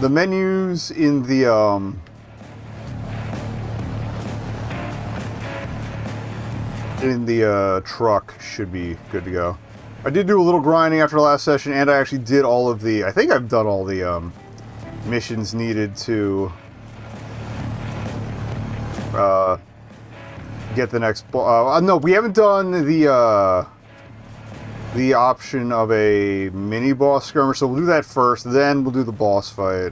The menus in the truck should be good to go. I did do a little grinding after the last session, and I actually did all of the... I think I've done all the missions needed to get the next... no, we haven't done the option of a mini-boss skirmish, so we'll do that first, then we'll do the boss fight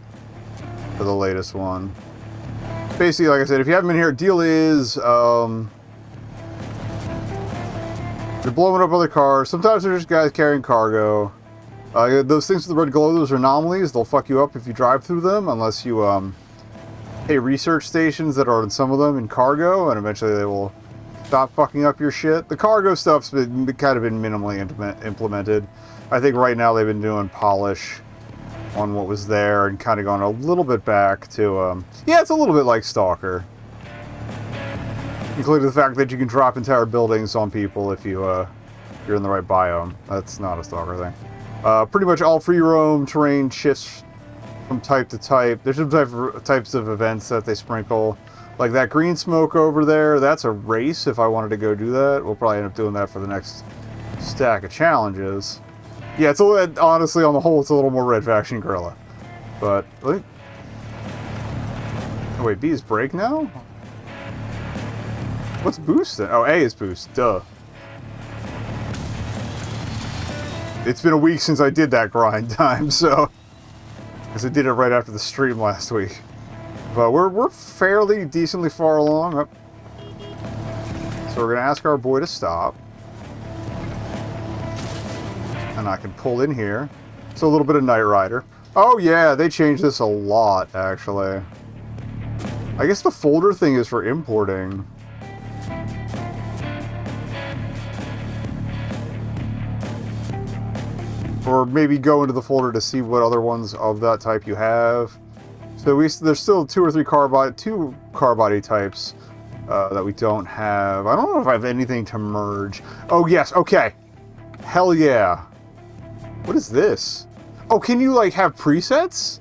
for the latest one. Basically, like I said, if you haven't been here, deal is... they're blowing up other cars. Sometimes they're just guys carrying cargo. Those things with the red glow, those are anomalies. They'll fuck you up if you drive through them, unless you hit research stations that are in some of them in cargo, and eventually they will stop fucking up your shit. The cargo stuff's been kind of been minimally implemented. I think right now they've been doing polish on what was there and kind of gone a little bit back to... yeah, it's a little bit like Stalker. Including the fact that you can drop entire buildings on people if you're in the right biome. That's not a Stalker thing. Pretty much all free roam terrain shifts from type to type. There's some types of events that they sprinkle. Like that green smoke over there, that's a race if I wanted to go do that. We'll probably end up doing that for the next stack of challenges. Yeah, it's a little, honestly, on the whole, it's a little more Red Faction Guerrilla. But, oh wait, B is break now? What's boost then? Oh, A is boost. Duh. It's been a week since I did that grind time, so... Because I did it right after the stream last week. But we're fairly decently far along. Oh. So we're going to ask our boy to stop. And I can pull in here. So a little bit of Knight Rider. Oh yeah, they changed this a lot, actually. I guess the folder thing is for importing. Or maybe go into the folder to see what other ones of that type you have. So there's still two car body types that we don't have. I don't know if I have anything to merge. Oh yes, okay. Hell yeah. What is this? Oh, can you like have presets?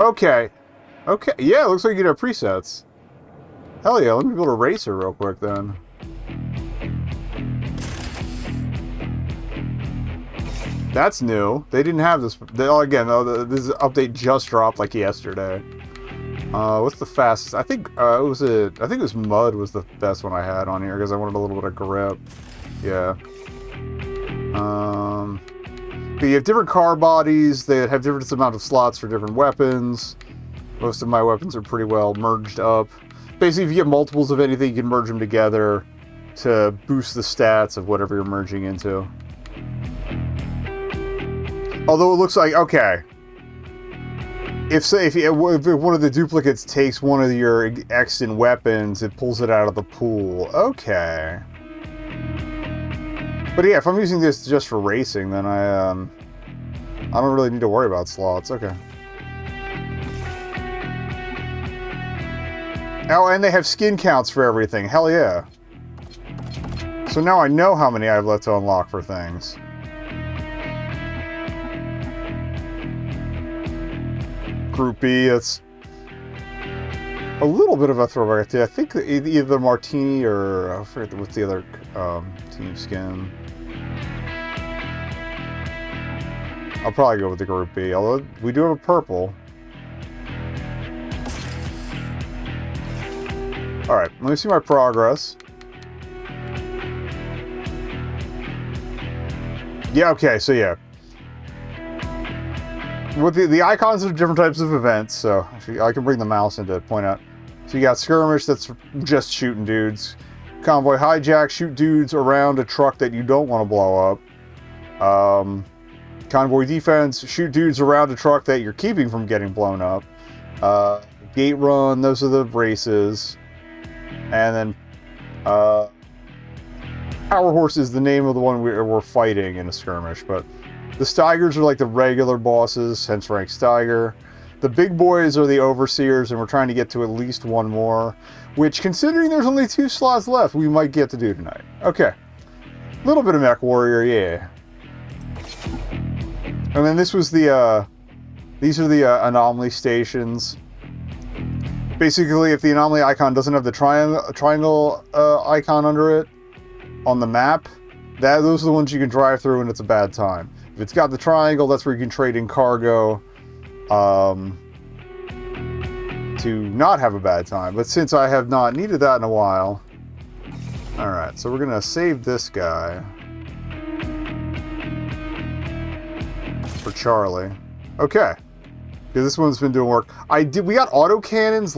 Okay. Okay. Yeah, it looks like you can have presets. Hell yeah, let me build a racer real quick then. That's new. They didn't have this. Again, this update just dropped like yesterday. What's the fastest? I think it was Mud was the best one I had on here because I wanted a little bit of grip. Yeah. But you have different car bodies. They have different amount of slots for different weapons. Most of my weapons are pretty well merged up. Basically, if you get multiples of anything, you can merge them together to boost the stats of whatever you're merging into. Although it looks like, okay, if one of the duplicates takes one of your extant weapons, it pulls it out of the pool. Okay. But yeah, if I'm using this just for racing, then I don't really need to worry about slots. Okay. Oh, and they have skin counts for everything. Hell yeah. So now I know how many I have left to unlock for things. Group B, it's a little bit of a throwback. I think either Martini or I forget what's the other team skin. I'll probably go with the Group B, although we do have a purple. Alright, let me see my progress. Yeah, okay, so yeah. With the icons are different types of events, so actually I can bring the mouse in to point out. So you got skirmish, that's just shooting dudes. Convoy hijack, shoot dudes around a truck that you don't want to blow up. Convoy defense, shoot dudes around a truck that you're keeping from getting blown up. Gate run, those are the races. And then Power Horse is the name of the one we're fighting in a skirmish, but the Steigers are like the regular bosses, hence rank Steiger. The big boys are the Overseers, and we're trying to get to at least one more, which, considering there's only 2 slots left, we might get to do tonight. Okay. Little bit of Mech Warrior, yeah. And then this was the, these are the anomaly stations. Basically, if the anomaly icon doesn't have the triangle icon under it on the map, those are the ones you can drive through when it's a bad time. If it's got the triangle, that's where you can trade in cargo to not have a bad time. But since I have not needed that in a while... Alright, so we're going to save this guy for Charlie. Okay. Because this one's been doing work. We got autocannons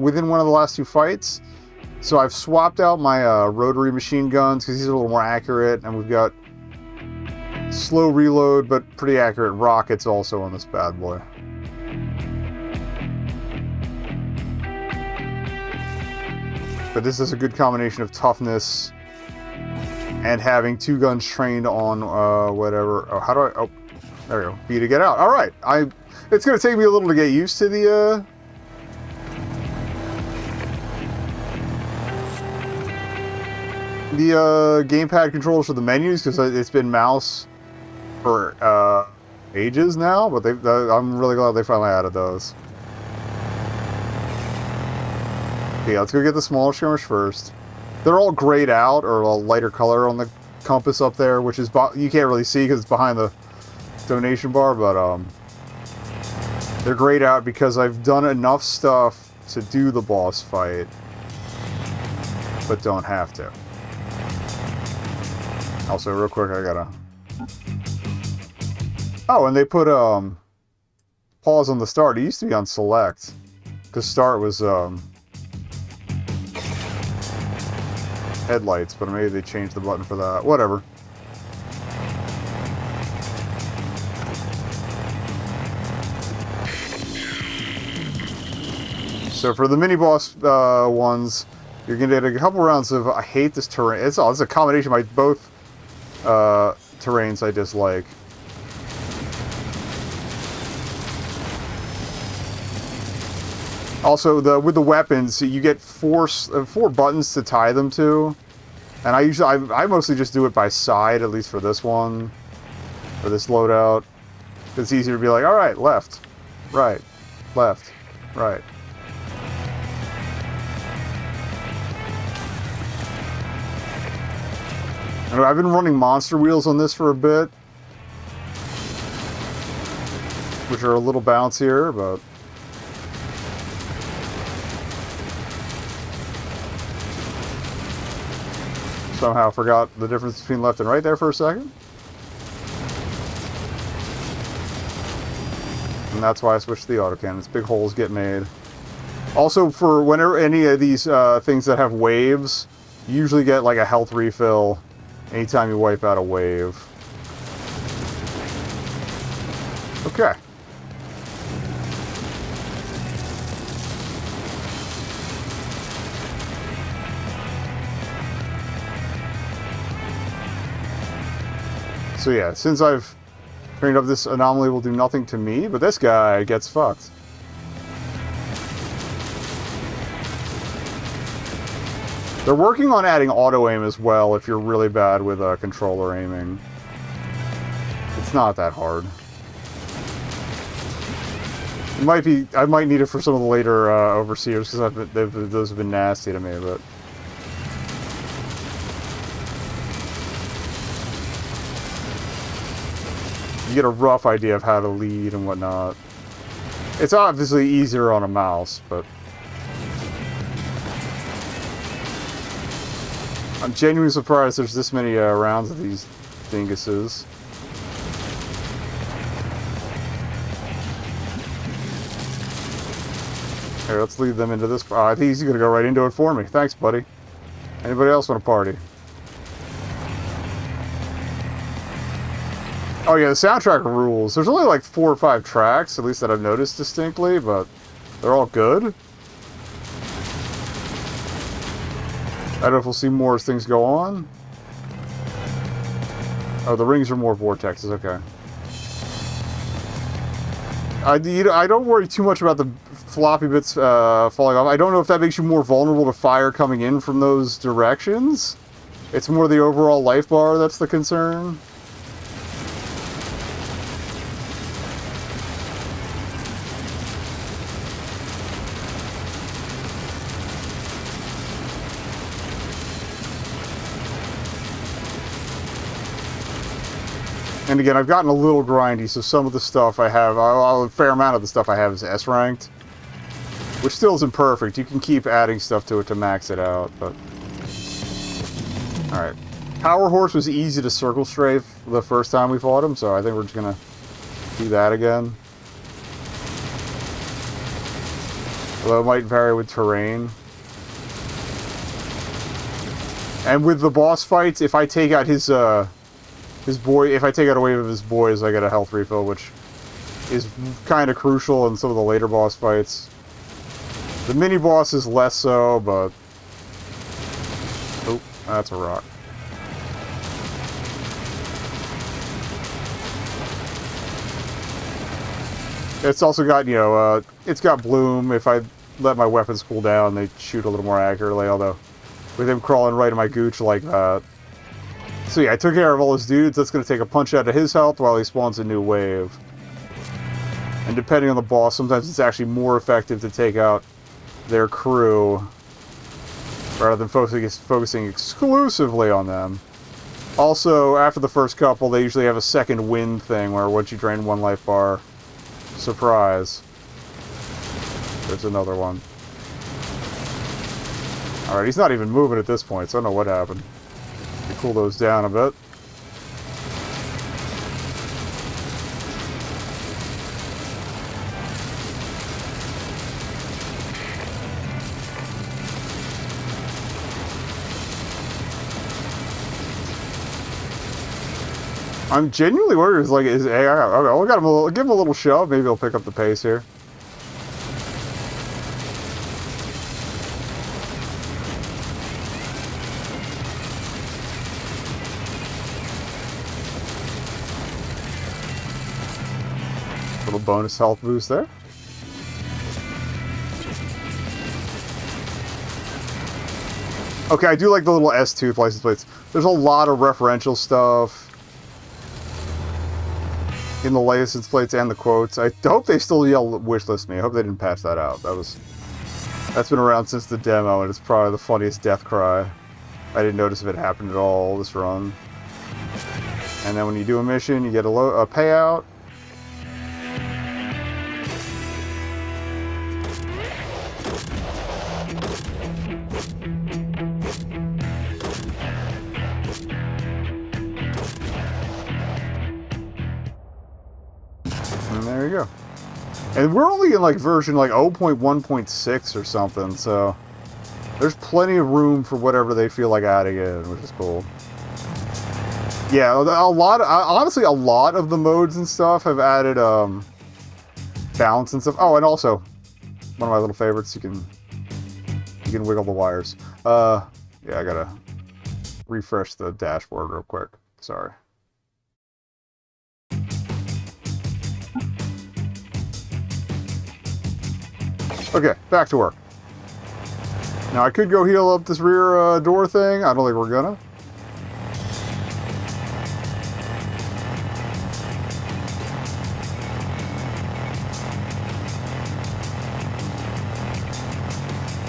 within one of the last 2 fights. So I've swapped out my rotary machine guns because these are a little more accurate, and we've got slow reload but pretty accurate rockets also on this bad boy. But this is a good combination of toughness and having 2 guns trained on whatever. Oh, how do I? Oh, there we go. B to get out. All right. It's going to take me a little to get used to the gamepad controls for the menus, because it's been mouse for ages now, but I'm really glad they finally added those. Okay, let's go get the smaller skirmish first. They're all grayed out, or a lighter color on the compass up there, which is you can't really see because it's behind the donation bar, but they're grayed out because I've done enough stuff to do the boss fight, but don't have to. Also, real quick, I gotta... Oh, and they put pause on the start. It used to be on select, because start was headlights, but maybe they changed the button for that. Whatever. So for the mini-boss ones, you're going to get a couple rounds of, I hate this terrain. It's a combination of both terrains I dislike. Also, with the weapons, you get four buttons to tie them to, and I mostly just do it by side, at least for this one, for this loadout. It's easier to be like, all right, left, right, left, right. And I've been running monster wheels on this for a bit, which are a little bouncier, but somehow forgot the difference between left and right there for a second. And that's why I switched to the autocannons. Big holes get made. Also, for whenever any of these things that have waves, you usually get like a health refill anytime you wipe out a wave. Okay. So yeah, since I've trained up, this anomaly will do nothing to me, but this guy gets fucked. They're working on adding auto-aim as well if you're really bad with controller aiming. It's not that hard. It might be, I might need it for some of the later Overseers, because those have been nasty to me, but... you get a rough idea of how to lead and whatnot. It's obviously easier on a mouse, but... I'm genuinely surprised there's this many rounds of these dinguses. Here, let's lead them into this. I think he's gonna go right into it for me. Thanks, buddy. Anybody else want to party? Oh yeah, the soundtrack rules. There's only like 4 or 5 tracks, at least that I've noticed distinctly, but they're all good. I don't know if we'll see more as things go on. Oh, the rings are more vortexes, okay. I don't worry too much about the floppy bits falling off. I don't know if that makes you more vulnerable to fire coming in from those directions. It's more the overall life bar that's the concern. And again, I've gotten a little grindy, so some of the stuff I have, a fair amount of the stuff I have is S-ranked. Which still isn't perfect. You can keep adding stuff to it to max it out, but... Alright. Power Horse was easy to circle strafe the first time we fought him, so I think we're just gonna do that again. Although it might vary with terrain. And with the boss fights, if I take out his boy, if I take out a wave of his boys, I get a health refill, which is kind of crucial in some of the later boss fights. The mini boss is less so, but... Oh, that's a rock. It's also got, you know, it's got bloom. If I let my weapons cool down, they shoot a little more accurately, although with him crawling right in my gooch like that. So yeah, I took care of all his dudes. That's going to take a punch out of his health while he spawns a new wave. And depending on the boss, sometimes it's actually more effective to take out their crew rather than focusing exclusively on them. Also, after the first couple, they usually have a second wind thing where once you drain one life bar, surprise, there's another one. Alright, he's not even moving at this point, so I don't know what happened. Cool those down a bit. I'm genuinely worried. Is like, is AI? Okay, I'll give him a little shove. Maybe he'll pick up the pace here. Little bonus health boost there. Okay, I do like the little S2 license plates. There's a lot of referential stuff in the license plates and the quotes. I hope they still yell wishlist me. I hope they didn't patch that out. That's been around since the demo, and it's probably the funniest death cry. I didn't notice if it happened at all this run. And then when you do a mission, you get a payout. There you go. And we're only in like version like 0.1.6 or something, so there's plenty of room for whatever they feel like adding in, which is cool. Yeah, honestly, a lot of the modes and stuff have added balance and stuff. Oh, and also one of my little favorites, you can wiggle the wires. Yeah, I gotta refresh the dashboard real quick. Sorry. Okay, back to work. Now I could go heal up this rear door thing. I don't think we're gonna.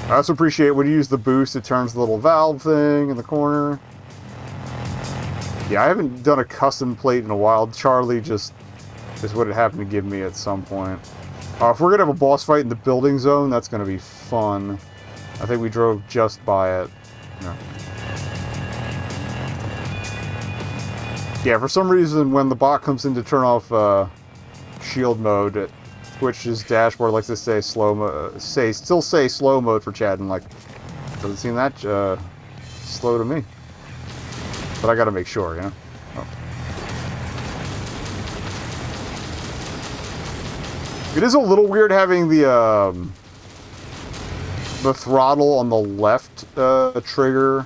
I also appreciate when you use the boost, it turns the little valve thing in the corner. Yeah, I haven't done a custom plate in a while. Charlie just is what it happened to give me at some point. If we're going to have a boss fight in the building zone, that's going to be fun. I think we drove just by it. No. Yeah, for some reason, when the bot comes in to turn off shield mode, Twitch's dashboard likes to say slow mode. Still say slow mode for chat, and like, doesn't seem that slow to me. But I got to make sure, you know. Oh. It is a little weird having the the throttle on the left trigger,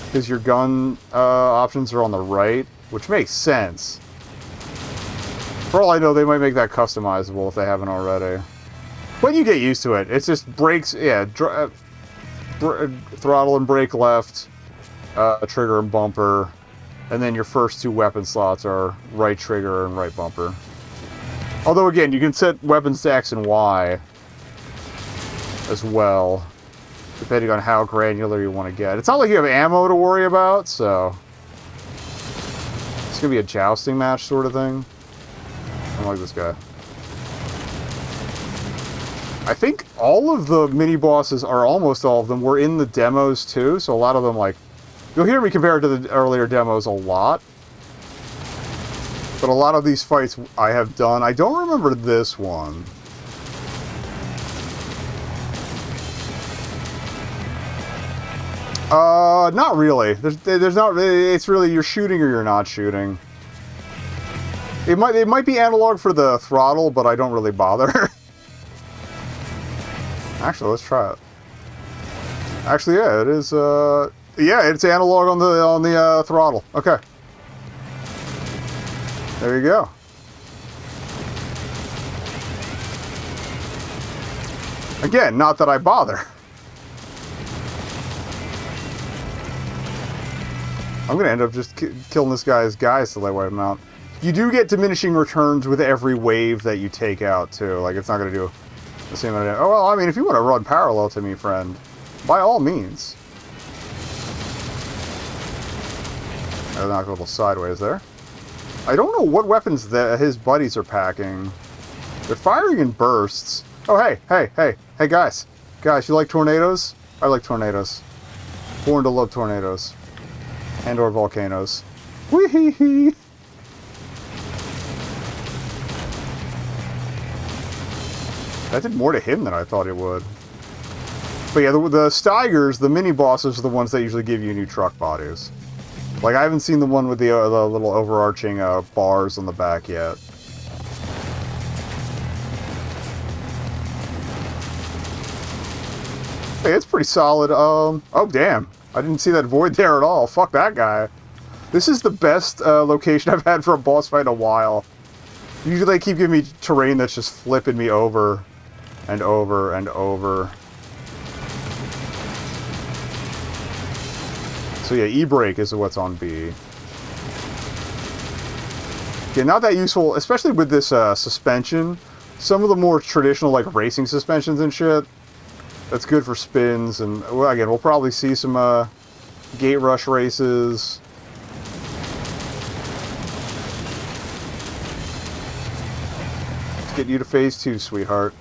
because your gun options are on the right, which makes sense. For all I know, they might make that customizable if they haven't already. But you get used to it. It's just brakes, yeah, throttle and brake left, trigger and bumper, and then your first two weapon slots are right trigger and right bumper. Although, again, you can set weapons to X and Y as well, depending on how granular you want to get. It's not like you have ammo to worry about, so it's going to be a jousting match sort of thing. I don't like this guy. I think all of the mini-bosses, or almost all of them, were in the demos too, so a lot of them, like, you'll hear me compare it to the earlier demos a lot. But a lot of these fights I have done. I don't remember this one. Not really. There's not. It's really you're shooting or you're not shooting. It might be analog for the throttle, but I don't really bother. Actually, let's try it. Actually, yeah, it is. Yeah, it's analog on the throttle. Okay. There you go. Again, not that I bother. I'm going to end up just killing this guy's guys till I wipe him out. You do get diminishing returns with every wave that you take out, too. Like, it's not going to do the same amount of damage. Oh, well, I mean, if you want to run parallel to me, friend, by all means. I knocked a little sideways there. I don't know what weapons his buddies are packing. They're firing in bursts. Oh, hey, guys. Guys, you like tornadoes? I like tornadoes. Born to love tornadoes. And or volcanoes. Wee-hee-hee! That did more to him than I thought it would. But yeah, the Steigers, the mini-bosses, are the ones that usually give you new truck bodies. Like, I haven't seen the one with the little overarching bars on the back yet. Hey, it's pretty solid. Oh, damn. I didn't see that void there at all. Fuck that guy. This is the best location I've had for a boss fight in a while. Usually they keep giving me terrain that's just flipping me over and over and over. So yeah, E-brake is what's on B. Yeah, not that useful, especially with this suspension. Some of the more traditional, like, racing suspensions and shit, that's good for spins. And, well, again, we'll probably see some gate rush races. Let's get you to phase 2, sweetheart.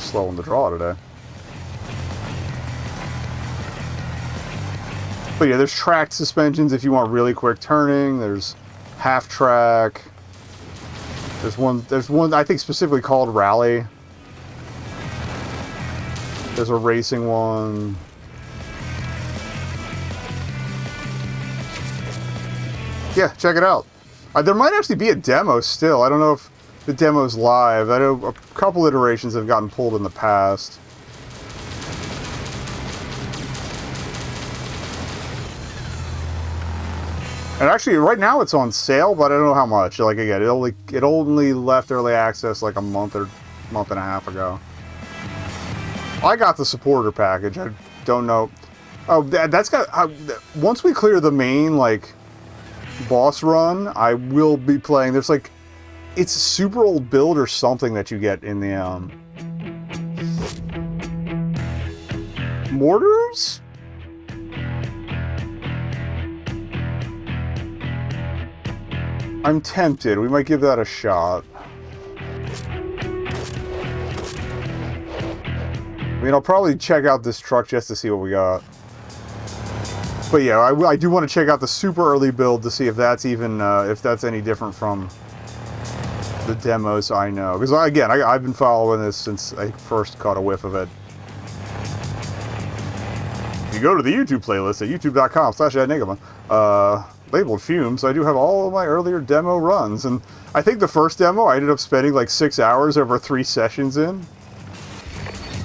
Slow in the draw today. But yeah, there's tracked suspensions if you want really quick turning. There's half track. There's one I think specifically called Rally. There's a racing one. Yeah, check it out. There might actually be a demo still. I don't know if the demo's live. I know a couple iterations have gotten pulled in the past. And actually, right now it's on sale, but I don't know how much. Like, again, it only left early access like a month and a half ago. I got the supporter package. I don't know. Oh, that's got. Once we clear the main, like, boss run, I will be playing. There's like, it's a super old build or something that you get in the mortars? I'm tempted. We might give that a shot. I mean, I'll probably check out this truck just to see what we got. But yeah, I do want to check out the super early build to see if that's even, if that's any different from the demos I know. Because, again, I've been following this since I first caught a whiff of it. If you go to the YouTube playlist at youtube.com/nekobun, labeled Fumes. I do have all of my earlier demo runs, and I think the first demo I ended up spending like 6 hours over 3 sessions in.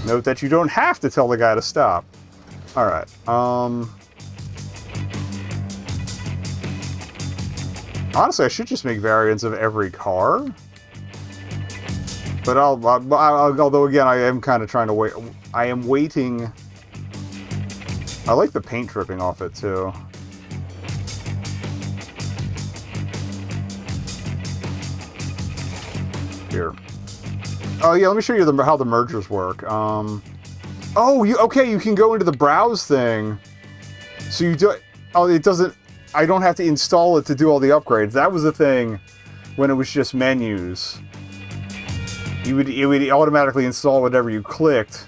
Note that you don't have to tell the guy to stop. Alright, honestly, I should just make variants of every car. But although again, I am kind of trying to wait. I am waiting. I like the paint dripping off it too. Here. Oh yeah, let me show you how the mergers work. Okay, you can go into the browse thing. So you do. Oh, it doesn't. I don't have to install it to do all the upgrades. That was the thing when it was just menus. It would automatically install whatever you clicked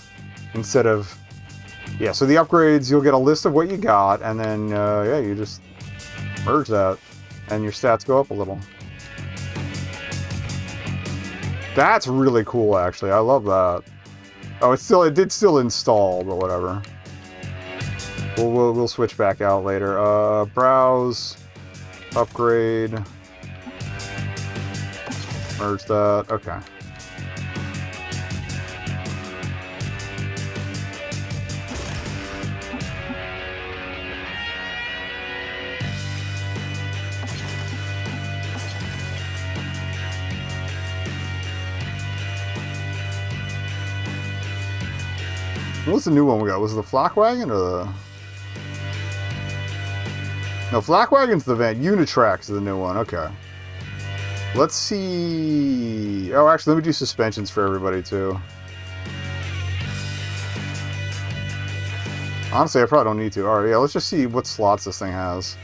instead of... Yeah, so the upgrades, you'll get a list of what you got, and then, yeah, you just merge that, and your stats go up a little. That's really cool, actually. I love that. Oh, it did still install, but whatever. We'll switch back out later. Browse, upgrade, merge that. Okay. What's the new one we got? Was it the Flak Wagon or the... No, Flak Wagon's the van. Unitrax is the new one. Okay. Let's see... Oh, actually, let me do suspensions for everybody, too. Honestly, I probably don't need to. Alright, yeah, let's just see what slots this thing has.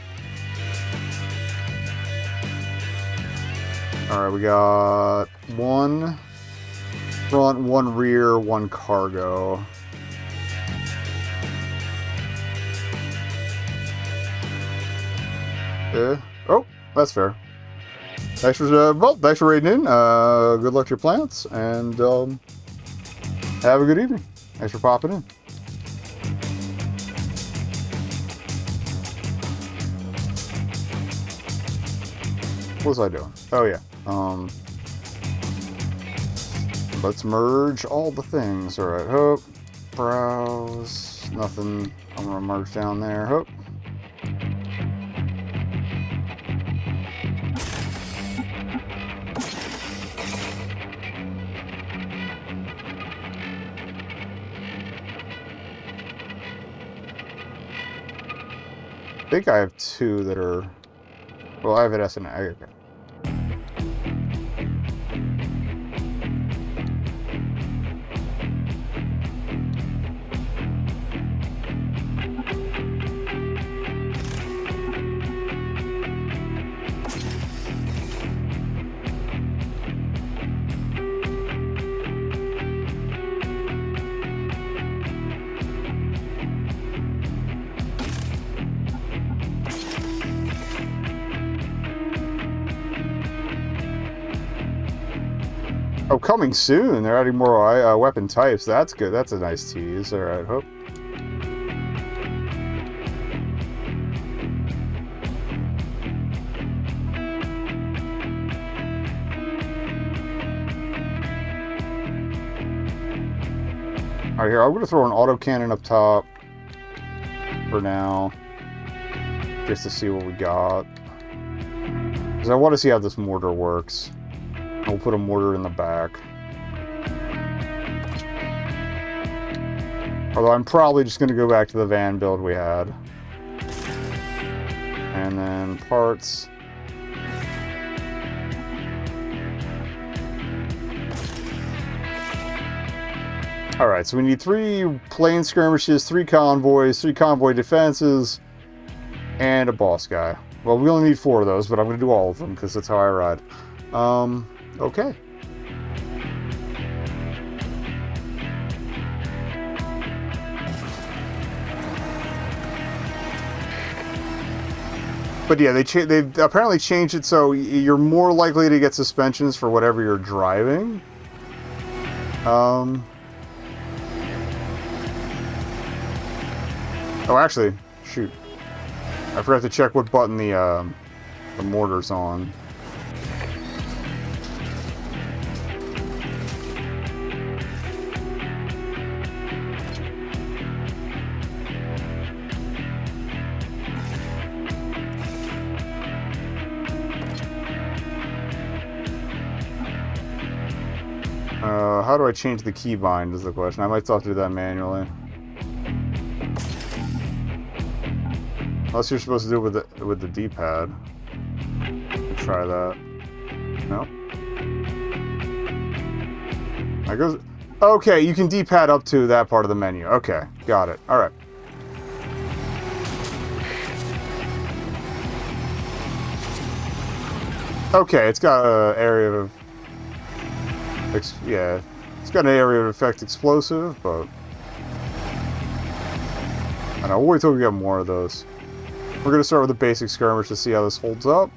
Alright, we got 1 front, 1 rear, 1 cargo. Oh, that's fair. Thanks for raiding in. Good luck to your plants, and have a good evening. Thanks for popping in. What was I doing? Oh yeah. Let's merge all the things. All right. Hope. Browse. Nothing. I'm gonna merge down there. Hope. I think I have 2 that are... Well, I have an S and A. Okay. Oh, coming soon. They're adding more weapon types. That's good. That's a nice tease. All right, hope. All right, here. I'm going to throw an autocannon up top for now, just to see what we got. Because I want to see how this mortar works. We'll put a mortar in the back. Although I'm probably just going to go back to the van build we had. And then parts. Alright, so we need 3 plane skirmishes, 3 convoys, 3 convoy defenses, and a boss guy. Well, we only need 4 of those, but I'm going to do all of them because that's how I ride. Okay. But yeah, they've apparently changed it so you're more likely to get suspensions for whatever you're driving. Oh, actually, shoot. I forgot to check what button the mortar's on. How do I change the keybind is the question. I might still have to do that manually. Unless you're supposed to do it with the D-pad. Try that. Nope. I goes. Okay, you can D-pad up to that part of the menu. Okay, got it. All right. Okay, it's got an area of. Yeah, it's got an area of effect explosive, but I don't know. We'll wait till we get more of those. We're gonna start with the basic skirmish to see how this holds up.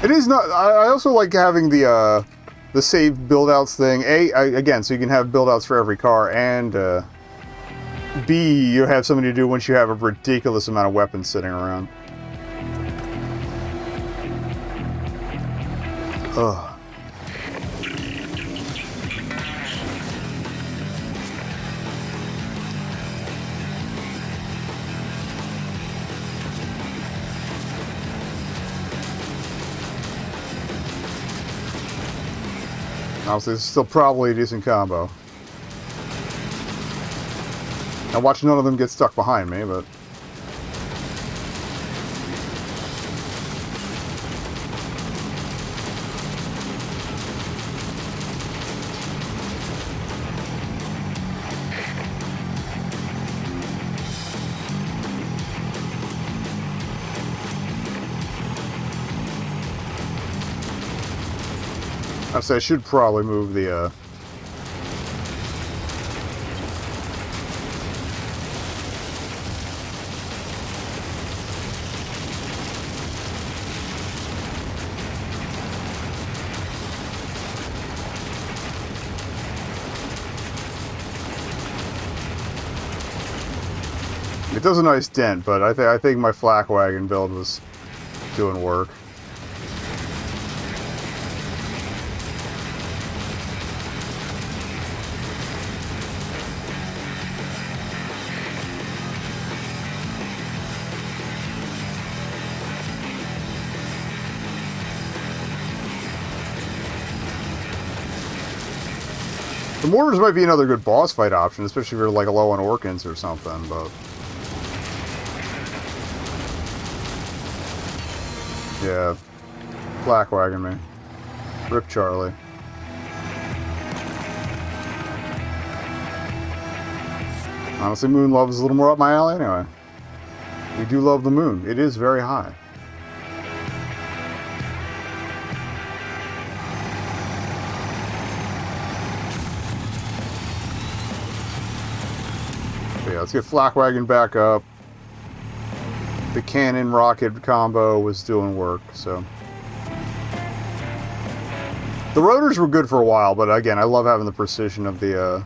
It is not. I also like having the save build-outs thing. Again, so you can have build-outs for every car, and B, you have something to do once you have a ridiculous amount of weapons sitting around. Ugh. Honestly, this is still probably a decent combo. Now watch none of them get stuck behind me, but... I say I should probably move the It does a nice dent, but I think my flak wagon build was doing work. The mortars might be another good boss fight option, especially if you're like low on Orkans or something, but... Yeah. Flak wagon me. Rip Charlie. Honestly, moon love is a little more up my alley anyway. We do love the moon. It is very high. Yeah, let's get Flak Wagon back up. The cannon rocket combo was doing work, so. The rotors were good for a while, but again, I love having the precision of the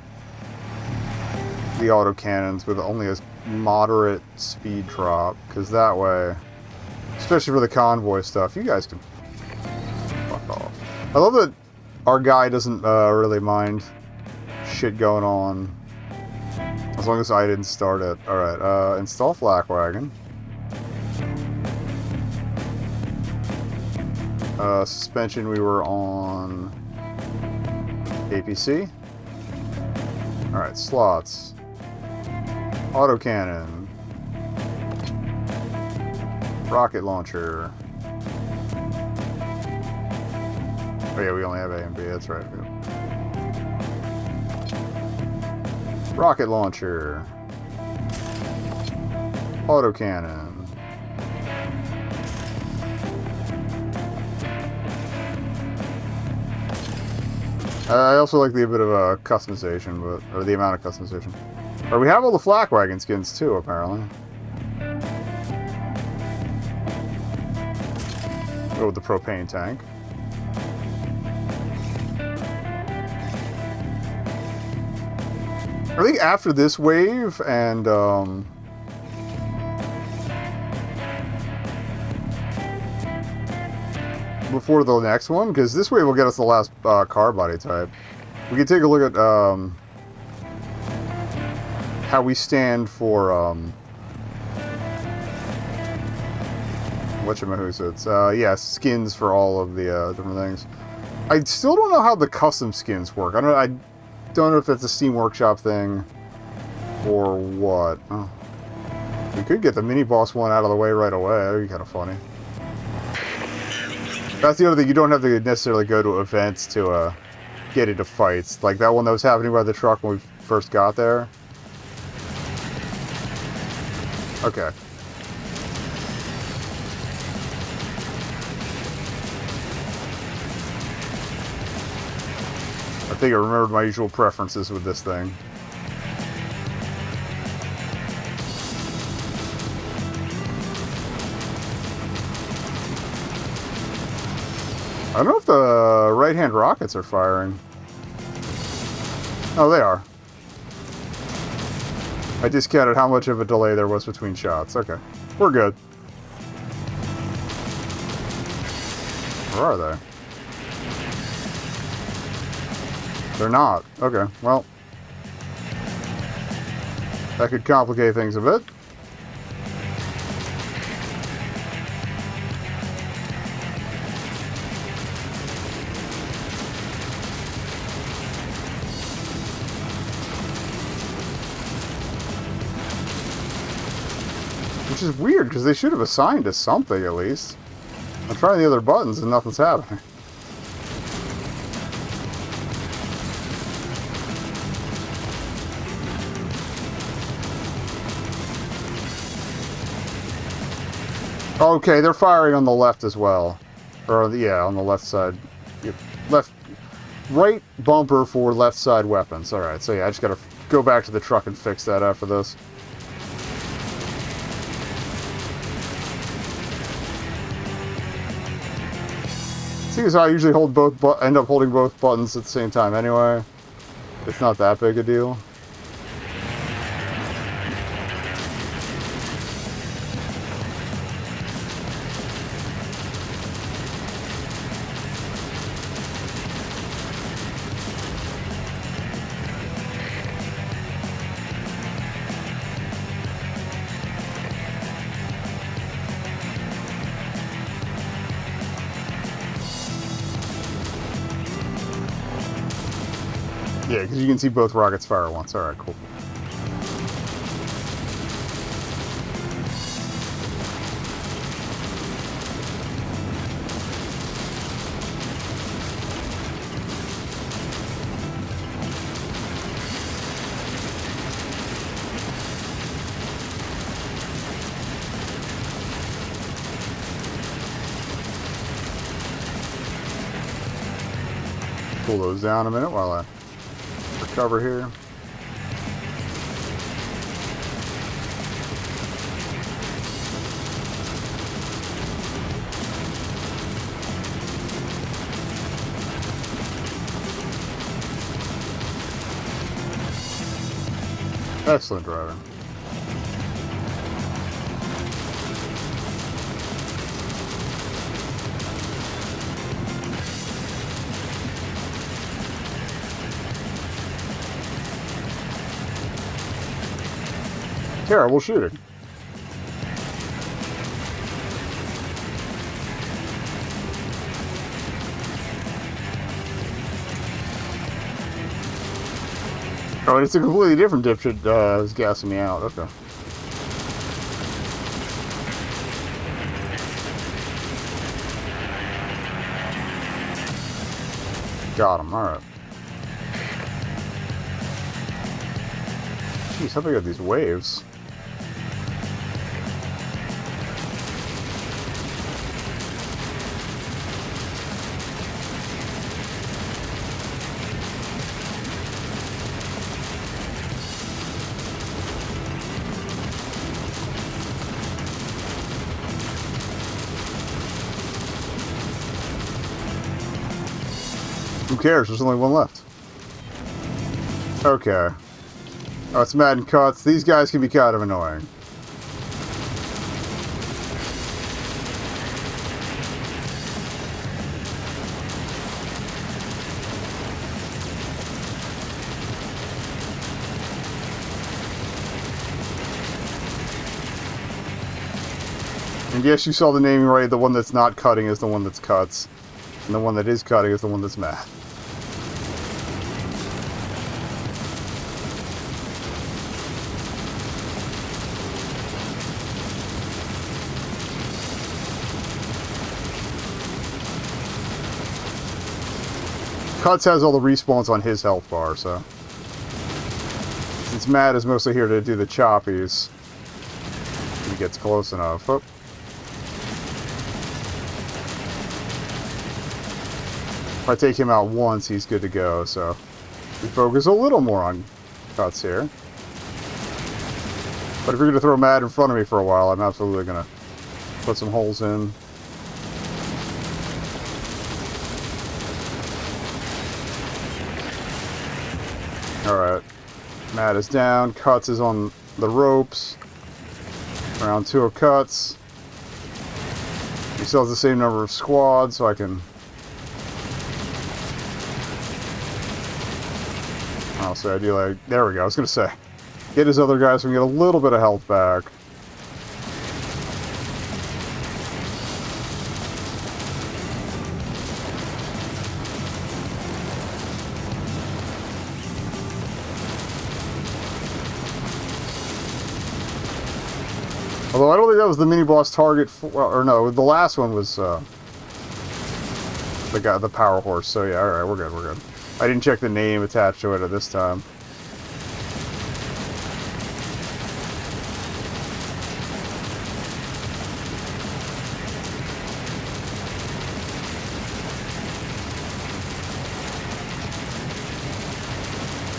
auto cannons with only a moderate speed drop, because that way, especially for the convoy stuff, you guys can fuck off. I love that our guy doesn't really mind shit going on. As long as I didn't start it. Alright, install Flak Wagon. Suspension, we were on APC. Alright, slots. Autocannon. Rocket launcher. Oh yeah, we only have A and B, that's right. Rocket launcher. Autocannon. I also like the bit of customization, or the amount of customization. Or we have all the Flak Wagon skins too, apparently. Go with the propane tank. I think after this wave and before the next one, because this wave will get us the last car body type. We can take a look at how we stand for whatchamahoots. Yeah, skins for all of the different things. I still don't know how the custom skins work. I don't know if that's a Steam Workshop thing or what. Oh. We could get the mini boss one out of the way right away. That'd be kind of funny. That's the other thing. You don't have to necessarily go to events to get into fights. Like that one that was happening by the truck when we first got there. Okay. I think I remembered my usual preferences with this thing. I don't know if the right-hand rockets are firing. Oh, they are. I discounted how much of a delay there was between shots. Okay. We're good. Where are they? They're not. Okay, well. That could complicate things a bit. Which is weird, because they should have assigned us something, at least. I'm trying the other buttons and nothing's happening. Okay, they're firing on the left as well. Or, yeah, on the left side. Right bumper for left side weapons. Alright, so yeah, I just gotta go back to the truck and fix that after this. See, as I usually hold end up holding both buttons at the same time anyway. It's not that big a deal. Yeah, because you can see both rockets fire at once. Alright, cool. Pull those down a minute while I recover here. Excellent driving. Terrible shooting. Oh, it's a completely different dipshit is gassing me out. Okay. Got him. All right. Jeez, how big are these waves? Who cares? There's only one left. Okay. Oh, it's Mad and Cuts. These guys can be kind of annoying. And yes, you saw the naming right. The one that's not cutting is the one that's cuts. And the one that is cutting is the one that's mad. Cuts has all the respawns on his health bar, so... Since Mad is mostly here to do the choppies, he gets close enough. Oh. If I take him out once, he's good to go, so... We focus a little more on Cuts here. But if you're going to throw Mad in front of me for a while, I'm absolutely going to put some holes in. Alright. Mad is down. Cuts is on the ropes. Round 2 of Cuts. He still has the same number of squads, so I can... Oh, so ideally... There we go, I was going to say. Get his other guys so we can get a little bit of health back. Although I don't think that was the mini-boss target, or no, the last one was the guy, the power horse, so yeah, alright, we're good, we're good. I didn't check the name attached to it at this time.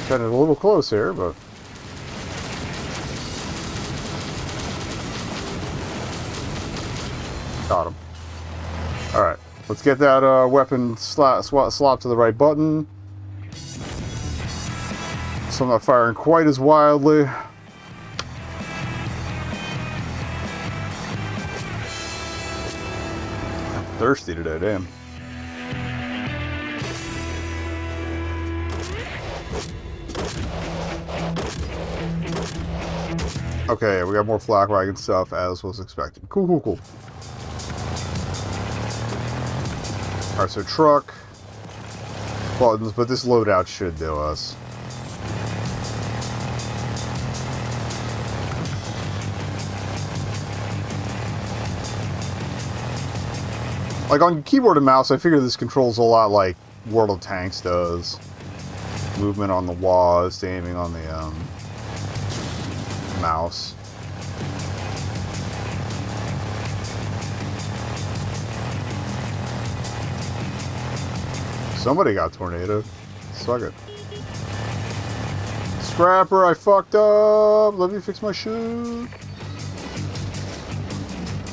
Getting a little close here, but... Got him. Alright, let's get that weapon slot to the right button. So I'm not firing quite as wildly. I'm thirsty today, damn. Okay, we got more flak wagon stuff as was expected. Cool, cool, cool. Alright, so truck, buttons, but this loadout should do us. Like on keyboard and mouse, I figure this controls a lot like World of Tanks does. Movement on the WASD, aiming on the mouse. Somebody got tornadoed. Suck it. Scrapper, I fucked up. Let me fix my shit.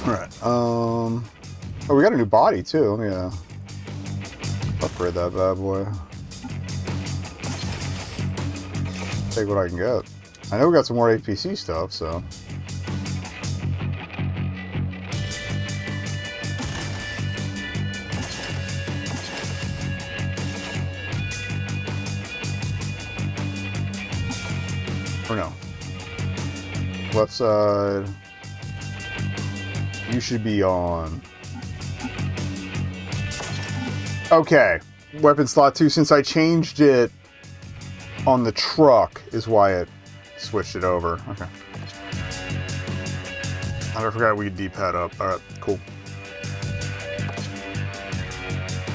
Alright, oh, we got a new body too. Let me upgrade that bad boy. Take what I can get. I know we got some more APC stuff, so. Or no. Left side. You should be on. Okay. Weapon slot 2, since I changed it on the truck, is why it switched it over. Okay. I forgot we could D-pad up. Alright, cool.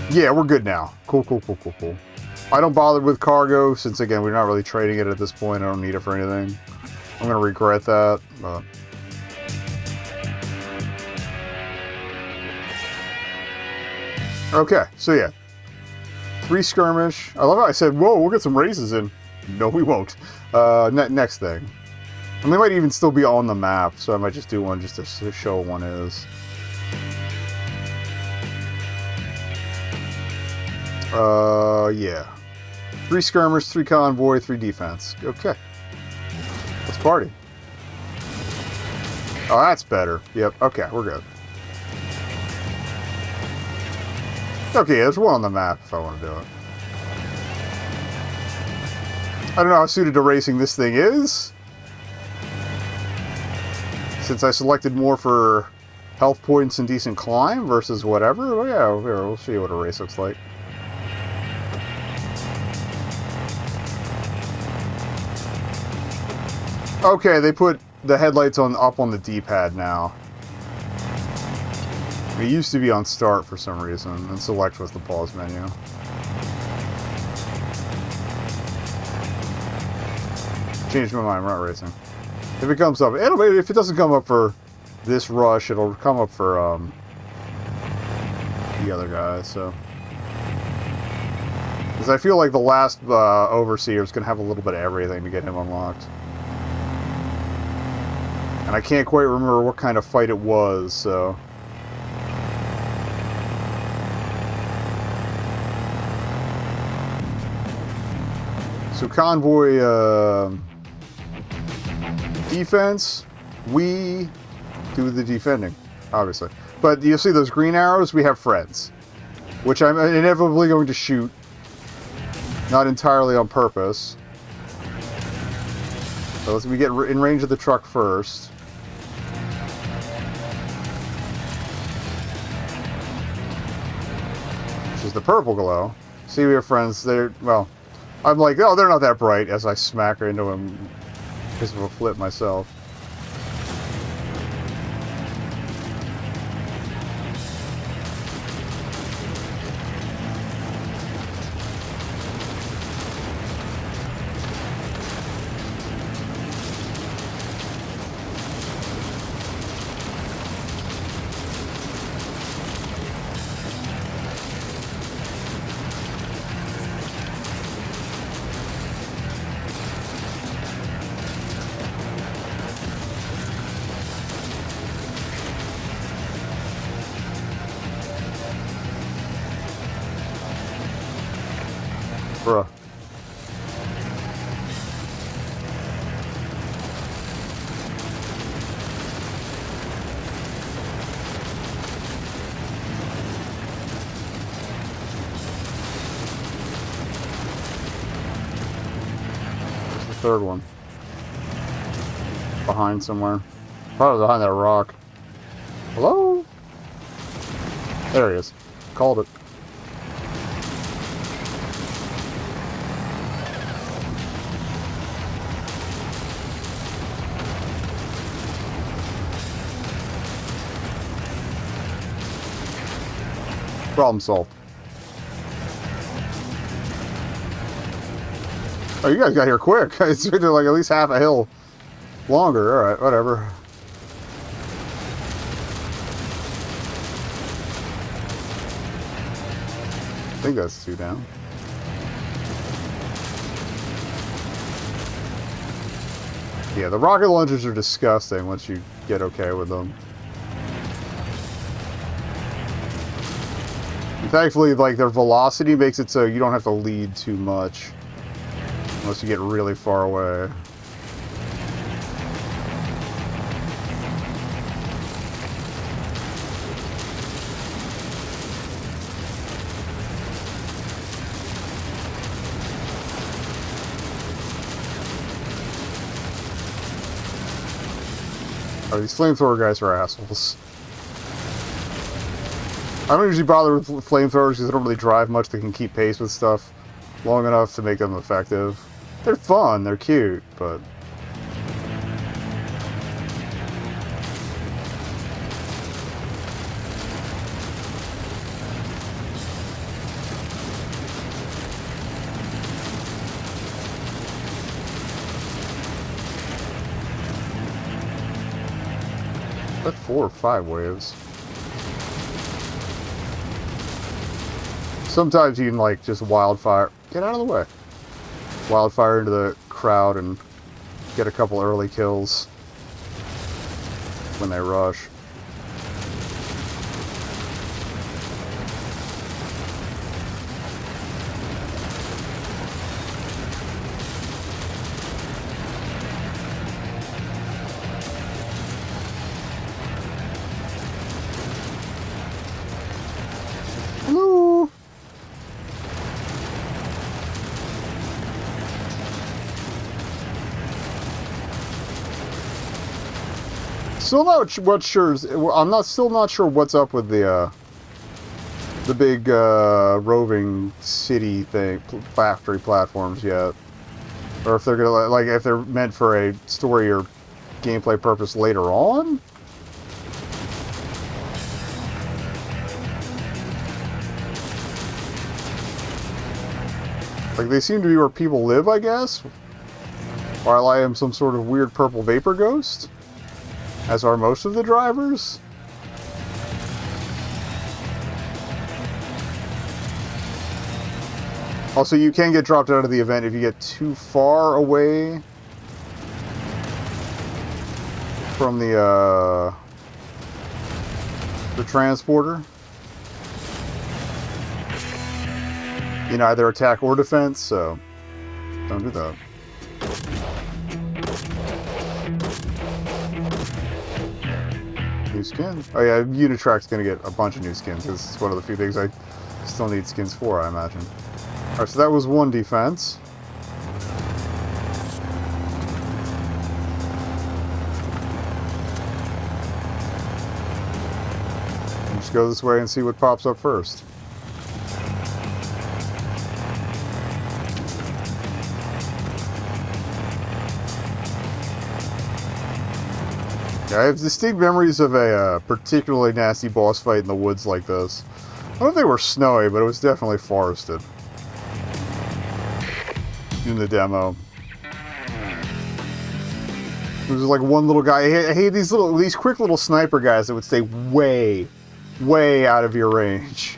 Yeah, we're good now. Cool, cool, cool, cool, cool. I don't bother with cargo, since again, we're not really trading it at this point. I don't need it for anything. I'm gonna regret that, but... Okay, so yeah. 3 skirmish. I love how I said, whoa, we'll get some races in. No, we won't. Next thing. And they might even still be on the map, so I might just do one just to show what one is. Yeah. 3 skirmish, 3 convoy, 3 defense. Okay. party. Oh, that's better. Yep. Okay, we're good. Okay, there's one on the map if I want to do it. I don't know how suited to racing this thing is, since I selected more for health points and decent climb versus whatever. Well, yeah, we'll see what a race looks like. Okay, they put the headlights up on the D-pad now. It used to be on start for some reason, and select was the pause menu. Changed my mind, we're not racing. If it comes up, if it doesn't come up for this rush, it'll come up for the other guy, so. Because I feel like the last Overseer is going to have a little bit of everything to get him unlocked. And I can't quite remember what kind of fight it was, so. So convoy defense, we do the defending, obviously. But you'll see those green arrows, we have friends. Which I'm inevitably going to shoot. Not entirely on purpose. So let's get in range of the truck first. Which is the purple glow. See, we have friends. They're, well, I'm like, oh, they're not that bright as I smack her into him because of a flip myself. Bruh. Where's the third one? Behind somewhere. Probably behind that rock. Hello? There he is. Called it. Problem solved. Oh, you guys got here quick. It's been like at least half a hill longer. Alright, whatever. I think that's 2 down. Yeah, the rocket launchers are disgusting once you get okay with them. And thankfully, like, their velocity makes it so you don't have to lead too much. Unless you get really far away. Oh, these flamethrower guys are assholes. I don't usually bother with flamethrowers because they don't really drive much. They can keep pace with stuff long enough to make them effective. They're fun, they're cute, but... That's 4 or 5 waves. Sometimes you can, like, just wildfire... Get out of the way. Wildfire into the crowd and get a couple early kills when they rush. Still not sure. I'm still not sure what's up with the big roving city thing, factory platforms yet, or if they're gonna like if they're meant for a story or gameplay purpose later on. Like they seem to be where people live, I guess. While I am some sort of weird purple vapor ghost, as are most of the drivers. Also, you can get dropped out of the event if you get too far away from the transporter. You know, either attack or defense, so don't do that. New skin. Oh yeah, Unitrack's gonna get a bunch of new skins. This is one of the few things I still need skins for, I imagine. Alright, so that was one defense. Just go this way and see what pops up first. Yeah, I have distinct memories of a particularly nasty boss fight in the woods like this. I don't know if they were snowy, but it was definitely forested. In the demo. There was like one little guy. I hate these quick little sniper guys that would stay way out of your range,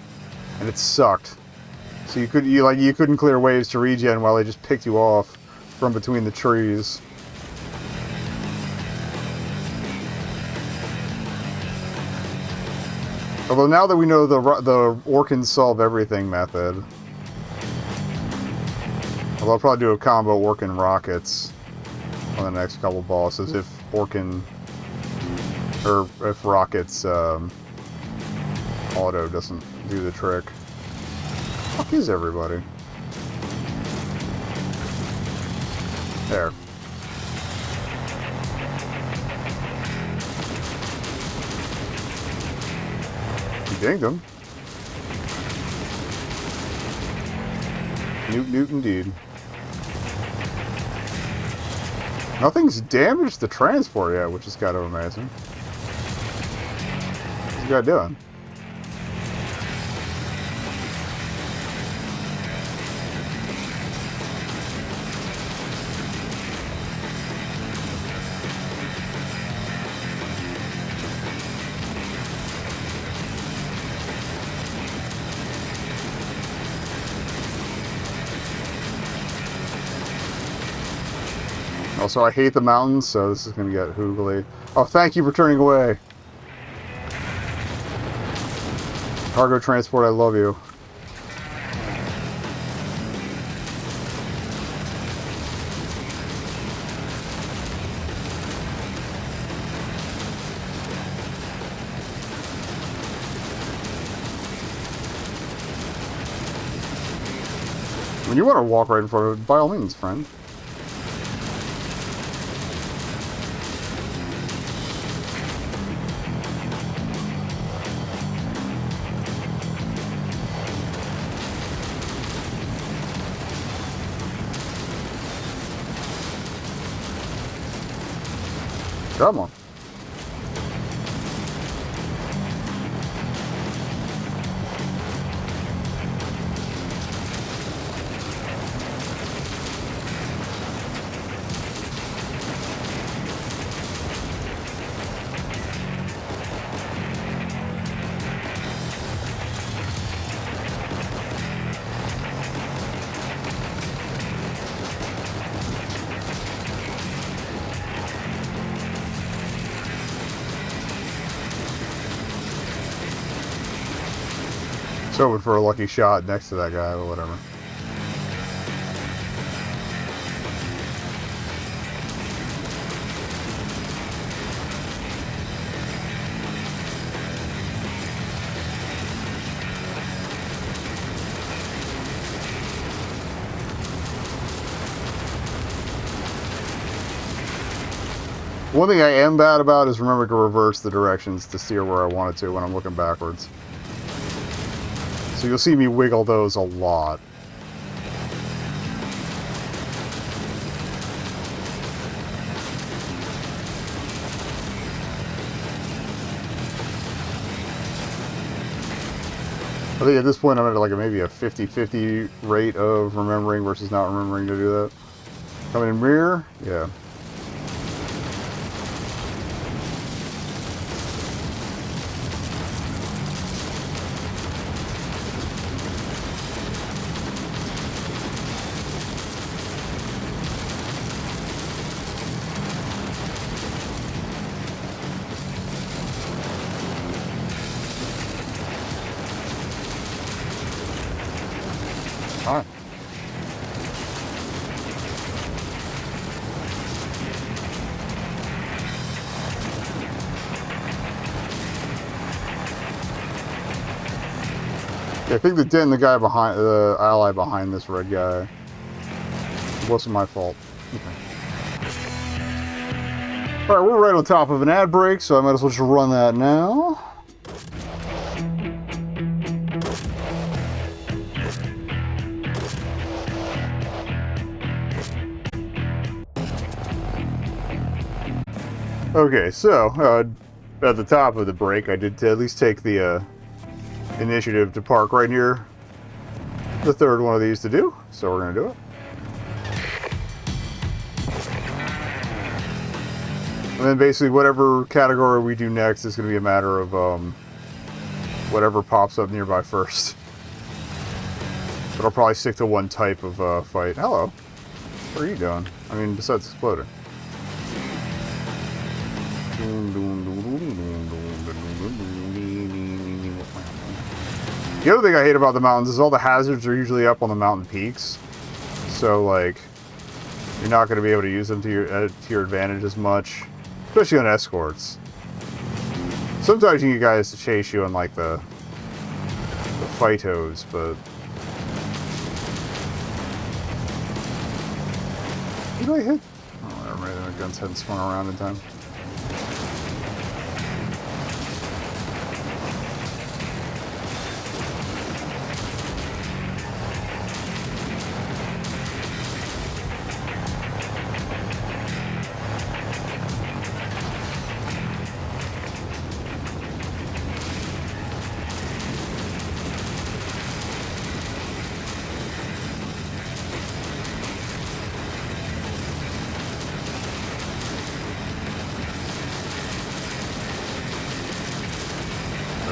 and it sucked. So you couldn't clear waves to regen while they just picked you off from between the trees. Although now that we know the Orkans solve everything method. Well, I'll probably do a combo Orkan rockets on the next couple bosses if Orkan, or if rockets auto doesn't do the trick. Fuck is everybody? There. You dinged him. Newt indeed. Nothing's damaged the transport yet, which is kind of amazing. What's the guy doing? Also, I hate the mountains, so this is going to get hoogly. Oh, thank you for turning away. Cargo transport, I love you. When you want to walk right in front of it, by all means, friend. Come on. Hoping for a lucky shot next to that guy or whatever. One thing I am bad about is remembering to reverse the directions to steer where I want it to when I'm looking backwards. So you'll see me wiggle those a lot. I think at this point I'm at like maybe a 50-50 rate of remembering versus not remembering to do that. Coming in rear, yeah. Alright. Yeah, I think the dent in the guy behind, the ally behind this red guy, wasn't my fault. Okay. Alright, we're right on top of an ad break, so I might as well just run that now. Okay, so, at the top of the break, I did at least take the initiative to park right near the third one of these to do, so we're going to do it. And then basically whatever category we do next is going to be a matter of whatever pops up nearby first. But I'll probably stick to one type of fight. Hello. What are you doing? I mean, besides exploding. The other thing I hate about the mountains is all the hazards are usually up on the mountain peaks. So, like, you're not going to be able to use them to your advantage as much. Especially on escorts. Sometimes you get guys to chase you on, like, the fightos, but... Who did I hit? Oh, never mind. My guns hadn't spun around in time.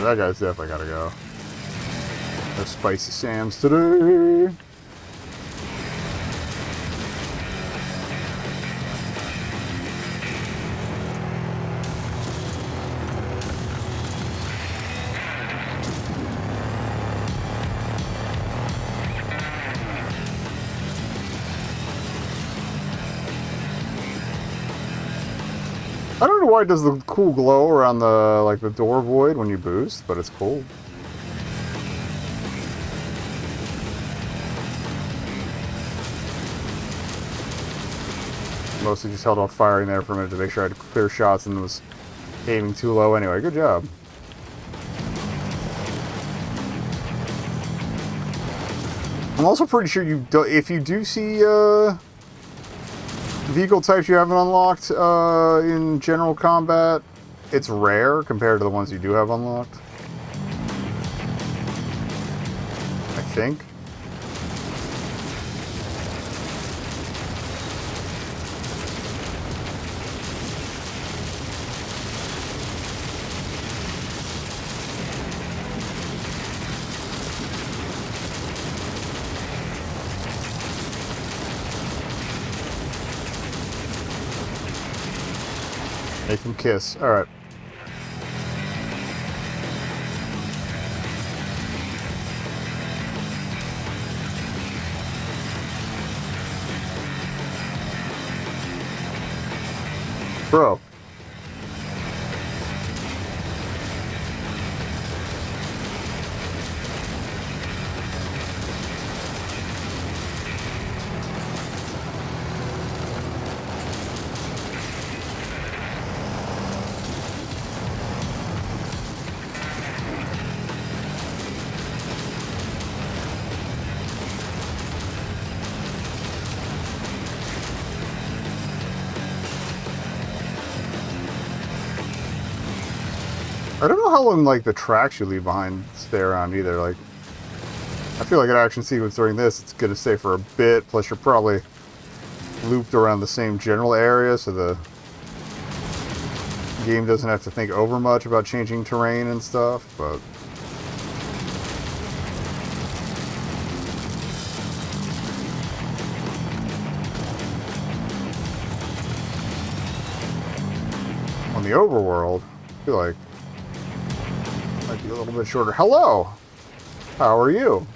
That guy's definitely gotta go. No spicy Sams today. I don't know why it does the cool glow around the like the door void when you boost, but it's cool. Mostly just held off firing there for a minute to make sure I had clear shots and was aiming too low anyway. Good job. I'm also pretty sure you do, if you do see vehicle types you haven't unlocked in general combat, it's rare compared to the ones you do have unlocked. I think. Make them kiss. Alright. Bro. how long like the tracks you leave behind stay around either. Like, I feel like an action sequence during this, it's gonna stay for a bit. Plus, you're probably looped around the same general area, so the game doesn't have to think over much about changing terrain and stuff. But on the overworld, I feel like it might be a little bit shorter. Hello! How are you?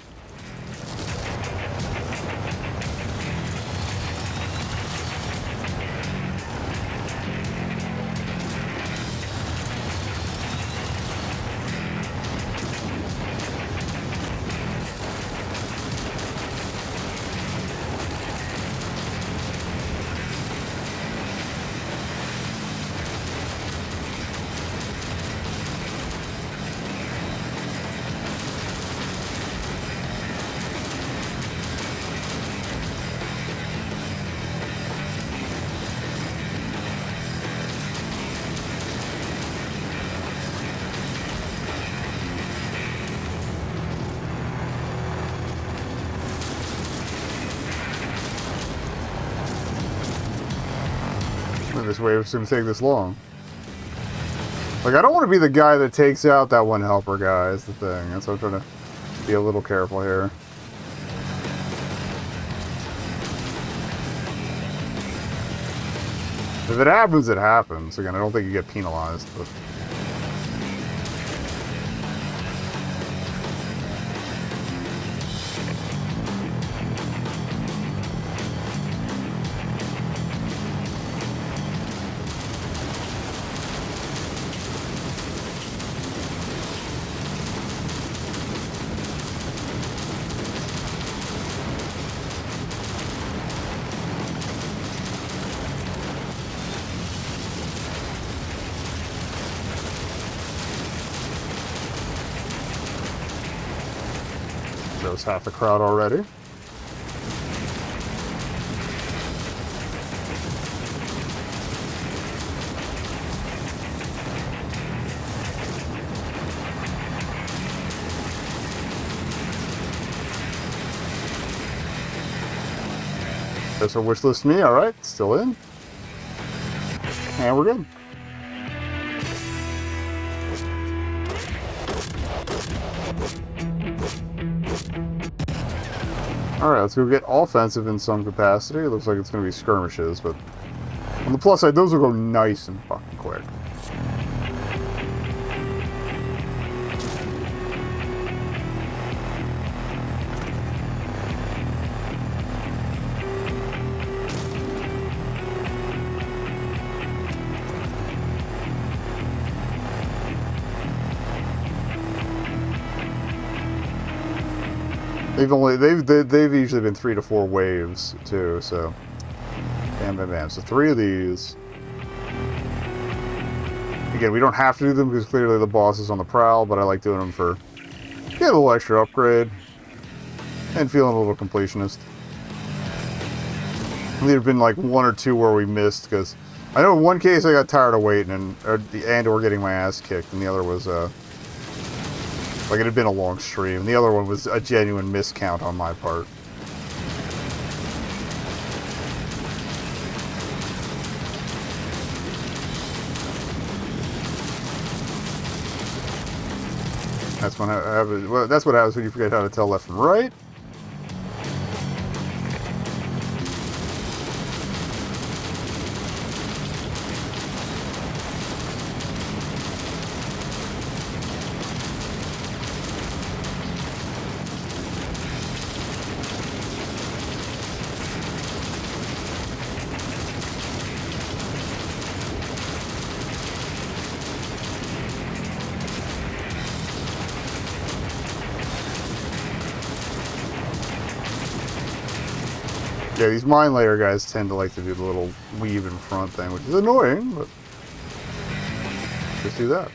This wave is going to take this long. Like, I don't want to be the guy that takes out that one helper guy, is the thing. That's why I'm trying to be a little careful here. If it happens, it happens. Again, I don't think you get penalized, but... There's half the crowd already. Guess our wish list me, alright, still in. And we're good. Alright, let's go get offensive in some capacity. It looks like it's going to be skirmishes, but on the plus side, those will go nice and fucking quick. They've usually been 3 to 4 waves too, so bam bam bam. So 3 of these. Again, we don't have to do them because clearly the boss is on the prowl, but I like doing them for get a little extra upgrade and feeling a little completionist. There have been like 1 or 2 where we missed because I know in one case I got tired of waiting or getting my ass kicked, and the other was like it had been a long stream. The other one was a genuine miscount on my part. That's when that's what happens when you forget how to tell left from right. Yeah, these mine layer guys tend to like to do the little weave in front thing, which is annoying, but just do that.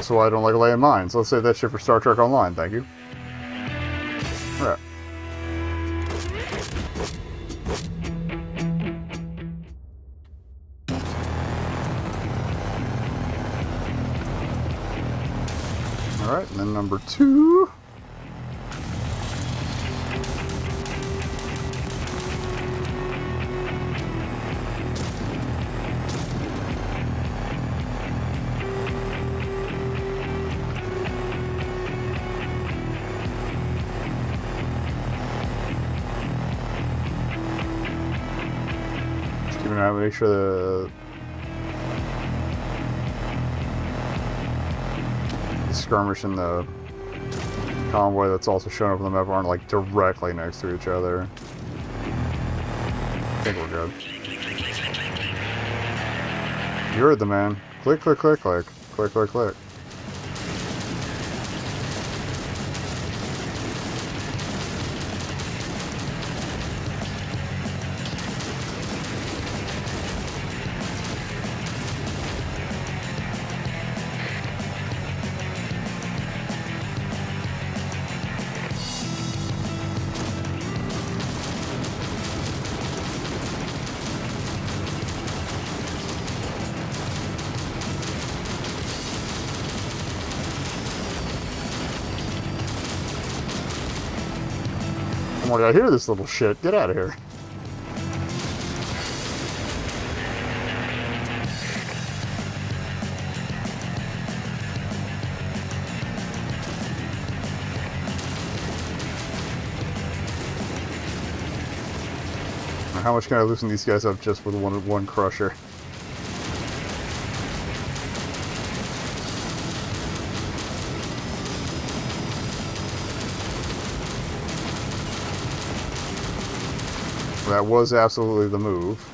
Also, I don't like laying mines. Let's save that shit for Star Trek Online, thank you. Alright. Alright, and then number 2. Just keeping an eye, make sure the skirmish and the convoy that's also shown up on the map aren't like directly next to each other. I think we're good. You heard the man. Click, click, click, click. Click, click, click. I'm like, I hear this little shit. Get out of here. How much can I loosen these guys up just with one crusher? That was absolutely the move.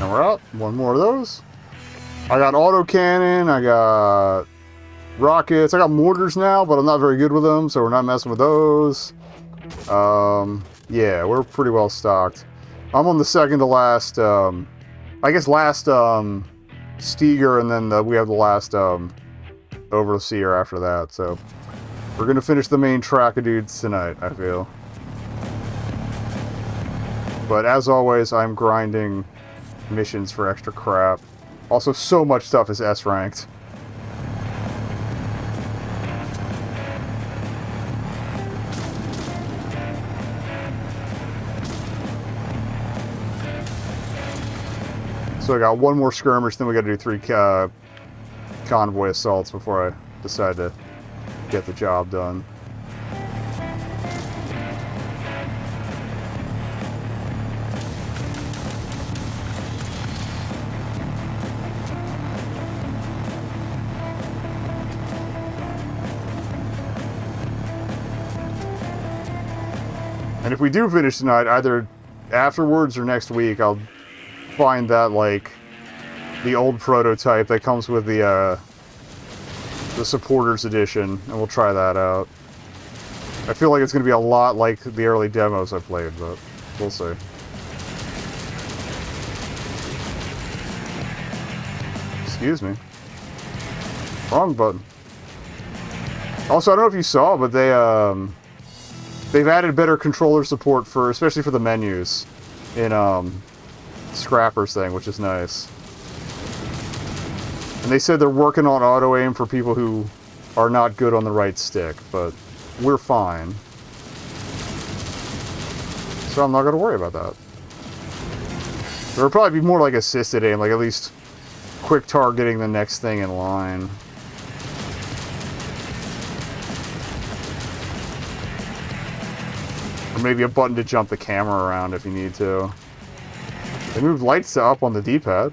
And we're out. One more of those. I got autocannon, I got rockets, I got mortars now, but I'm not very good with them, so we're not messing with those. Yeah, we're pretty well stocked. I'm on the second to last, I guess last, Steger, and then we have the last, Overseer after that, so we're gonna finish the main track of dudes tonight, I feel. But as always, I'm grinding missions for extra crap. Also, so much stuff is S-ranked. So I got one more skirmish, then we gotta do 3 convoy assaults before I decide to get the job done. And if we do finish tonight, either afterwards or next week, I'll find that, like, the old prototype that comes with the supporters edition, and we'll try that out. I feel like it's going to be a lot like the early demos I played, but we'll see. Excuse me. Wrong button. Also, I don't know if you saw, but they've added better controller support for, especially for the menus, in Scrapper's thing, which is nice. And they said they're working on auto aim for people who are not good on the right stick, but we're fine. So I'm not going to worry about that. There will probably be more like assisted aim, like at least quick targeting the next thing in line. maybe a button to jump the camera around if you need to. They moved lights to up on the D-pad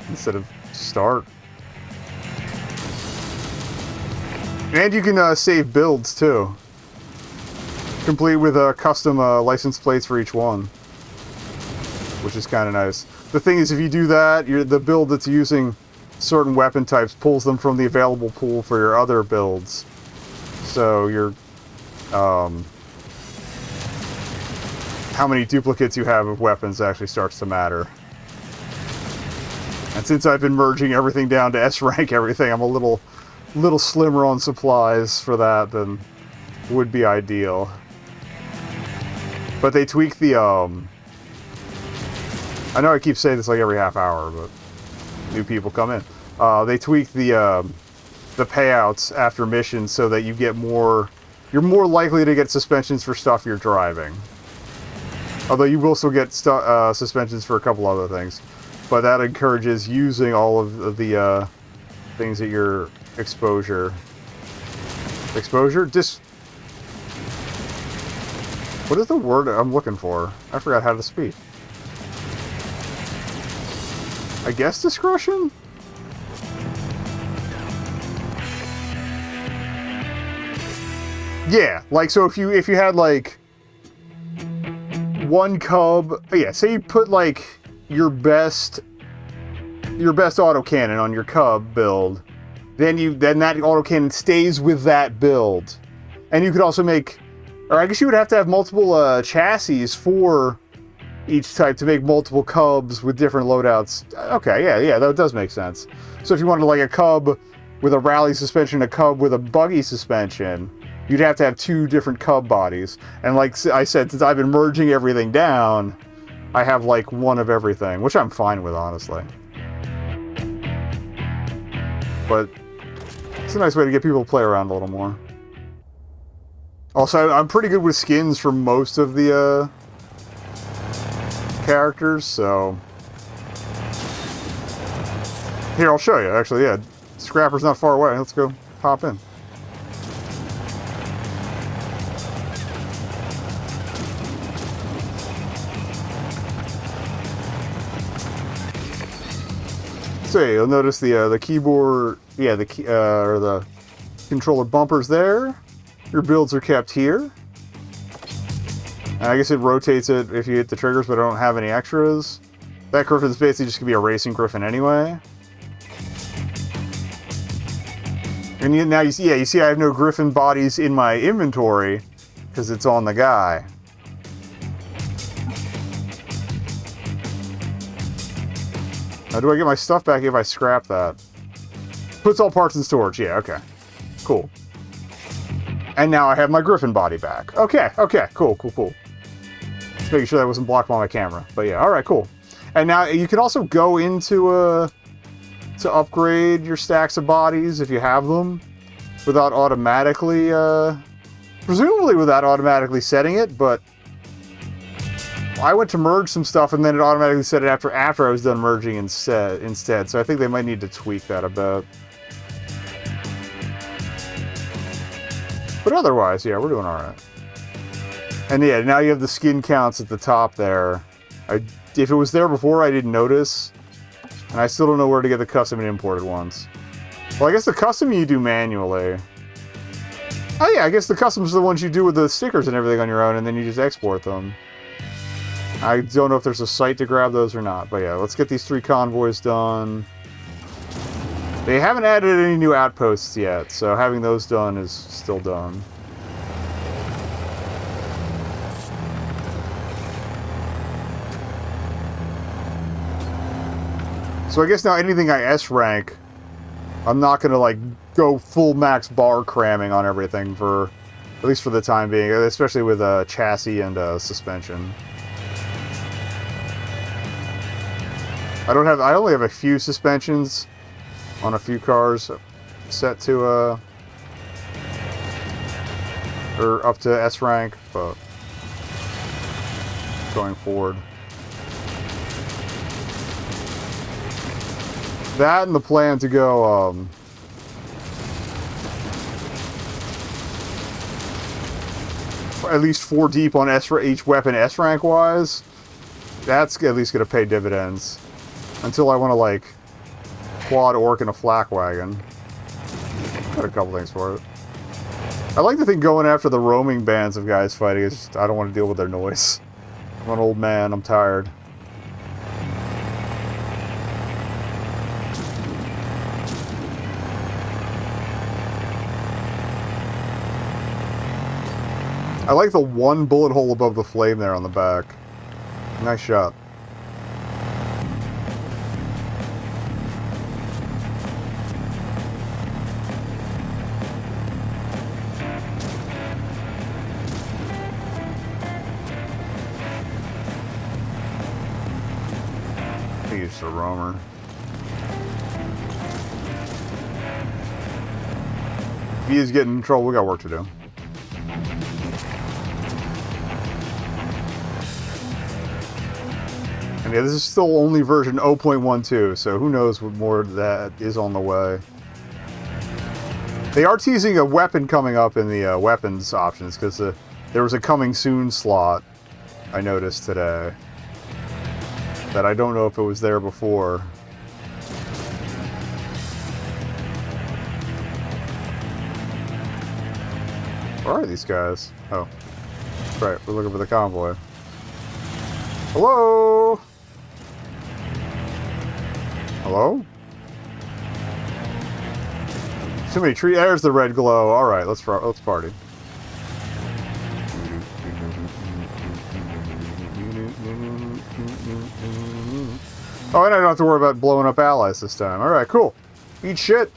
instead of start. And you can save builds too. Complete with custom license plates for each one, which is kind of nice. The thing is, if you do that, the build that's using certain weapon types pulls them from the available pool for your other builds. So your how many duplicates you have of weapons actually starts to matter. And since I've been merging everything down to S rank everything, I'm a little slimmer on supplies for that than would be ideal. But they tweak the I know I keep saying this like every half hour, but new people come in. They tweak the payouts after missions so that you get more. You're more likely to get suspensions for stuff you're driving. Although you will still get suspensions for a couple other things. But that encourages using all of the things at your exposure. Exposure? What is the word I'm looking for? I forgot how to speak. I guess discretion? Yeah, like, so if you had like one cub, yeah, say you put like your best autocannon on your cub build, then that autocannon stays with that build. And you could also make, or I guess you would have to have multiple chassis for each type to make multiple cubs with different loadouts. Okay, yeah, that does make sense. So if you wanted like a cub with a rally suspension, a cub with a buggy suspension, you'd have to have two different cub bodies. And like I said, since I've been merging everything down, I have like one of everything, which I'm fine with, honestly. But it's a nice way to get people to play around a little more. Also, I'm pretty good with skins for most of the characters, so... Here, I'll show you, actually, yeah. Scrapper's not far away. Let's go hop in. So yeah, you'll notice the keyboard, yeah, the key, or the controller bumpers there. Your builds are kept here. And I guess it rotates it if you hit the triggers, but I don't have any extras. That griffin's basically just gonna be a racing griffin anyway. And now you see, yeah, you see I have no griffin bodies in my inventory because it's on the guy. How do I get my stuff back if I scrap that? Puts all parts in storage. Yeah, okay. Cool. And now I have my griffin body back. Okay, cool. Just making sure that wasn't blocked by my camera. But yeah, alright, cool. And now you can also go into to upgrade your stacks of bodies if you have them without automatically, presumably without automatically setting it, but I went to merge some stuff and then it automatically set it after I was done merging instead. So I think they might need to tweak that a bit. But otherwise, yeah, we're doing alright. And yeah, now you have the skin counts at the top there. If it was there before, I didn't notice. And I still don't know where to get the custom and imported ones. Well, I guess the custom you do manually. Oh yeah, I guess the customs are the ones you do with the stickers and everything on your own, and then you just export them. I don't know if there's a site to grab those or not, but yeah, let's get these 3 convoys done. They haven't added any new outposts yet, so having those done is still done. So I guess now anything I S rank, I'm not gonna like go full max bar cramming on everything for, at least for the time being, especially with chassis and suspension. I only have a few suspensions on a few cars set to or up to S rank, but going forward. That and the plan to go at least 4 deep on each weapon S rank wise, that's at least going to pay dividends. Until I want to, like, quad orc and a flak wagon. Got a couple things for it. I like to think going after the roaming bands of guys fighting is just, I don't want to deal with their noise. I'm an old man, I'm tired. I like the one bullet hole above the flame there on the back. Nice shot. He's a roamer. If he is getting in trouble, we got work to do. And yeah, this is still only version 0.12, so who knows what more of that is on the way. They are teasing a weapon coming up in the weapons options, because there was a coming soon slot I noticed today. That I don't know if it was there before. Where are these guys? Oh. Right, we're looking for the convoy. Hello? Hello? Too many tree. There's the red glow. Alright, let's party. Oh, and I don't have to worry about blowing up allies this time. Alright, cool. Eat shit.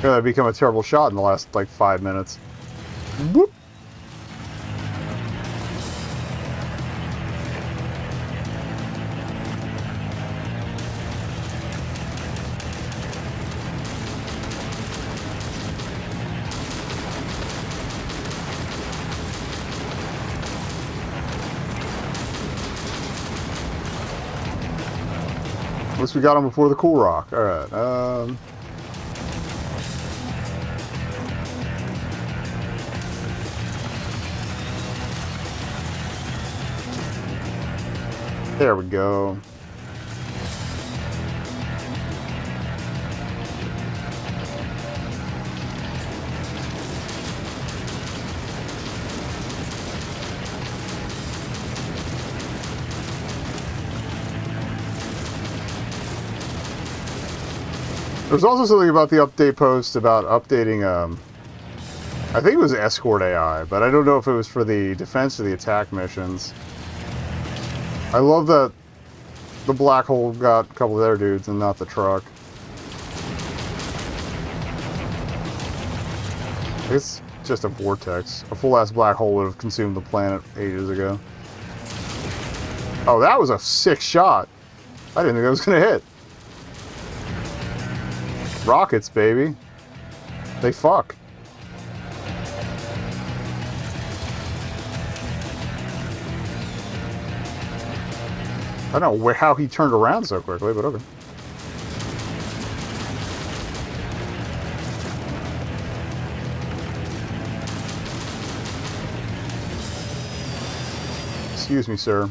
Yeah, that become a terrible shot in the last, like, 5 minutes. Whoop. At least we got him before the cool rock. Alright, there we go. There's also something about the update post about updating, I think it was escort AI, but I don't know if it was for the defense or the attack missions. I love that the black hole got a couple of their dudes and not the truck. It's just a vortex. A full-ass black hole would have consumed the planet ages ago. Oh, that was a sick shot. I didn't think that was going to hit. Rockets, baby. They fuck. I don't know how he turned around so quickly, but okay. Excuse me, sir.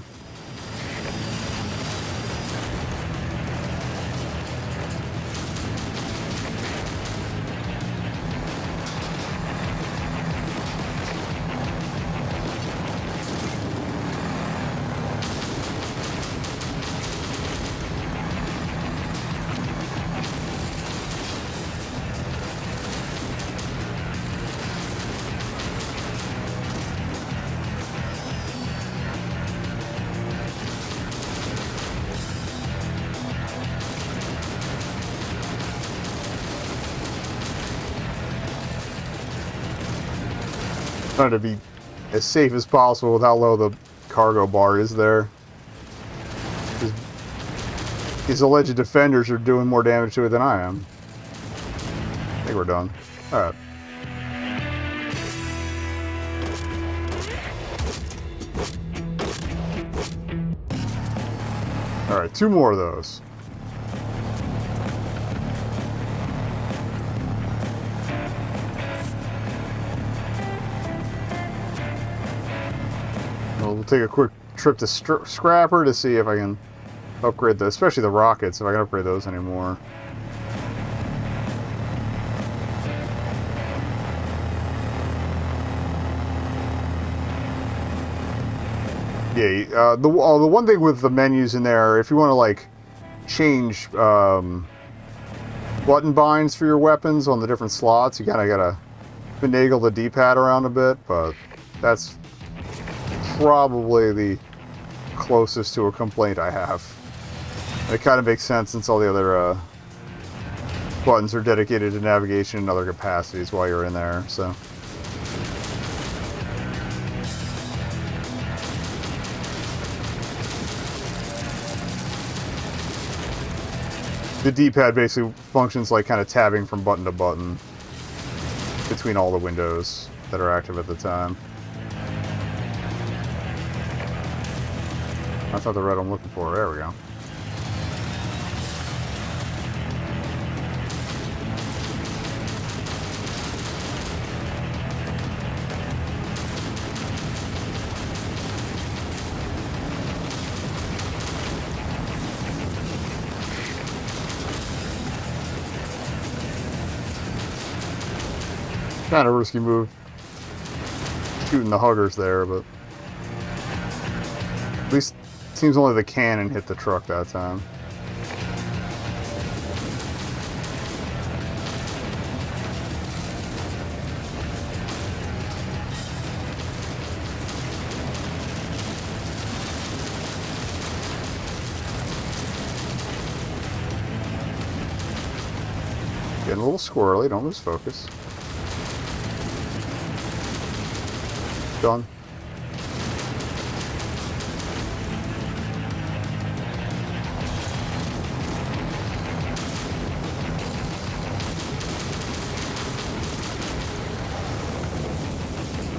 Trying to be as safe as possible with how low the cargo bar is there. His alleged defenders are doing more damage to it than I am. think we're done. Alright. Alright, 2 more of those. We'll take a quick trip to Scrapper to see if I can upgrade those, especially the rockets, if I can upgrade those anymore. Yeah, the one thing with the menus in there, if you want to like change button binds for your weapons on the different slots, you kind of gotta finagle the D-pad around a bit, but that's probably the closest to a complaint I have. It kind of makes sense since all the other buttons are dedicated to navigation and other capacities while you're in there, so. The D-pad basically functions like kind of tabbing from button to button between all the windows that are active at the time. That's not the red I'm looking for. There we go. Kind of risky move, shooting the huggers there, but at least it seems only the cannon hit the truck that time. Getting a little squirrely, don't lose focus. Done.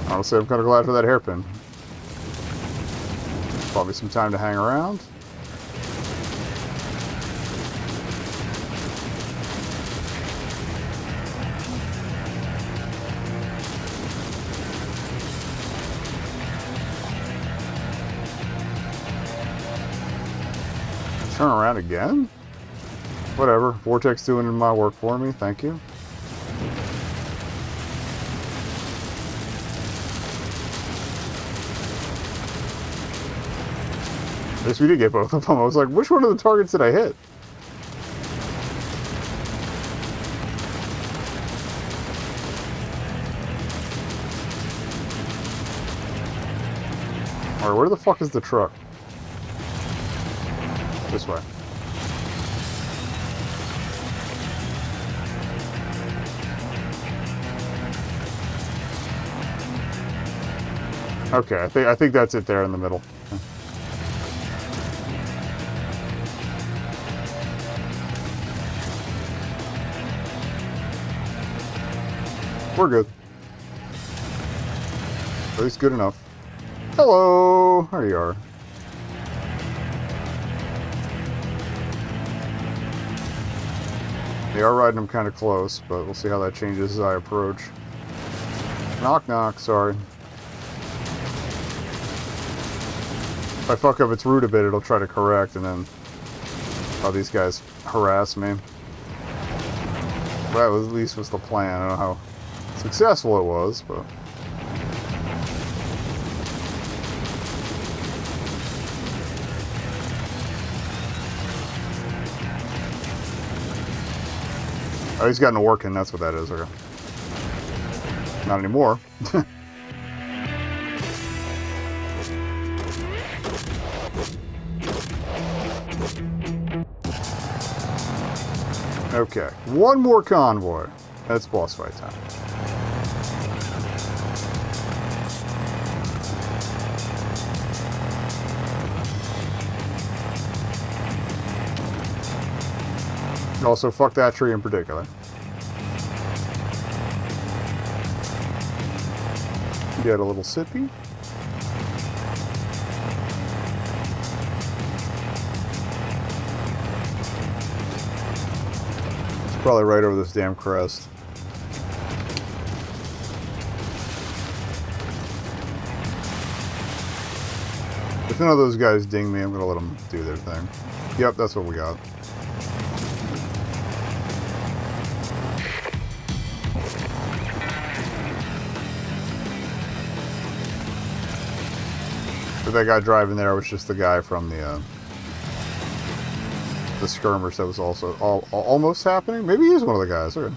Honestly, I'm kind of glad for that hairpin. Bought me some time to hang around. Turn around again? Whatever. Vortex doing my work for me. Thank you. I guess we did get both of them. I was like, which one of the targets did I hit? Alright, where the fuck is the truck? This way. Okay, I think that's it there in the middle. We're good. At least good enough. Hello! There you are. They are riding them kind of close, but we'll see how that changes as I approach. Knock knock, sorry. If I fuck up its route a bit, it'll try to correct, and then these guys harass me. That was, at least was the plan. I don't know how successful it was, but... Oh, he's gotten to working, that's what that is. Okay. Not anymore. Okay, one more convoy. That's boss fight time. Also, fuck that tree in particular. Get a little sippy. It's probably right over this damn crest. If none of those guys ding me, I'm gonna let them do their thing. Yep, that's what we got. But that guy driving there was just the guy from the skirmish that was also almost happening. Maybe he's one of the guys. Okay.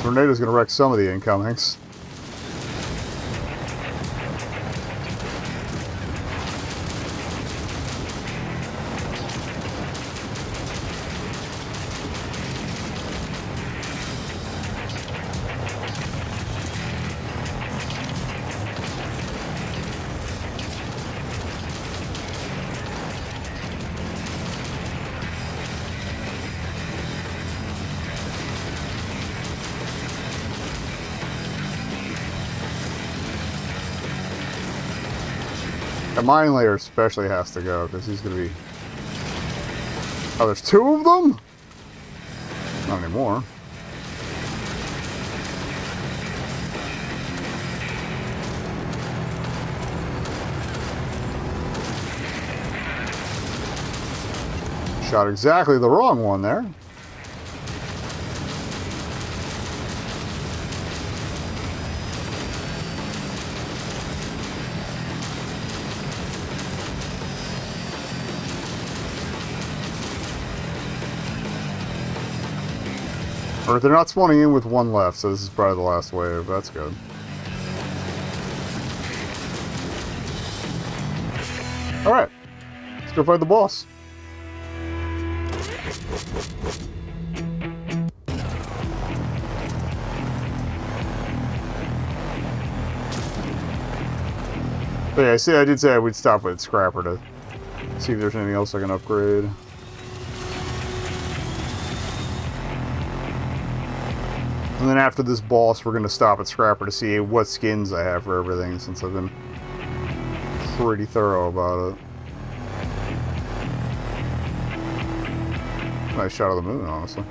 Tornado's gonna wreck some of the incomings. The mine layer especially has to go, because he's going to be... Oh, there's two of them? Not anymore. Shot exactly the wrong one there. Or they're not spawning in with one left, so this is probably the last wave. That's good. Alright. Let's go fight the boss. But yeah, see, I did say I would stop at Scrapper to see if there's anything else I can upgrade. And then after this boss, we're going to stop at Scrapper to see what skins I have for everything, since I've been pretty thorough about it. Nice shot of the moon, honestly.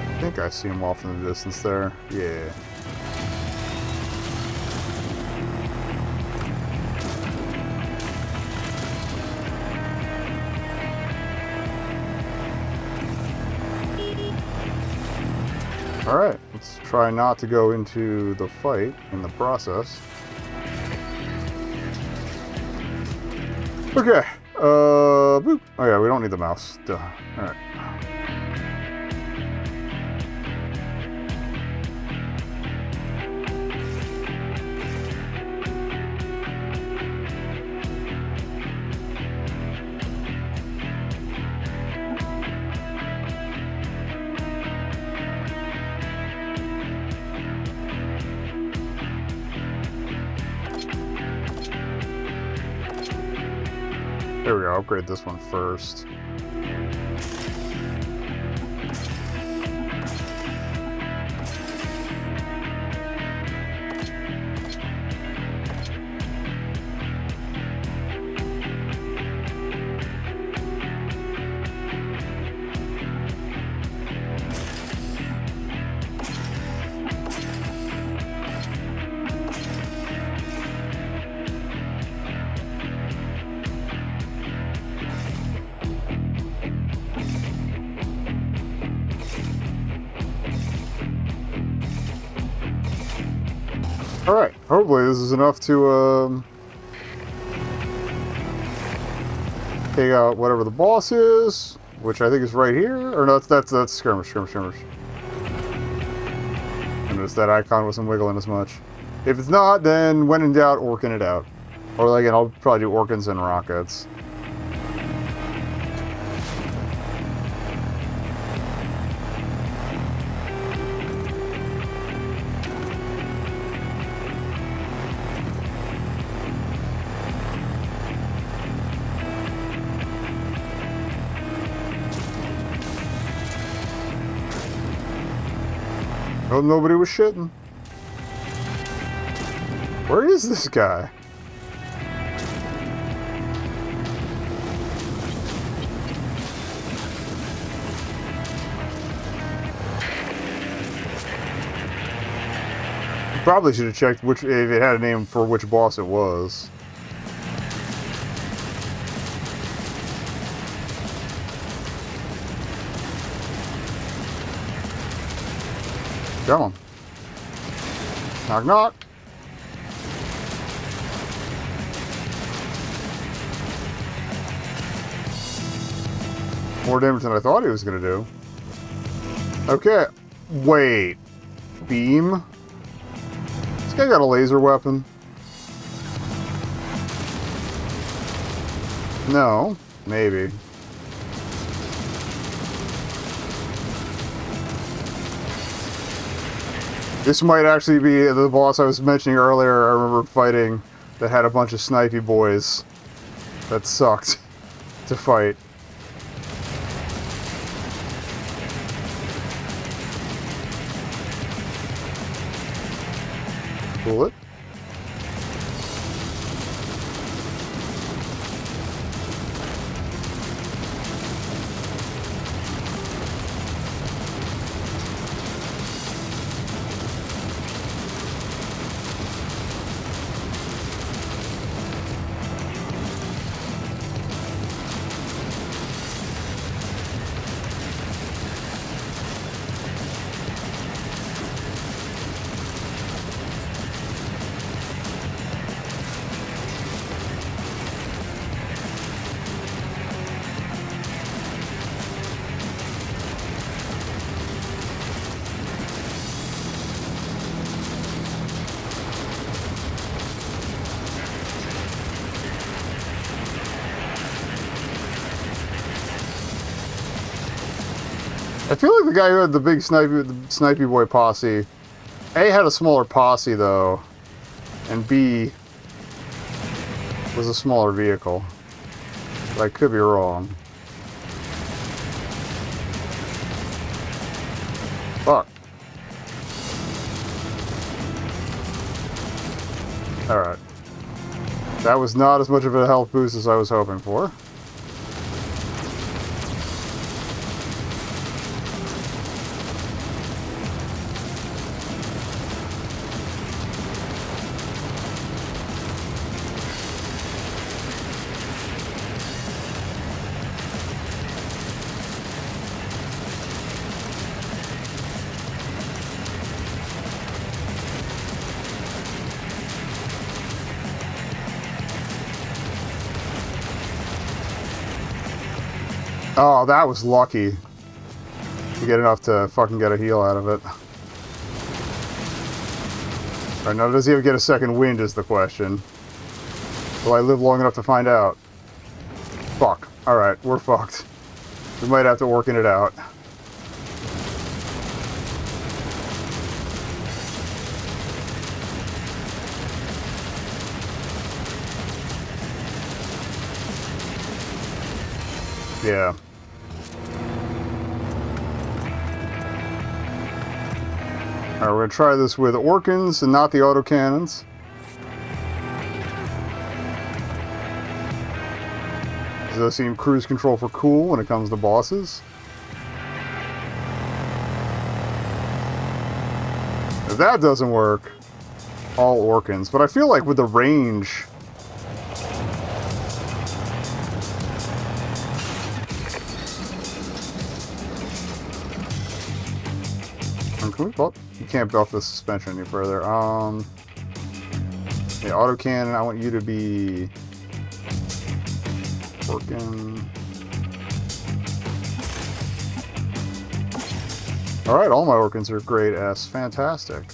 I think I see him off in the distance there. Yeah. Alright, let's try not to go into the fight in the process. Okay. Boop. Oh yeah, we don't need the mouse. Duh. Alright. There we go, upgrade this one first. Alright, hopefully this is enough to, take out whatever the boss is, which I think is right here. Or no, that's skirmish. I noticed that icon wasn't wiggling as much. If it's not, then when in doubt, orkin it out. Or again, I'll probably do orkins and rockets. Oh, nobody was shitting. Where is this guy? Probably should have checked if it had a name for which boss it was. Come on. Knock, knock. More damage than I thought he was going to do. Okay. Wait. Beam? This guy got a laser weapon? No. Maybe. This might actually be the boss I was mentioning earlier. I remember fighting that had a bunch of snipey boys that sucked to fight. Cool it. I feel like the guy who had the big snipey boy posse, A, had a smaller posse though, and B, was a smaller vehicle. But I could be wrong. Fuck. Alright. That was not as much of a health boost as I was hoping for. Oh, that was lucky to get enough to fucking get a heal out of it. Alright, now does he ever get a second wind is the question. Will I live long enough to find out? Fuck. Alright, we're fucked. We might have to work it out. Yeah. Alright, we're gonna try this with Orkins and not the autocannons. It does seem cruise control for cool when it comes to bosses. If that doesn't work, all Orkins. But I feel like with the range... Can we buff? You can't buff the suspension any further. The autocannon, I want you to be working. Alright, all my organs are grade S. Fantastic.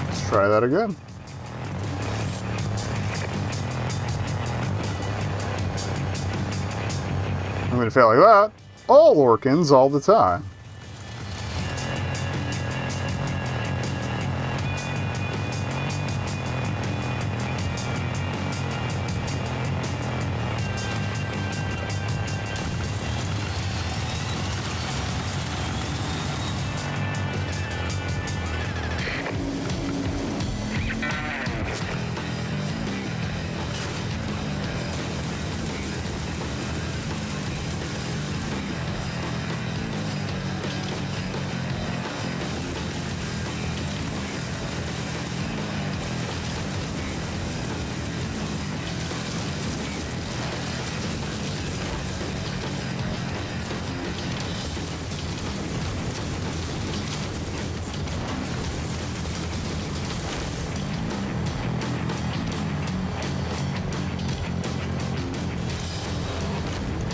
Let's try that again. I'm going to fail like that. All organs all the time.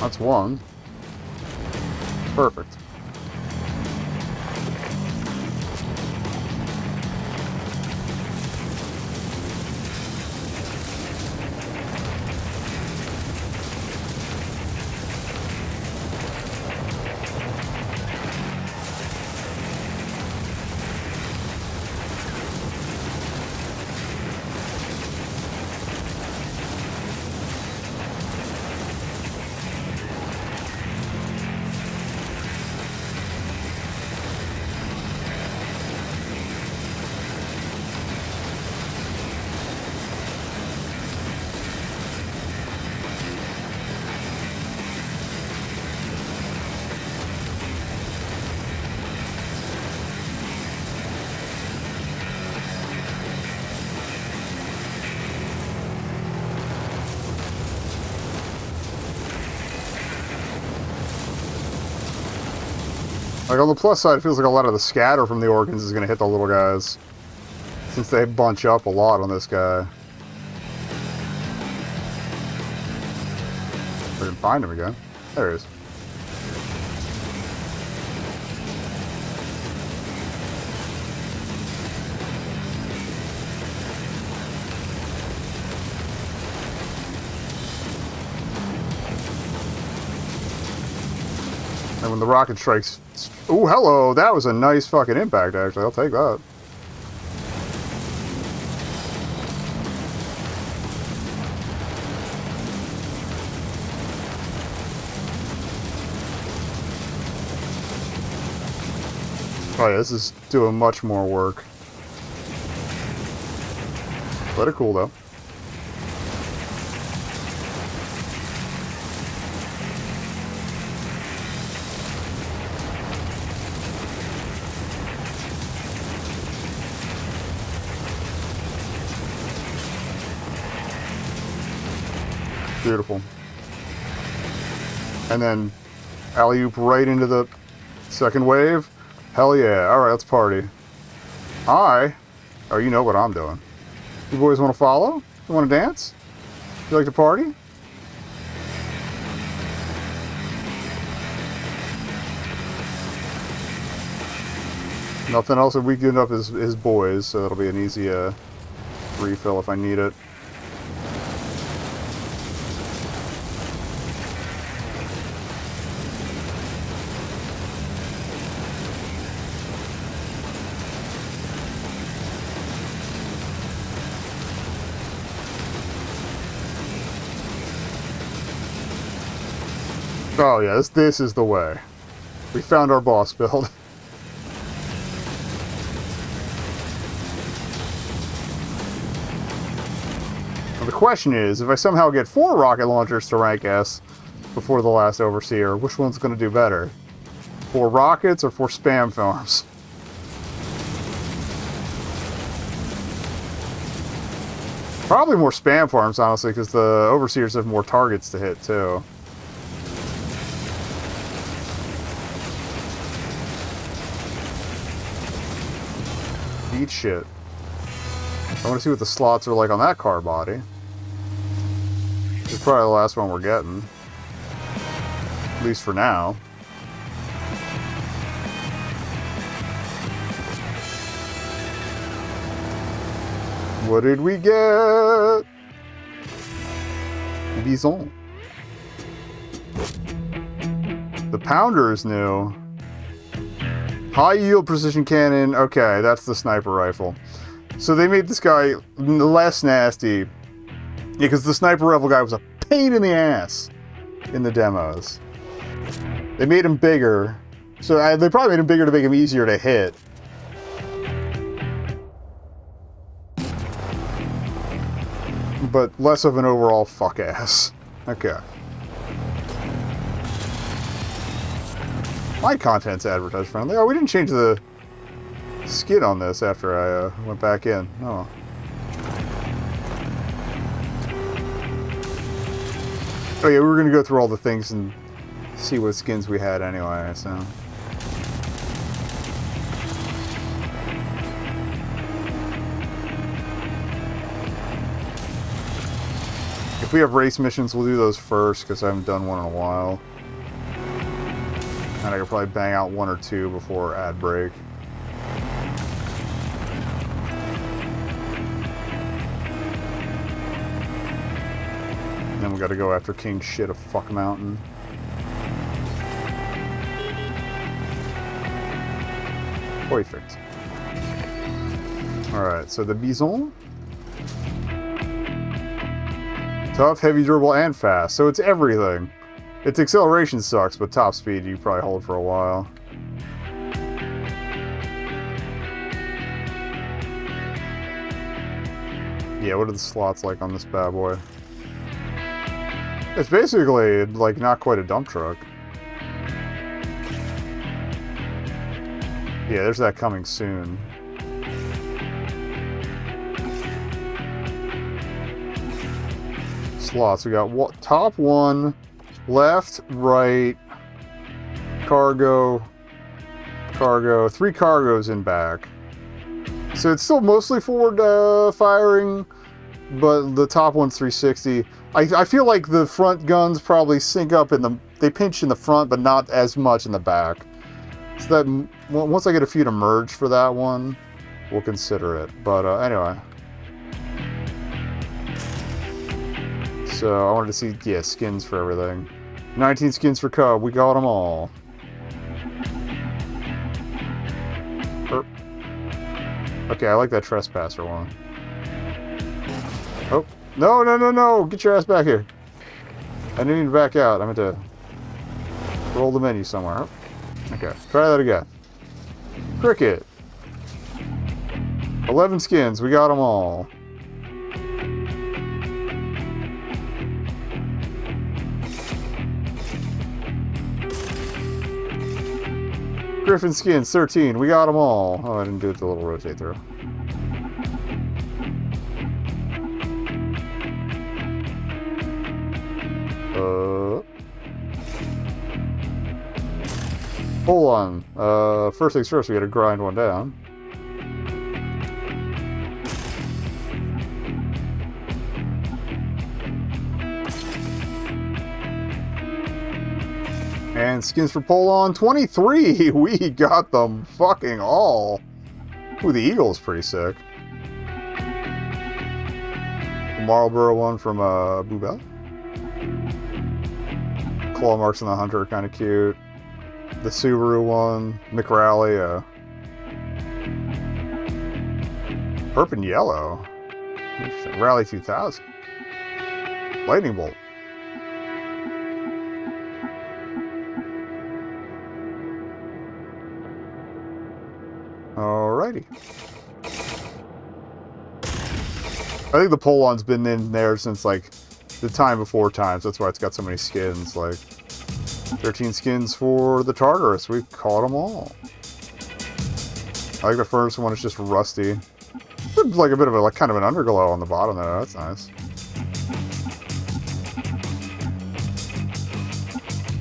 That's one. Perfect. Like, on the plus side, it feels like a lot of the scatter from the organs is going to hit the little guys, since they bunch up a lot on this guy. If I can find him again. There he is. And when the rocket strikes... Ooh, hello! That was a nice fucking impact, actually. I'll take that. Oh yeah, this is doing much more work. Pretty cool, though. Beautiful. And then alley-oop right into the second wave. Hell yeah. Alright, let's party. Oh, you know what I'm doing. You boys want to follow? You want to dance? You like to party? Nothing else that weakened up his boys, so that'll be an easy refill if I need it. Oh yeah, this is the way. We found our boss build. Now the question is, if I somehow get 4 rocket launchers to rank S before the last Overseer, which one's going to do better? For rockets or for spam farms? Probably more spam farms, honestly, because the overseers have more targets to hit, too. Eat shit. I want to see what the slots are like on that car body. This is probably the last one we're getting. At least for now. What did we get? Bison. The Pounder is new. High yield precision cannon. Okay, that's the sniper rifle. So they made this guy less nasty. Yeah, because the sniper rifle guy was a pain in the ass in the demos. They made him bigger. So they probably made him bigger to make him easier to hit. But less of an overall fuck ass. Okay. My content's advertised friendly. Oh, we didn't change the skin on this after I went back in. Oh. Oh yeah, we were gonna go through all the things and see what skins we had anyway, so. If we have race missions, we'll do those first, because I haven't done one in a while. And I could probably bang out one or two before ad break. And then we gotta go after King Shit of Fuck Mountain. Perfect. Alright, so the Bison. Tough, heavy, durable, and fast. So it's everything. Its acceleration sucks, but top speed you probably hold for a while. Yeah, what are the slots like on this bad boy? It's basically, like, not quite a dump truck. Yeah, there's that coming soon. Slots. We got top one, left, right, cargo, cargo, 3 cargos in back. So it's still mostly forward firing, but the top one's 360. I feel like the front guns probably sync up in the, they pinch in the front, but not as much in the back. So that, once I get a few to merge for that one, we'll consider it. But anyway. So I wanted to see, yeah, skins for everything. 19 skins for Cub. We got them all. Okay, I like that Trespasser one. Oh, no, no, no, no! Get your ass back here. I didn't need to back out. I meant to roll the menu somewhere. Okay, try that again. Cricket. 11 skins. We got them all. Griffin skins, 13. We got them all. Oh, I didn't do it the little rotate through. Hold on. First things first, we gotta grind one down. And skins for Polon, 23! We got them fucking all! Ooh, the Eagle's pretty sick. The Marlboro one from Boobell. Claw marks on the Hunter are kind of cute. The Subaru one, McRally, Purple Yellow. Interesting. Rally 2000. Lightning Bolt. Alrighty. I think the Polon's been in there since, like, the time before times. That's why it's got so many skins, like... 13 skins for the Tartarus. We've caught them all. I like the first one. It's just rusty. It's like a bit of a kind of an underglow on the bottom there. That's nice.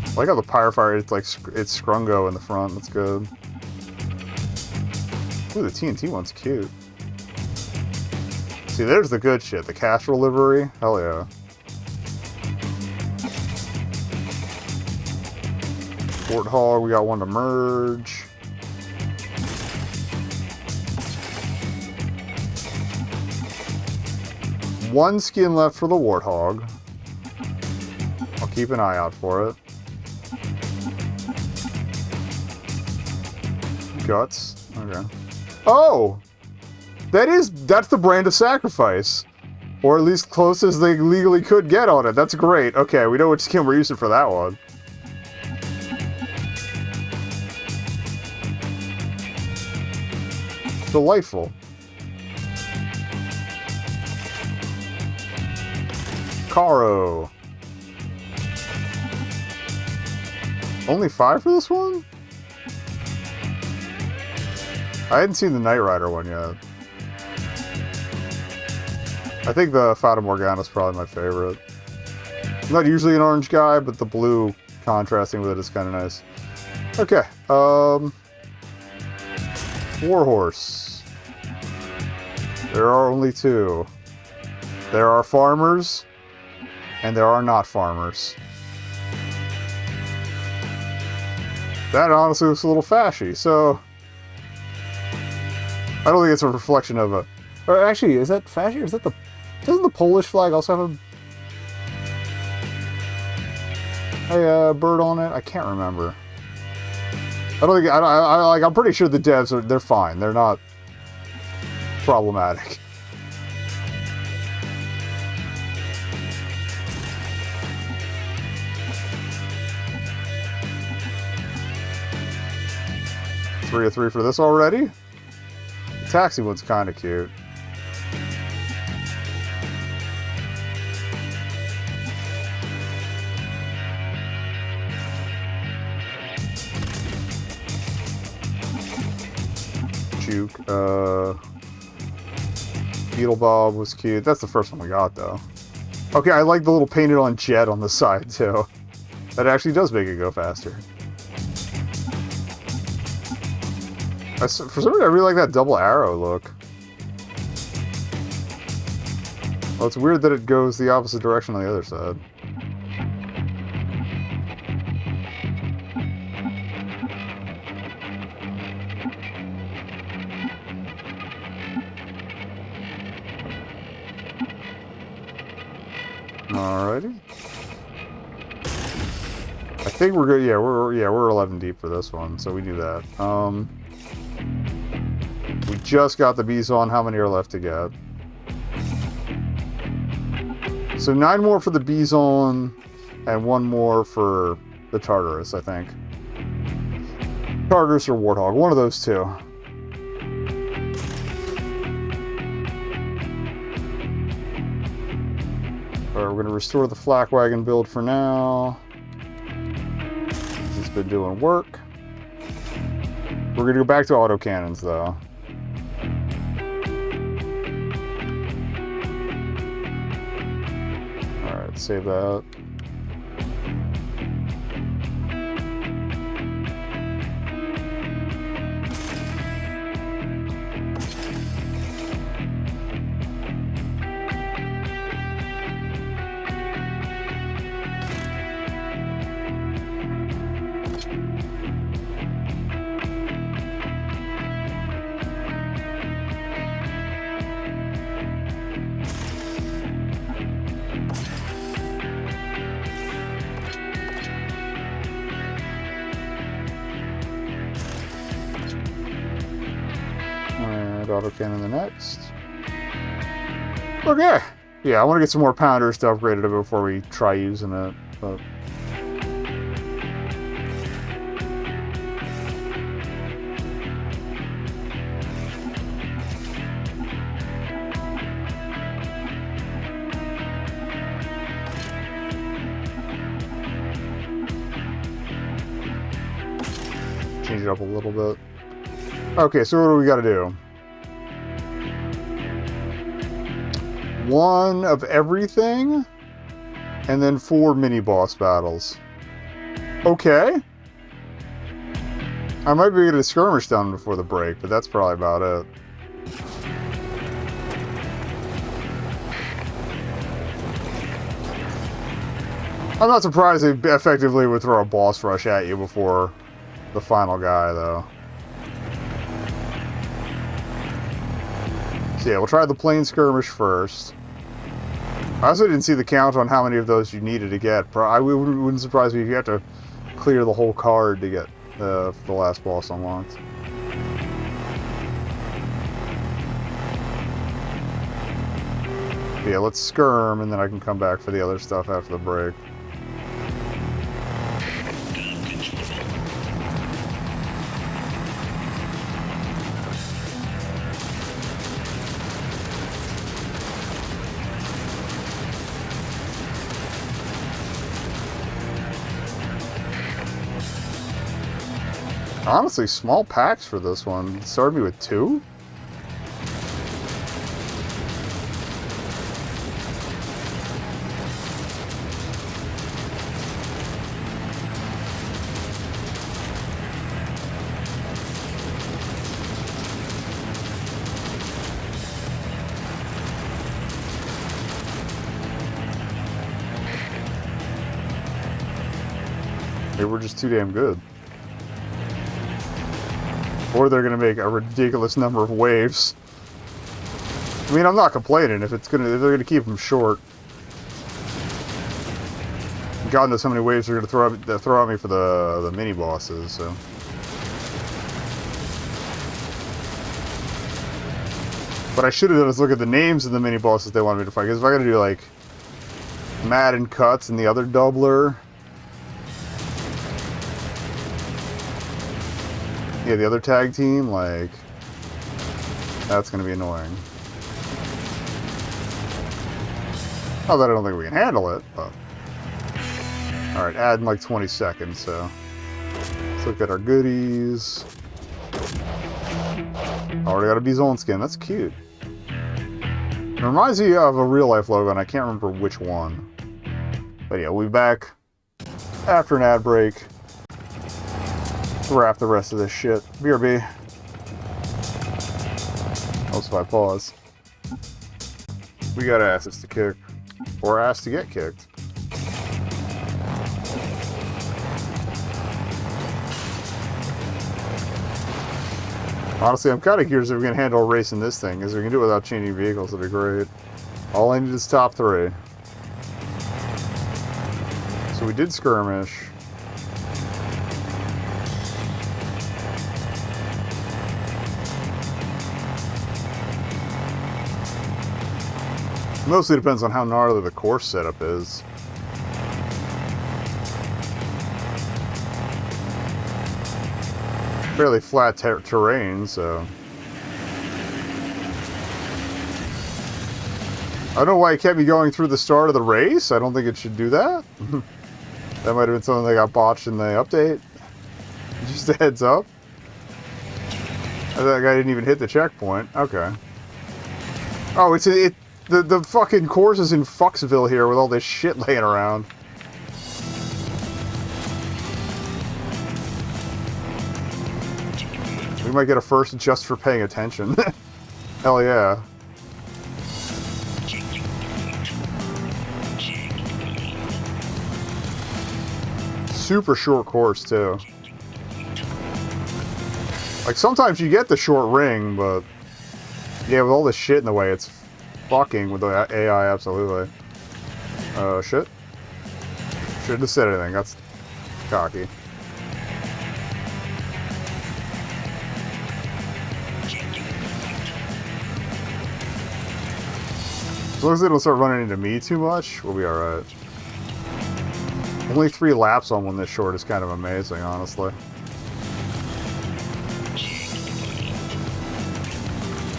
I like how the Pyrefire, it's like it's Scrungo in the front. That's good. Ooh, the TNT one's cute. See, there's the good shit. The Castrol livery. Hell yeah. Warthog, we got one to merge. One skin left for the Warthog. I'll keep an eye out for it. Guts. Okay. Oh! That's the brand of sacrifice. Or at least close as they legally could get on it. That's great. Okay, we know which skin we're using for that one. Delightful. Caro. Only 5 for this one? I hadn't seen the Knight Rider one yet. I think the Fata Morgana is probably my favorite. I'm not usually an orange guy, but the blue contrasting with it is kind of nice. Okay. Warhorse. There are only 2. There are farmers, and there are not farmers. That honestly looks a little fashy, so I don't think it's a reflection of a... Or actually, is that fashy, or is that the... Doesn't the Polish flag also have a bird on it? I can't remember. I don't think... I'm pretty sure the devs they're fine. They're not problematic. Three of 3 for this already? The taxi one's kind of cute. Juke, Beetle Bob was cute. That's the first one we got, though. Okay, I like the little painted on jet on the side, too. That actually does make it go faster. For some reason, I really like that double arrow look. Well, it's weird that it goes the opposite direction on the other side. Alrighty. I think we're good. Yeah, we're 11 deep for this one, so we do that. We just got the Bison. How many are left to get? So 9 more for the Bison, and 1 more for the Tartarus, I think. Tartarus or Warthog, one of those two. Alright, we're going to restore the flak wagon build for now. It's been doing work. We're going to go back to autocannons, though. Alright, save that. Autocannon the next. Okay. Yeah, I want to get some more pounders to upgrade it before we try using it. But change it up a little bit. Okay, so what do we got to do? One of everything, and then 4 mini-boss battles. Okay. I might be able to skirmish down before the break, but that's probably about it. I'm not surprised they effectively would throw a boss rush at you before the final guy, though. So yeah, we'll try the plain skirmish first. I also didn't see the count on how many of those you needed to get. I wouldn't surprise me if you have to clear the whole card to get the last boss unlocked. Yeah, let's skirm, and then I can come back for the other stuff after the break. Honestly, small packs for this one. Started me with 2? Maybe we're just too damn good. Or they're going to make a ridiculous number of waves. I mean, I'm not complaining if they're going to keep them short. God knows how many waves they're going to throw at me for the mini bosses. So. What I should have done is look at the names of the mini bosses they wanted me to fight. Because if I got to do like Mad and Cuts and the other doubler. Yeah, the other tag team, like, that's going to be annoying. Not that I don't think we can handle it, but... Alright, add in like 20 seconds, so... Let's look at our goodies. Already got a Bizon skin, that's cute. It reminds me of a real-life logo, and I can't remember which one. But yeah, we'll be back after an ad break. Wrap the rest of this shit. BRB. Also, if I pause. We got asses to kick. Or ass to get kicked. Honestly, I'm kind of curious if we can handle racing this thing, because we can do it without changing vehicles. That'd be great. All I need is top 3. So we did skirmish. Mostly depends on how gnarly the course setup is. Fairly flat terrain, so... I don't know why it kept me going through the start of the race. I don't think it should do that. That might have been something that got botched in the update. Just a heads up. That guy didn't even hit the checkpoint. Okay. Oh, The fucking course is in Fucksville here with all this shit laying around. We might get a first just for paying attention. Hell yeah. Super short course, too. Like, sometimes you get the short ring, but... Yeah, with all this shit in the way, it's... fucking with the AI, absolutely. Shit. Shouldn't have said anything. That's cocky. As long as they don't start running into me too much, we'll be alright. Only 3 laps on one this short is kind of amazing, honestly.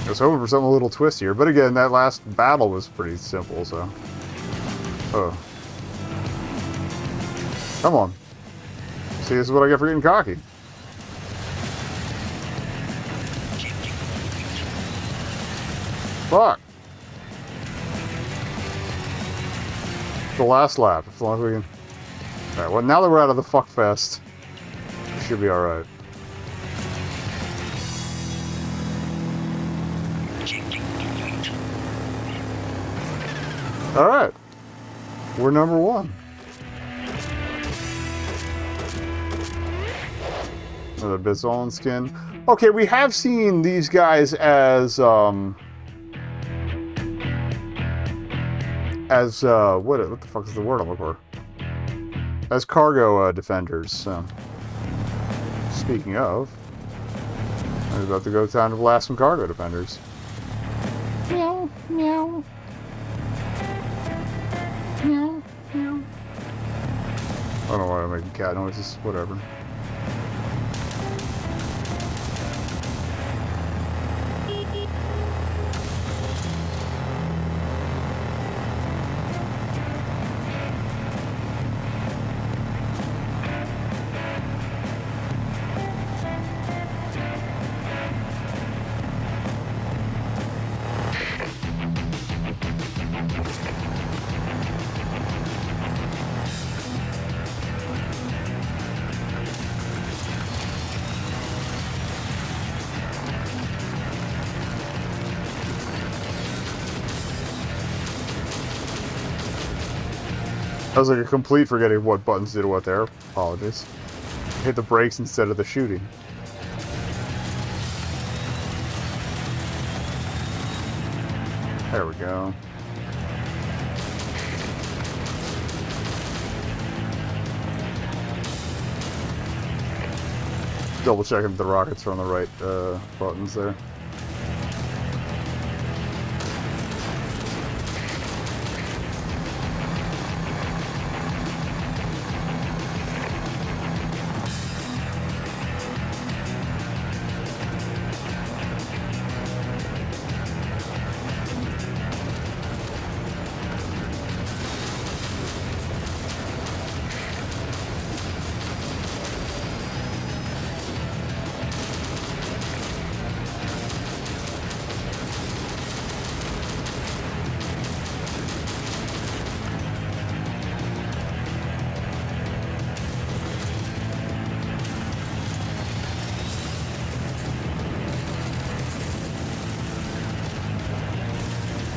I was hoping for something a little twistier, but again, that last battle was pretty simple, so... Oh. Come on. See, this is what I get for getting cocky. Fuck. The last lap. As long as we can... Alright, well, now that we're out of the fuck fest, we should be alright. Alright. We're number one. Another Bizon skin. Okay, we have seen these guys as what the fuck is the word I'm looking for? As cargo defenders. So, speaking of, I'm about to go down to blast some cargo defenders. Meow, meow. Meow, meow. I don't know why I'm making cat noises. Whatever. I was like a complete forgetting what buttons did what there. Apologies. Hit the brakes instead of the shooting. There we go. Double checking if the rockets are on the right buttons there.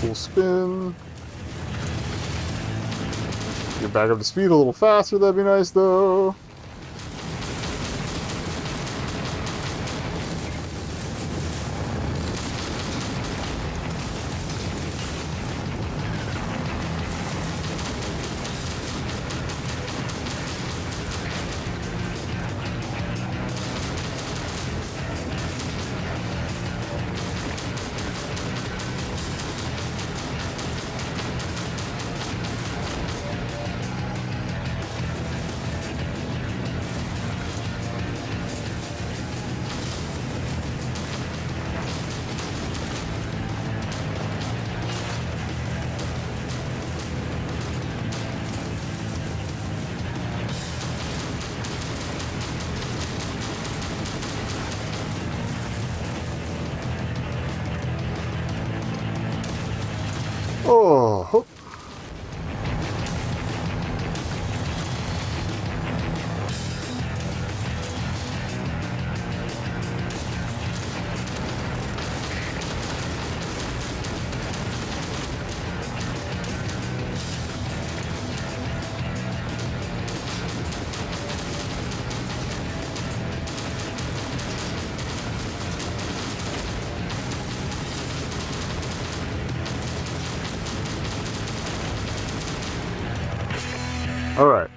Full spin. Get back up to speed a little faster, that'd be nice though. Oh, all right.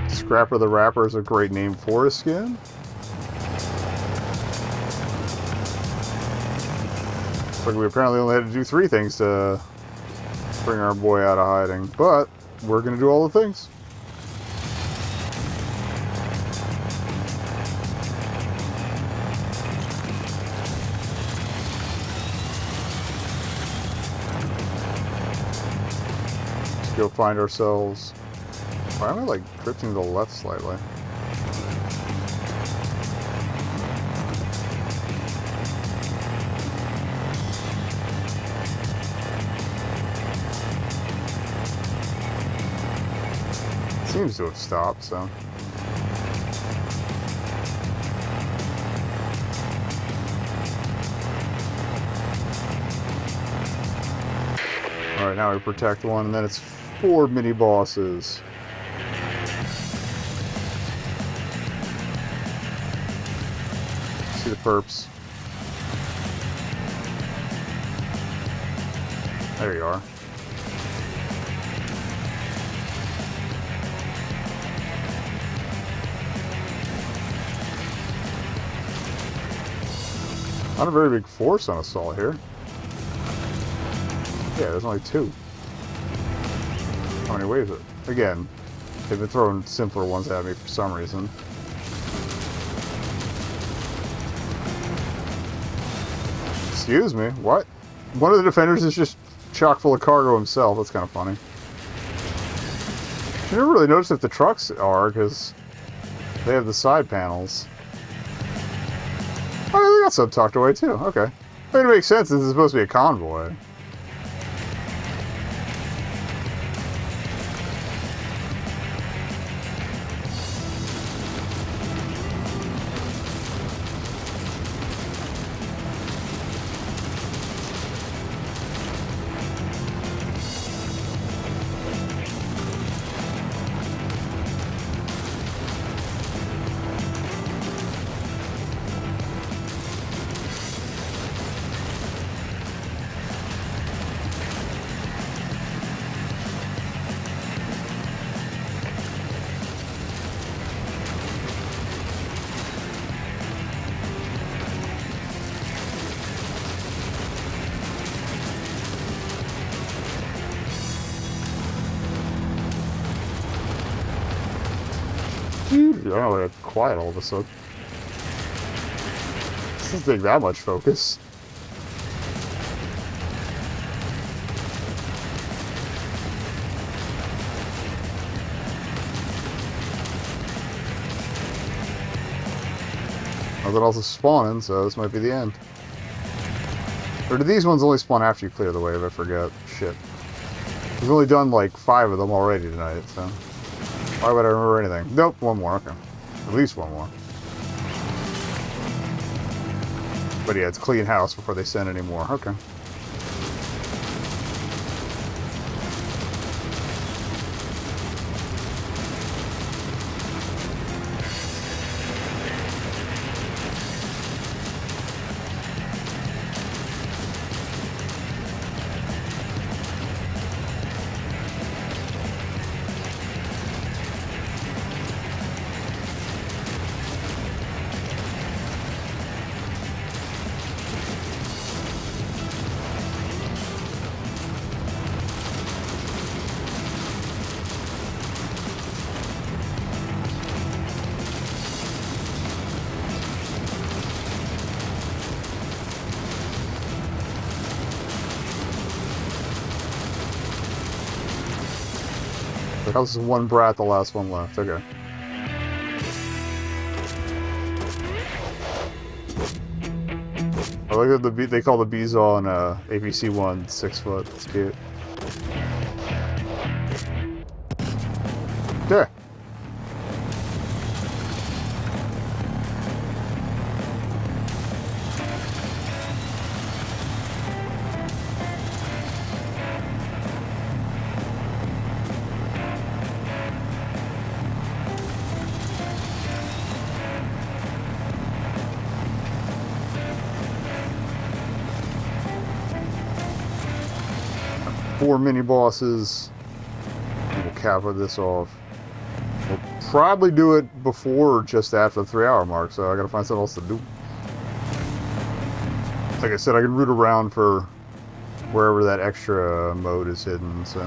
Scrapper the Rapper is a great name for a skin. Looks like we apparently only had to do 3 things to bring our boy out of hiding, but we're going to do all the things. Go find ourselves Why am I like drifting to the left slightly? Seems to have stopped, so. Alright, now we protect one, and then it's 4 mini bosses. See the perps. There you are. Not a very big force on assault here. Yeah, there's only 2. How many waves? Again, they've been throwing simpler ones at me for some reason. Excuse me, what? One of the defenders is just chock full of cargo himself. That's kind of funny. You never really notice if the trucks are, because they have the side panels. Oh, they got some tucked away too. Okay. I mean, it makes sense. This is supposed to be a convoy. I don't know, they're quiet all of a sudden. This doesn't take that much focus. Nothing else is spawning, so this might be the end. Or do these ones only spawn after you clear the wave? I forget. Shit. We've only done like 5 of them already tonight, so... Why would I remember anything? Nope, one more, okay. At least one more. But yeah, it's clean house before they send any more. Okay. How's one brat, the last one left? Okay. I like that they call the bees on APC 1 6 foot. That's cute. There. Four mini bosses. We'll cap this off. We'll probably do it before or just after the 3-hour mark, so I gotta find something else to do. Like I said, I can root around for wherever that extra mode is hidden, so.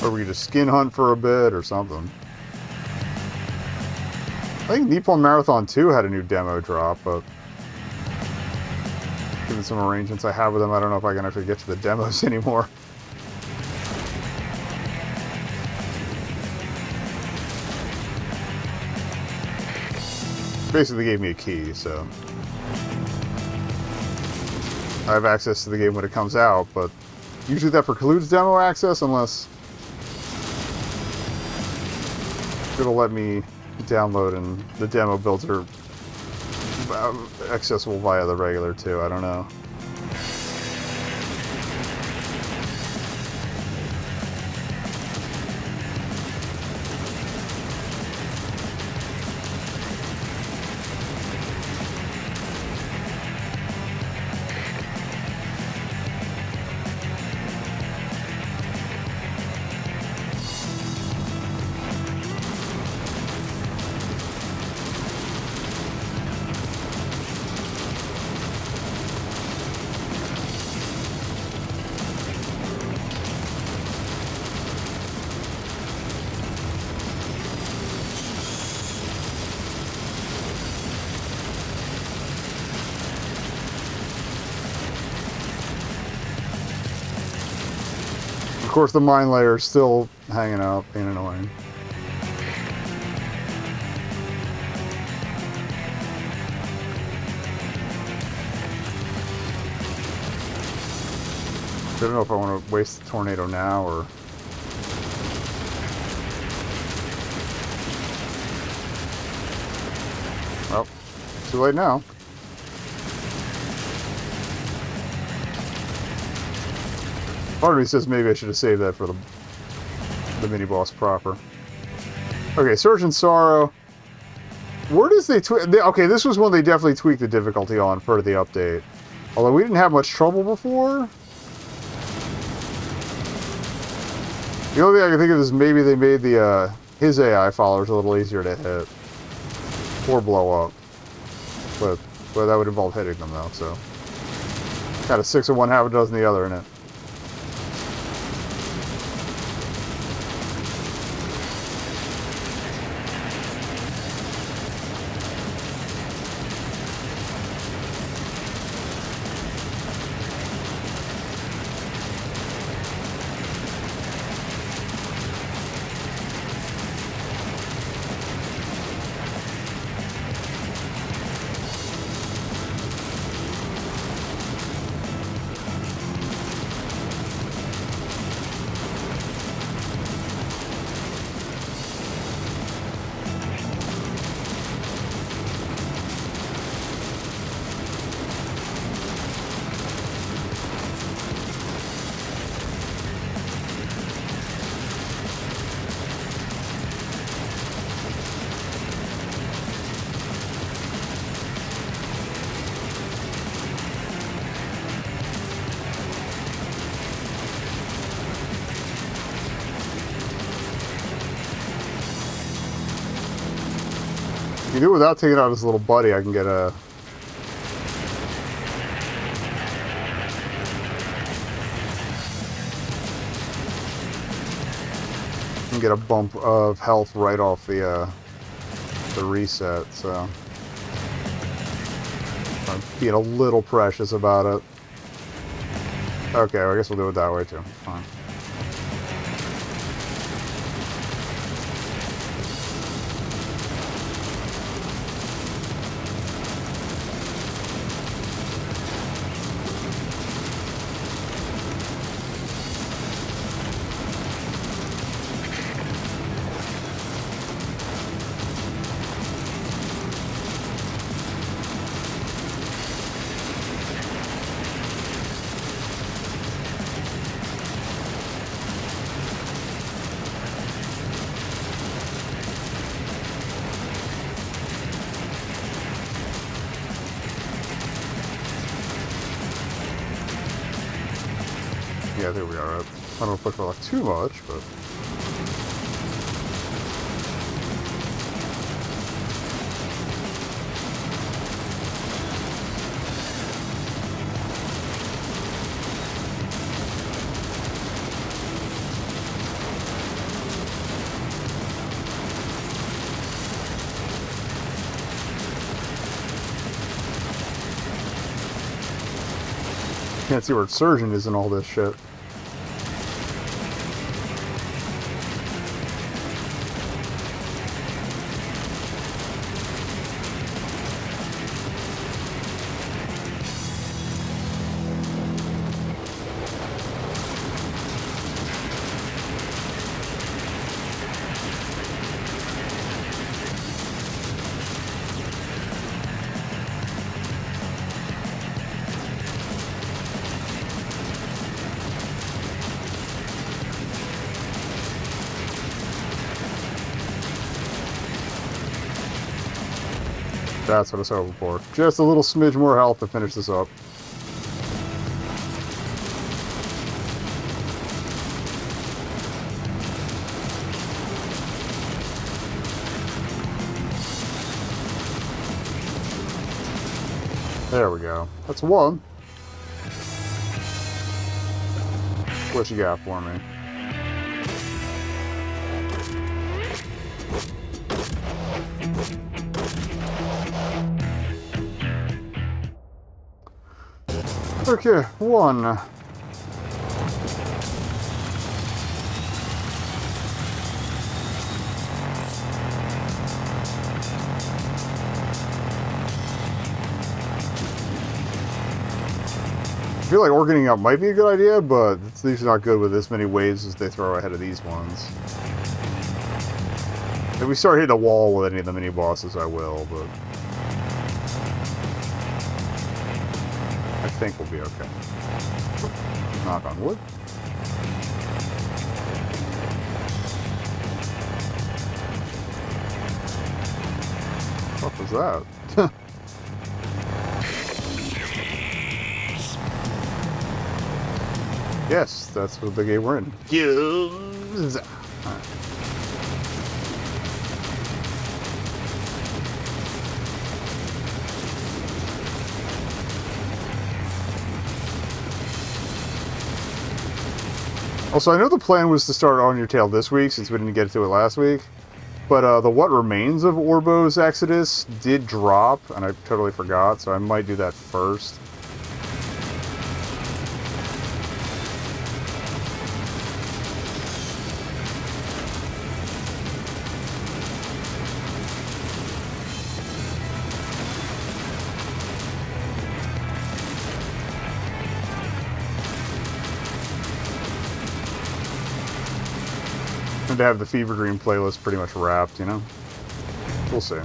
Or we could just skin hunt for a bit or something. I think Nippon Marathon 2 had a new demo drop, but given some arrangements I have with them, I don't know if I can actually get to the demos anymore. Basically gave me a key, so I have access to the game when it comes out, but usually that precludes demo access unless it'll let me download and the demo builds are accessible via the regular too. I don't know. Of course, the mine layer is still hanging out, being annoying. I don't know if I want to waste the tornado now or... Well, too late now. Part of me says maybe I should have saved that for the mini-boss proper. Okay, Surge and Sorrow. Where does they tweak... Okay, this was one they definitely tweaked the difficulty on per the update. Although we didn't have much trouble before. The only thing I can think of is maybe they made the his AI followers a little easier to hit. Or blow up. But that would involve hitting them though, so... Kind of 6 of one, half a dozen the other in it. If you do it without taking out his little buddy, I can get a... Get a bump of health right off the reset, so... I'm being a little precious about it. Okay, well, I guess we'll do it that way too. Fine. Yeah, there we are. I don't want to push my luck too much, but... Can't see where surgeon is in all this shit. That's what I was hoping for. Just a little smidge more health to finish this up. There we go. That's one. What you got for me? Okay, one. I feel like organing up might be a good idea, but it's usually not good with as many waves as they throw ahead of these ones. If we start hitting a wall with any of the mini bosses, I will, but I think we'll be okay. Knock on wood. What was that? Yes, that's what the game we're in. Yes. Also, I know the plan was to start on your tail this week since we didn't get to it last week, but the what remains of Orbo's Exodus did drop, and I totally forgot, so I might do that first. To have the Fever Dream playlist pretty much wrapped, you know? We'll see.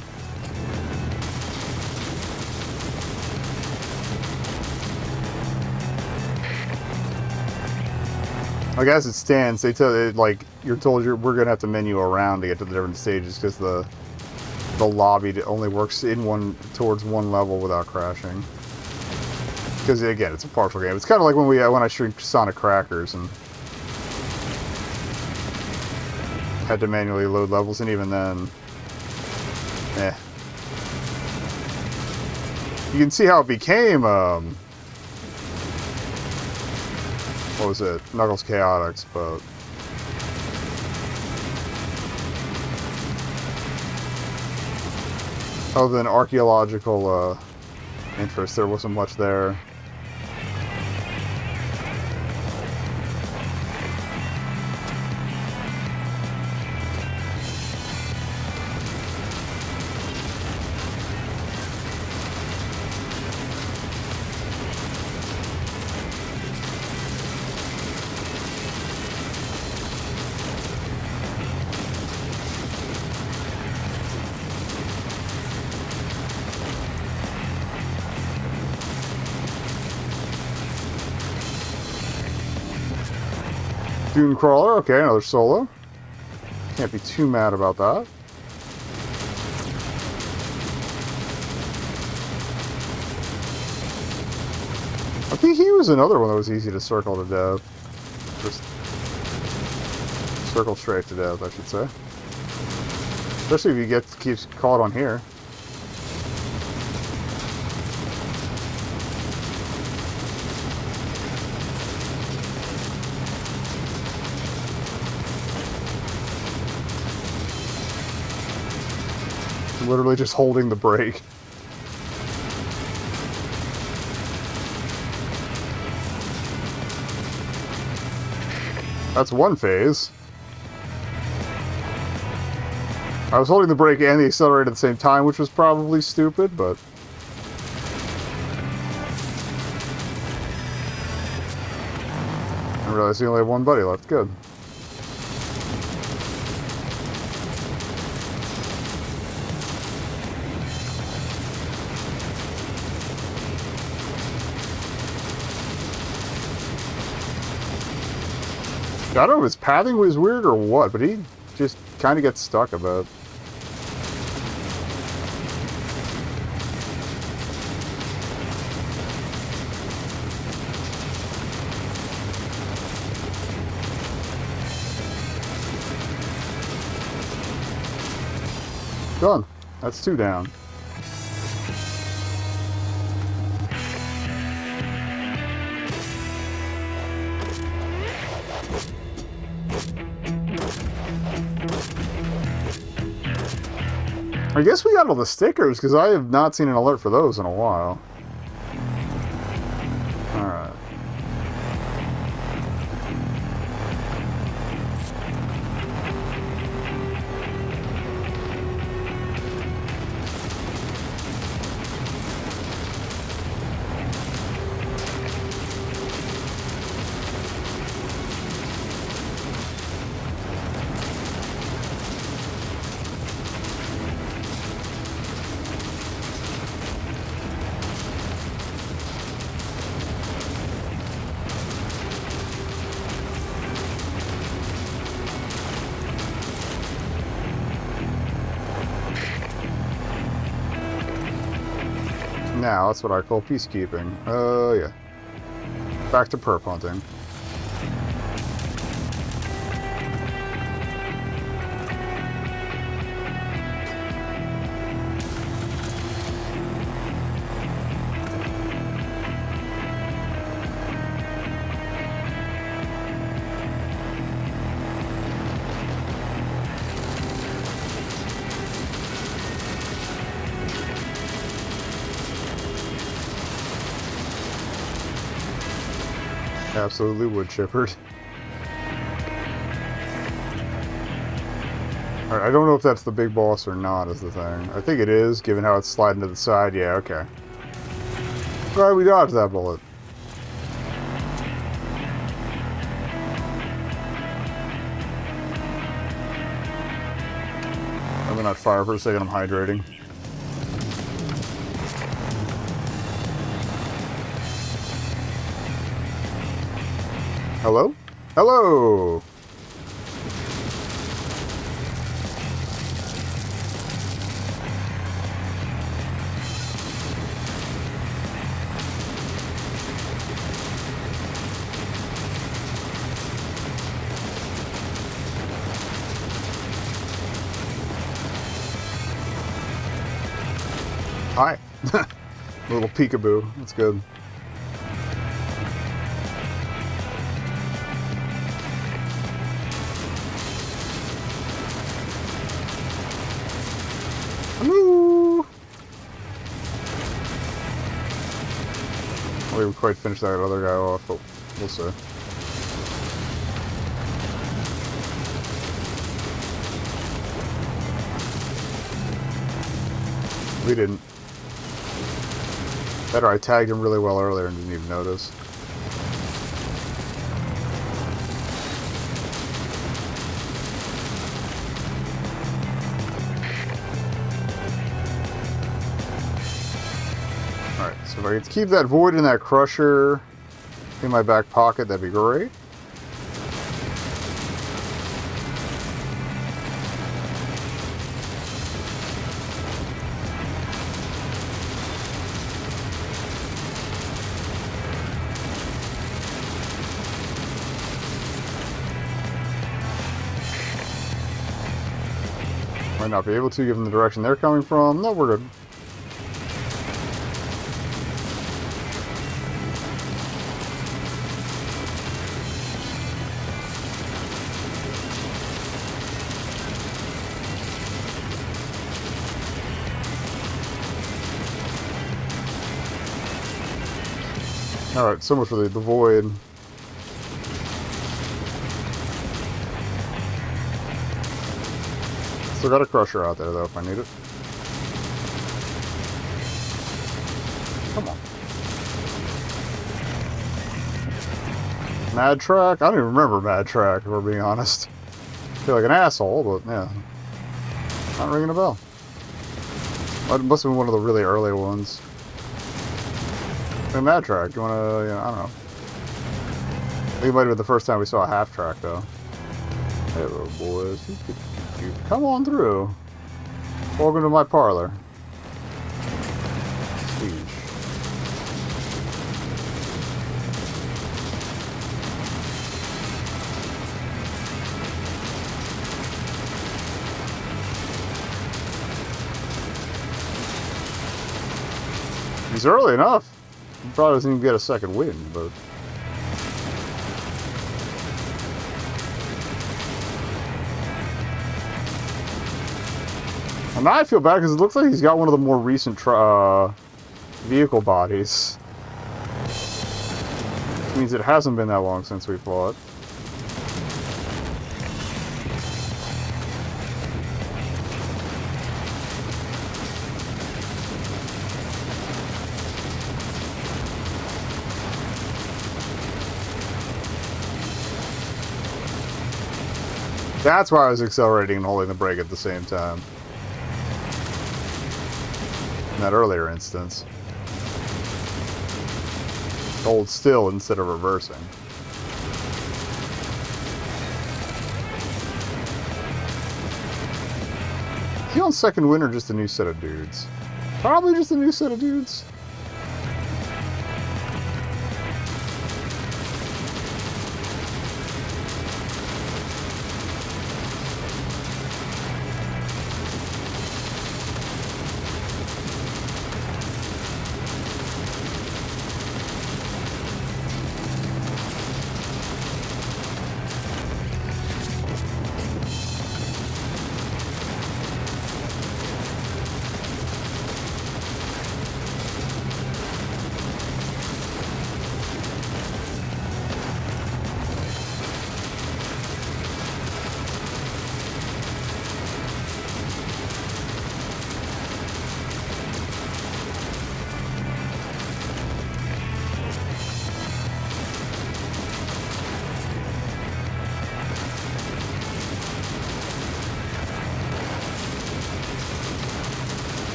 Like, as it stands, they tell it, like, you're told we're gonna have to menu around to get to the different stages because the lobby only works in towards one level without crashing. Because again, it's a partial game. It's kind of like when I streamed Sonic Crackers and had to manually load levels, and even then, you can see how it became, what was it? Knuckles Chaotix, but other than archaeological interest, there wasn't much there. Dune Crawler, okay, another solo. Can't be too mad about that. I think he was another one that was easy to circle to death. Just circle straight to death, I should say. Especially if he keeps caught on here. Literally just holding the brake. That's one phase. I was holding the brake and the accelerator at the same time, which was probably stupid, but... I realized you only have one buddy left. Good. I don't know if his pathing was weird or what, but he just kind of gets stuck a bit. Done. That's 2 down. I guess we got all the stickers, because I have not seen an alert for those in a while. Alright. Now, that's what I call peacekeeping. Yeah. Back to perp hunting. Absolutely wood chippered. Alright, I don't know if that's the big boss or not, is the thing. I think it is, given how it's sliding to the side. Yeah, okay. Alright, we dodged that bullet. I'm gonna not fire for a second, I'm hydrating. Hello? Hello! Hi. Little peekaboo. That's good. Hello. We haven't quite finished that other guy off, but we'll see. We didn't. Better, I tagged him really well earlier and didn't even notice. Alright, so if I could keep that void and that crusher in my back pocket, that'd be great. Might not be able to, given the direction they're coming from. No, we're good. Alright, so much for the void. Still got a crusher out there, though, if I need it. Come on. Mad Track? I don't even remember Mad Track, if we're being honest. I feel like an asshole, but yeah. Not ringing a bell. It must have been one of the really early ones. Hey, Mad Track, you wanna, I don't know. I think it might have been the first time we saw a half track, though. Hello, boys. Come on through. Welcome to my parlor. Sheesh. He's early enough. He probably doesn't even get a second wind, but... And now I feel bad because it looks like he's got one of the more recent vehicle bodies. Which means it hasn't been that long since we fought. That's why I was accelerating and holding the brake at the same time. In that earlier instance. Hold still instead of reversing. Is he on second wind or just a new set of dudes? Probably just a new set of dudes.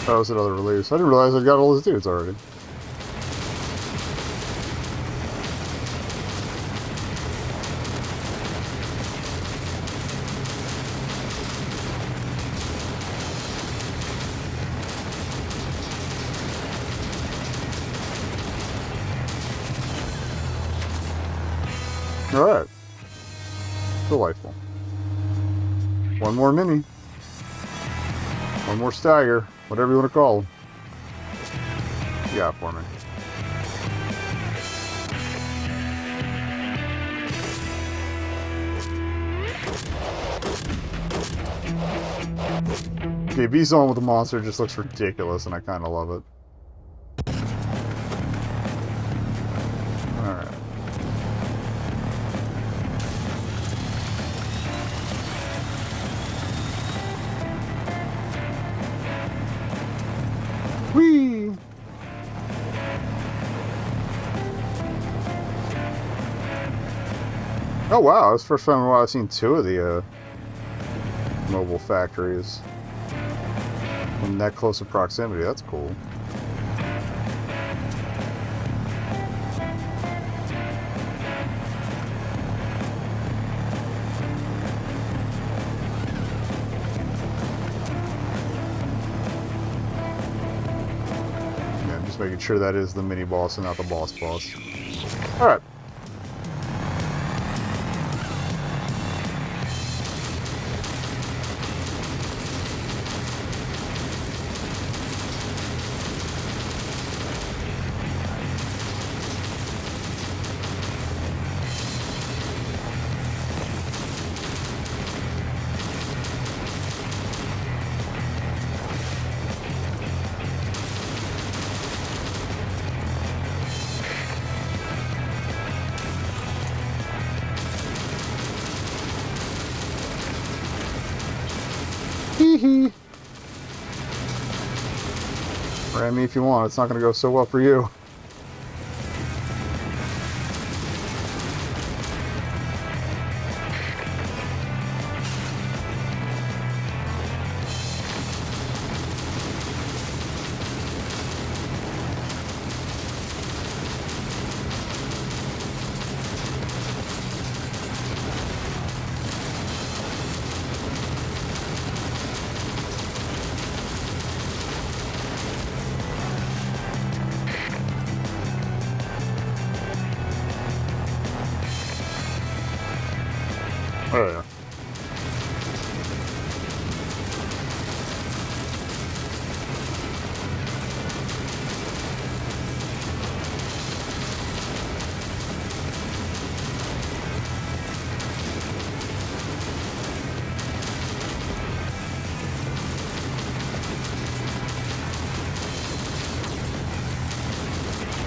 That was another release. I didn't realize I got all those dudes already. Alright. Delightful. One more mini. One more stagger. Whatever you want to call them. Yeah, for me. Okay, V-Zone with the monster just looks ridiculous, and I kind of love it. Alright. Whee! Oh wow, it's the first time in a while I've seen two of the mobile factories in that close of proximity. That's cool. Yeah, just making sure that is the mini boss and not the boss. All right. Hee. Ram me if you want. It's not going to go so well for you. Oh, yeah.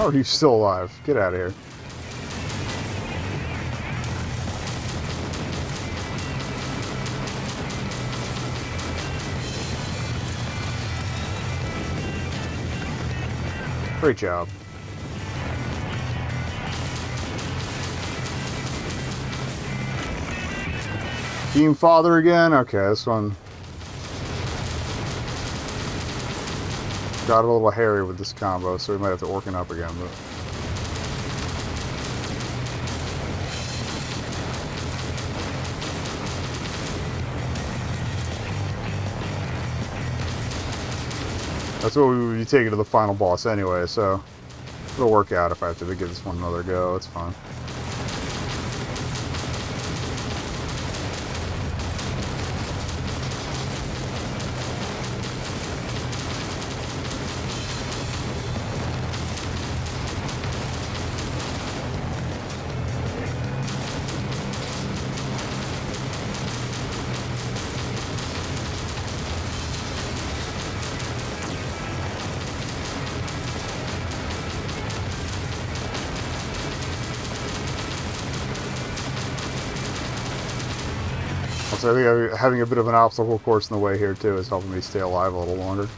Oh, he's still alive. Get out of here. Great job. Team father again? Okay, this one got a little hairy with this combo, so we might have to orkin up again. But that's what we would be taking to the final boss anyway, so it'll work out if I have to give this one another go. It's fine. So I think having a bit of an obstacle course in the way here too is helping me stay alive a little longer.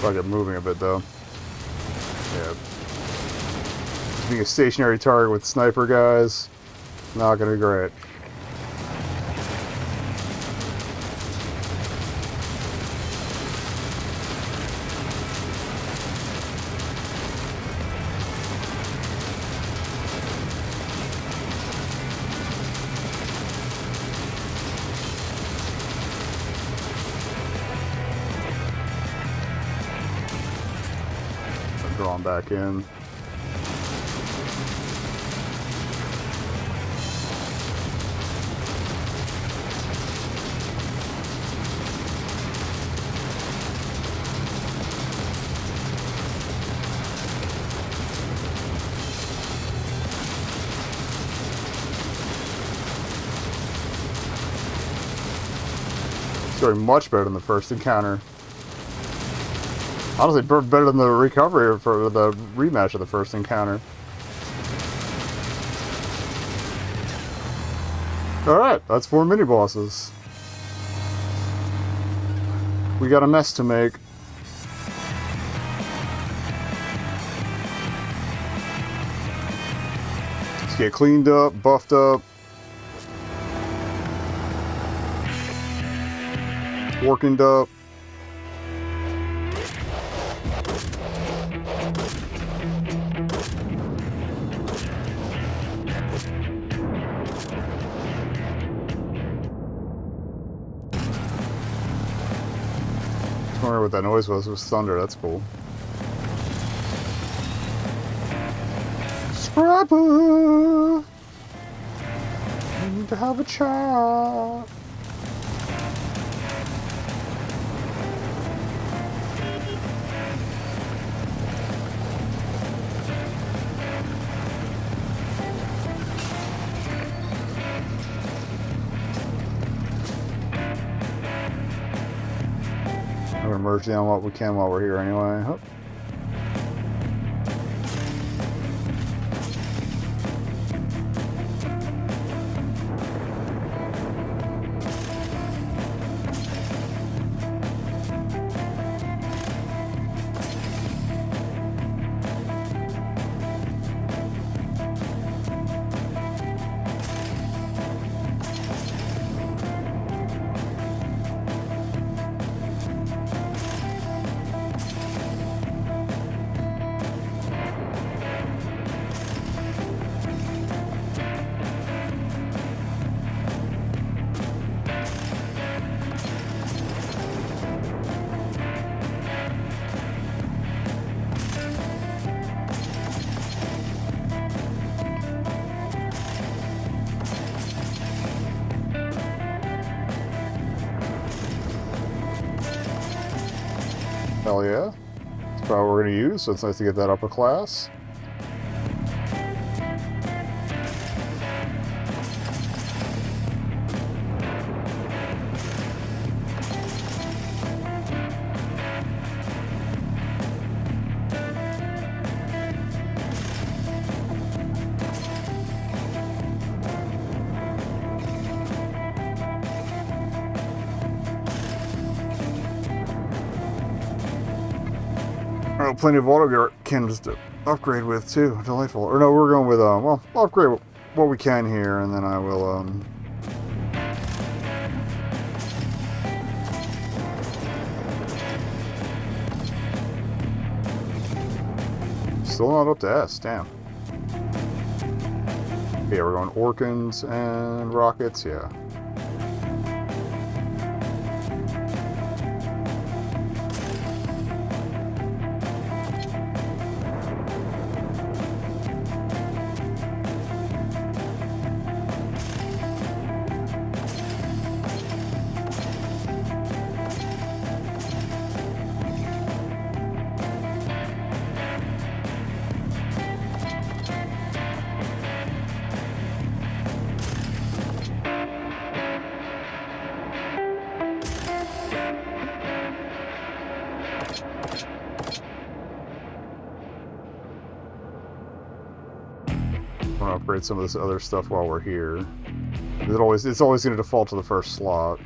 I get moving a bit though. Yeah. Being a stationary target with sniper guys, not gonna be great. Drawn back in. It's going much better than the first encounter. Honestly, better than the recovery for the rematch of the first encounter. Alright, that's 4 mini-bosses. We got a mess to make. Let's get cleaned up, buffed up. Working up. I wonder what that noise was. It was thunder. That's cool. Scrapper! I need to have a chat. merge down what we can while we're here anyway. Oh. Hell yeah. That's probably what we're going to use, so it's nice to get that upper class. Oh, plenty of auto cannons to upgrade with too. Delightful. Or no, we're going with well, I'll upgrade what we can here, and then I will still not up to S. Damn. Yeah, we're going Orkans and rockets. Yeah. I want to upgrade some of this other stuff while we're here. It's always going to default to the first slot.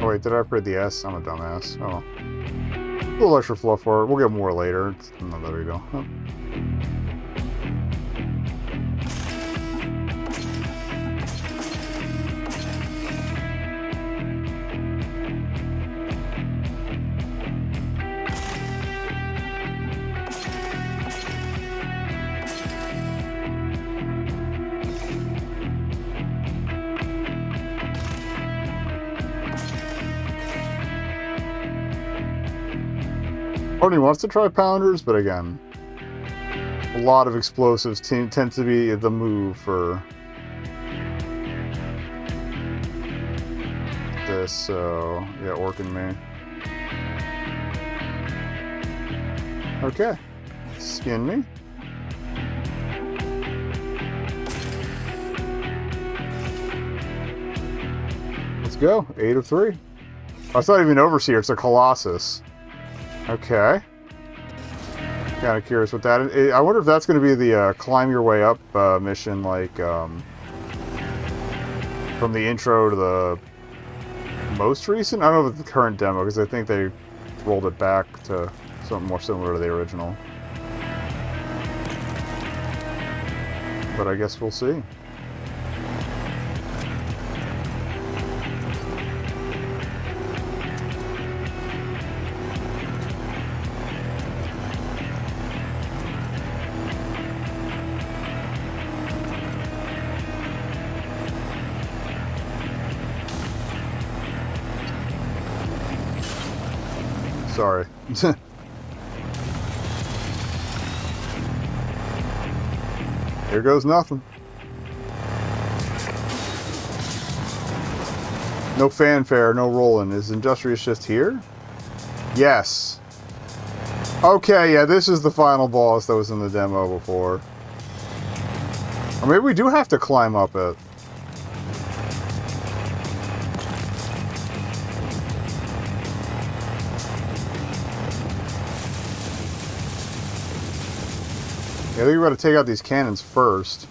Oh wait, did I upgrade the S? I'm a dumbass. Oh. A little extra fluff for it. We'll get more later. Oh, there we go. Oh. Part of me wants to try pounders, but again, a lot of explosives tend to be the move for this, so yeah, Orkin me. Okay, skin me. Let's go, 8 of 3. Oh, it's not even Overseer, it's a Colossus. Okay. Kind of curious what that is. I wonder if that's going to be the climb your way up mission, like from the intro to the most recent? I don't know if it's the current demo, because I think they rolled it back to something more similar to the original. But I guess we'll see. Sorry. Here goes nothing. No fanfare, no rolling. Is Industrius just here? Yes. Okay, yeah, this is the final boss that was in the demo before. Or maybe we do have to climb up it. Yeah, I think we gotta take out these cannons first.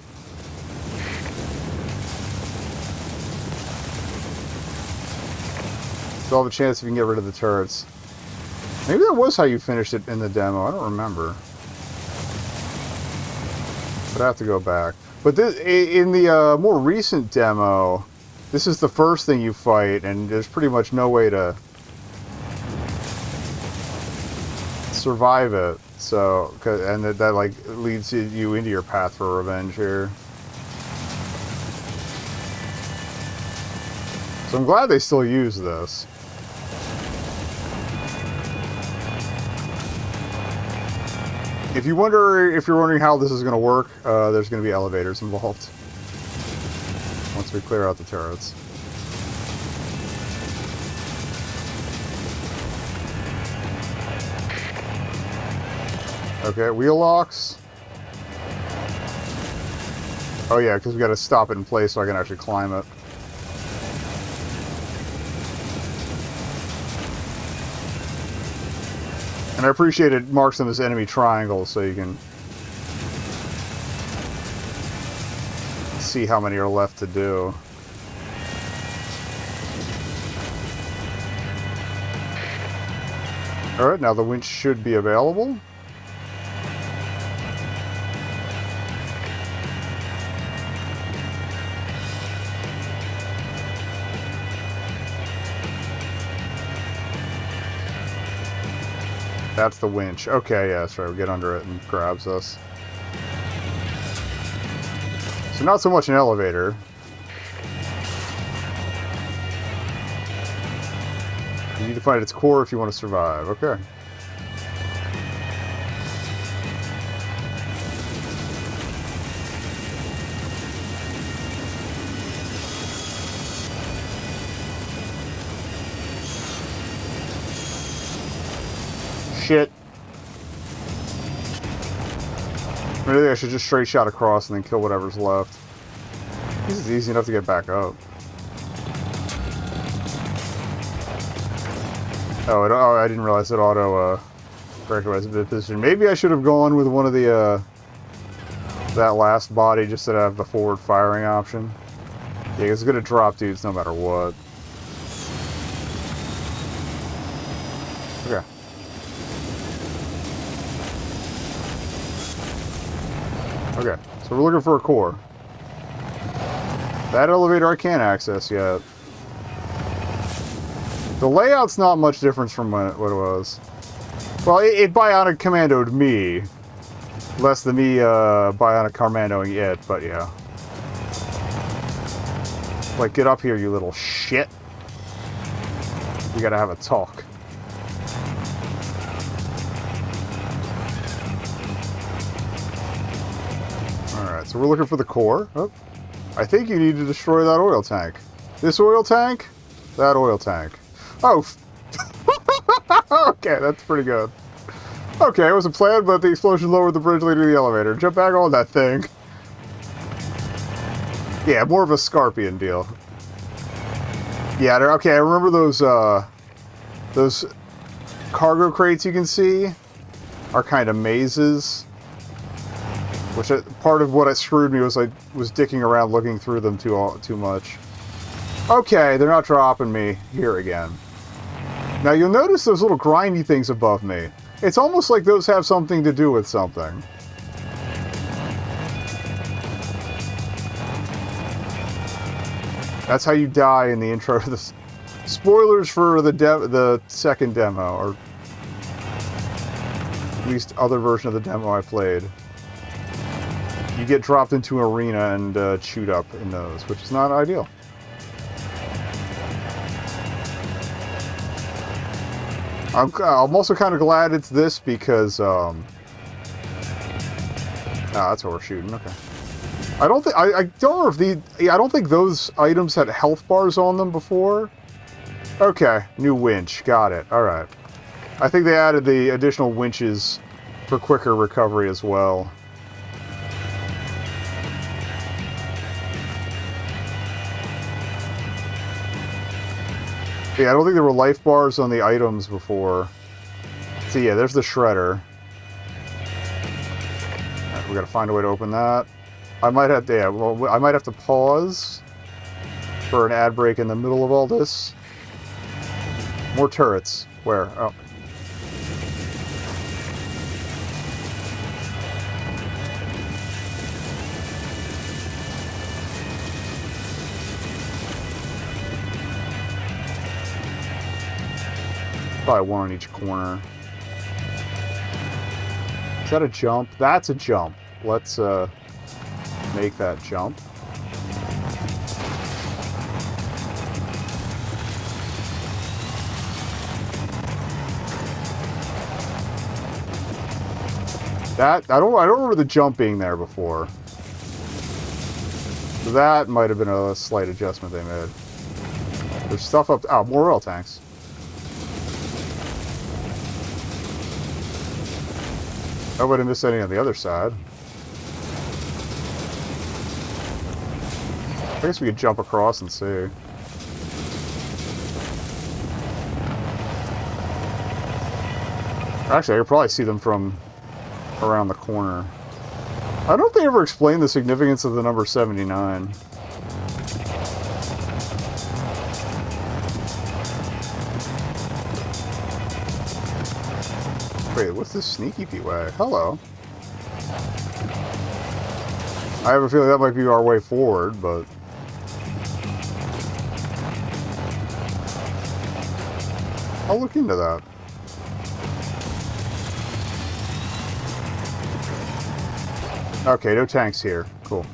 So I'll have a chance if you can get rid of the turrets. Maybe that was how you finished it in the demo. I don't remember. But I have to go back. But this, in the more recent demo, this is the first thing you fight, and there's pretty much no way to survive it. So, and that like leads you into your path for revenge here. So I'm glad they still use this. If you're wondering how this is going to work, there's going to be elevators involved once we clear out the turrets. Okay, wheel locks. Oh yeah, because we got to stop it in place so I can actually climb it. And I appreciate it marks them as enemy triangles so you can see how many are left to do. Alright, now the winch should be available. That's the winch. Okay, yeah, that's right. We get under it and grabs us. So not so much an elevator. You need to find its core if you want to survive. Okay. Shit. Maybe I should just straight shot across and then kill whatever's left. This is easy enough to get back up. Oh, I didn't realize it auto corrected my position. Maybe I should have gone with one of the that last body just to have the forward firing option. Yeah, it's gonna drop dudes no matter what. Okay. Okay, so we're looking for a core. That elevator I can't access yet. The layout's not much different from what it was. Well, it bionic commandoed me. Less than me bionic commandoing it, but yeah. Like, get up here, you little shit. We gotta have a talk. Alright, so we're looking for the core. Oh, I think you need to destroy that oil tank. This oil tank? That oil tank. Oh! Okay, that's pretty good. Okay, it was a plan, but the explosion lowered the bridge leading to the elevator. Jump back on that thing. Yeah, more of a Scorpion deal. Yeah, okay, I remember those cargo crates you can see are kind of mazes. Which part of what screwed me was I was dicking around looking through them too much. Okay, they're not dropping me here again. Now you'll notice those little grindy things above me. It's almost like those have something to do with something. That's how you die in the intro to this. Spoilers for the second demo, or at least other version of the demo I played. You get dropped into an arena and chewed up in those, which is not ideal. I'm also kind of glad it's this because, that's what we're shooting, okay. I don't think I don't know if I don't think those items had health bars on them before. Okay, new winch. Got it. All right. I think they added the additional winches for quicker recovery as well. Yeah, I don't think there were life bars on the items before. So yeah, there's the shredder. Right, we gotta find a way to open that. I might have to, yeah, well, I might have to pause for an ad break in the middle of all this. More turrets. Where? Oh. Probably one on each corner. Is that a jump? That's a jump. Let's make that jump. That I don't remember the jump being there before. So that might have been a slight adjustment they made. There's stuff up. Oh, more oil tanks. I wouldn't miss any on the other side. I guess we could jump across and see. Actually, I could probably see them from around the corner. I don't know if they ever explained the significance of the number 79. Wait, what's this sneaky Pete way? Hello. I have a feeling that might be our way forward, but... I'll look into that. Okay, no tanks here. Cool.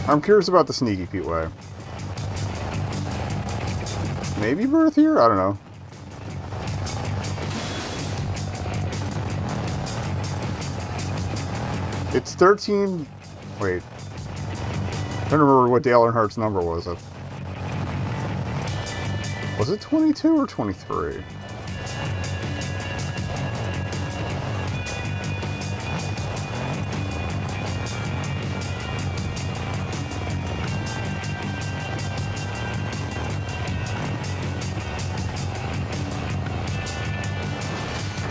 I'm curious about the sneaky Pete way. Maybe birth here? I don't know. It's 13... Wait. I don't remember what Dale Earnhardt's number was. Was it 22 or 23?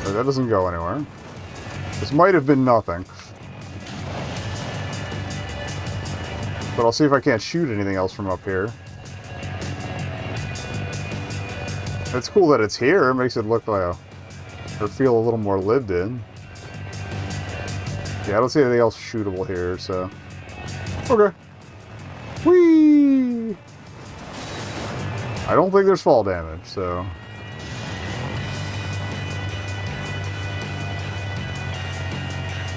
Oh, that doesn't go anywhere. This might have been nothing. But I'll see if I can't shoot anything else from up here. It's cool that it's here. It makes it look like or feel a little more lived in. Yeah, I don't see anything else shootable here, so... Okay. Whee! I don't think there's fall damage, so...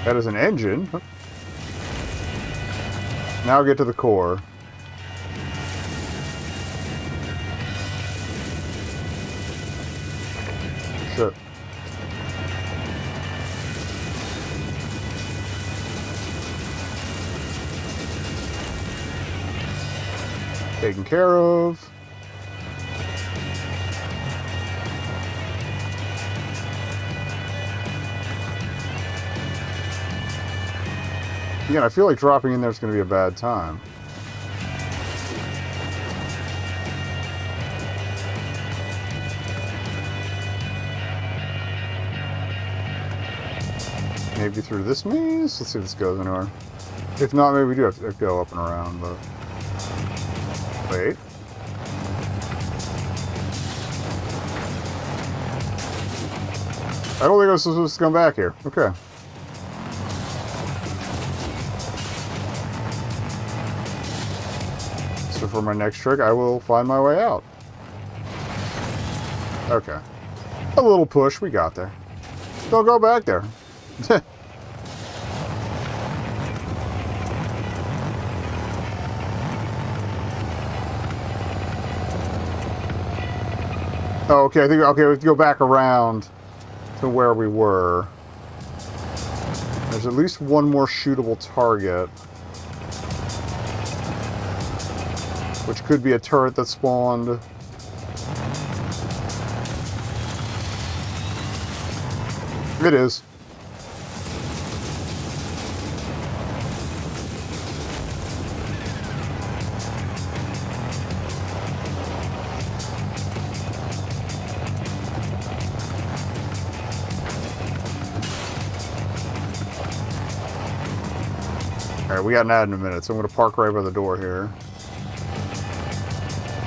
That is an engine. Now get to the core. Shit. Taken care of. Again, I feel like dropping in there is going to be a bad time. Maybe through this maze? Let's see if this goes anywhere. If not, maybe we do have to go up and around, but... Wait. I don't think I was supposed to come back here. Okay. So for my next trick, I will find my way out. Okay. A little push, we got there. Don't go back there. Oh, okay, I think, okay, we have to go back around to where we were. There's at least one more shootable target. Which could be a turret that spawned. It is. Alright, we got an ad in a minute, so I'm going to park right by the door here.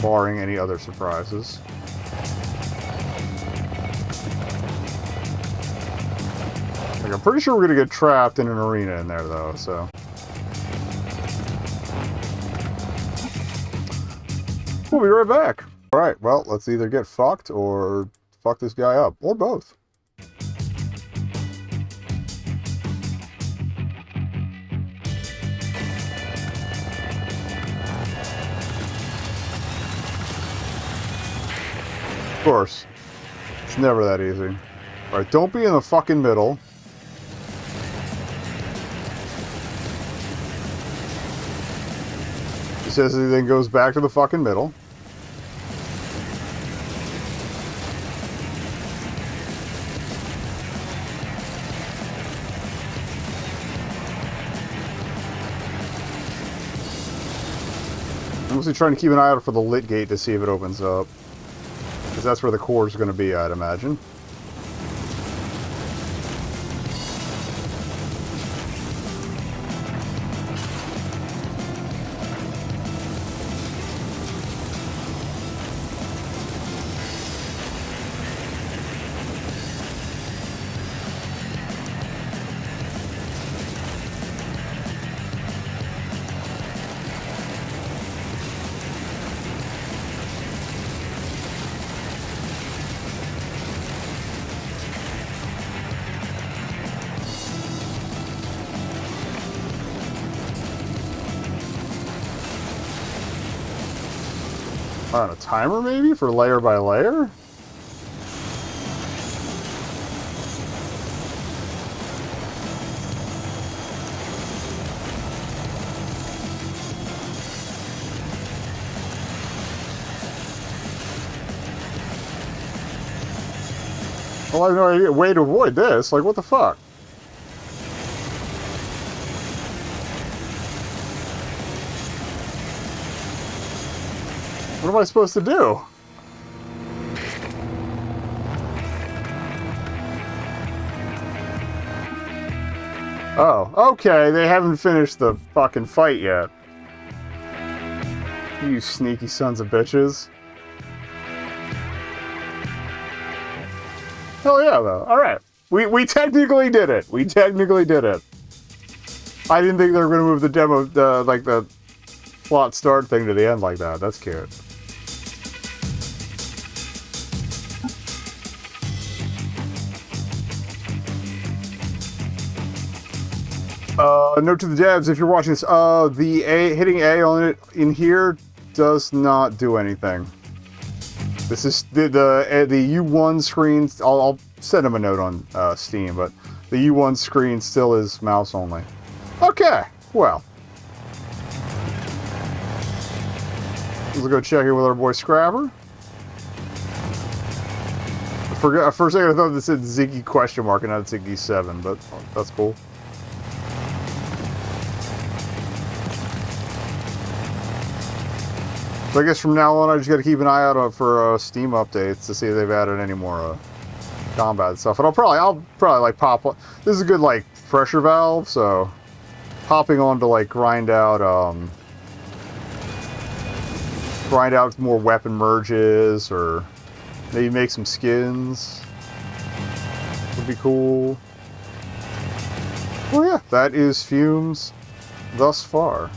Barring any other surprises. Like, I'm pretty sure we're going to get trapped in an arena in there, though, so... We'll be right back. Alright, well, let's either get fucked or fuck this guy up. Or both. Of course. It's never that easy. Alright, don't be in the fucking middle. He says he then goes back to the fucking middle. I'm mostly trying to keep an eye out for the lit gate to see if it opens up. Because that's where the core is going to be, I'd imagine. On a timer, maybe? For layer by layer? Well, I have no idea. Way to avoid this. Like, what the fuck? What am I supposed to do? Oh, okay, they haven't finished the fucking fight yet. You sneaky sons of bitches. Hell yeah, though. Alright. We technically did it. We technically did it. I didn't think they were going to move the demo, like the plot start thing to the end like that. That's cute. Note to the devs, if you're watching this, hitting A on it in here does not do anything. This is the U1 screen. I'll send him a note on Steam, but the U1 screen still is mouse only. Okay, well. Let's go check in with our boy Scrabber. For a second I thought this said Ziggy question mark and not Ziggy 7, but that's cool. So I guess from now on I just got to keep an eye out for Steam updates to see if they've added any more combat stuff. And I'll probably like pop. This is a good like pressure valve, so hopping on to like grind out more weapon merges or maybe make some skins would be cool. Well, yeah, that is Fumes thus far.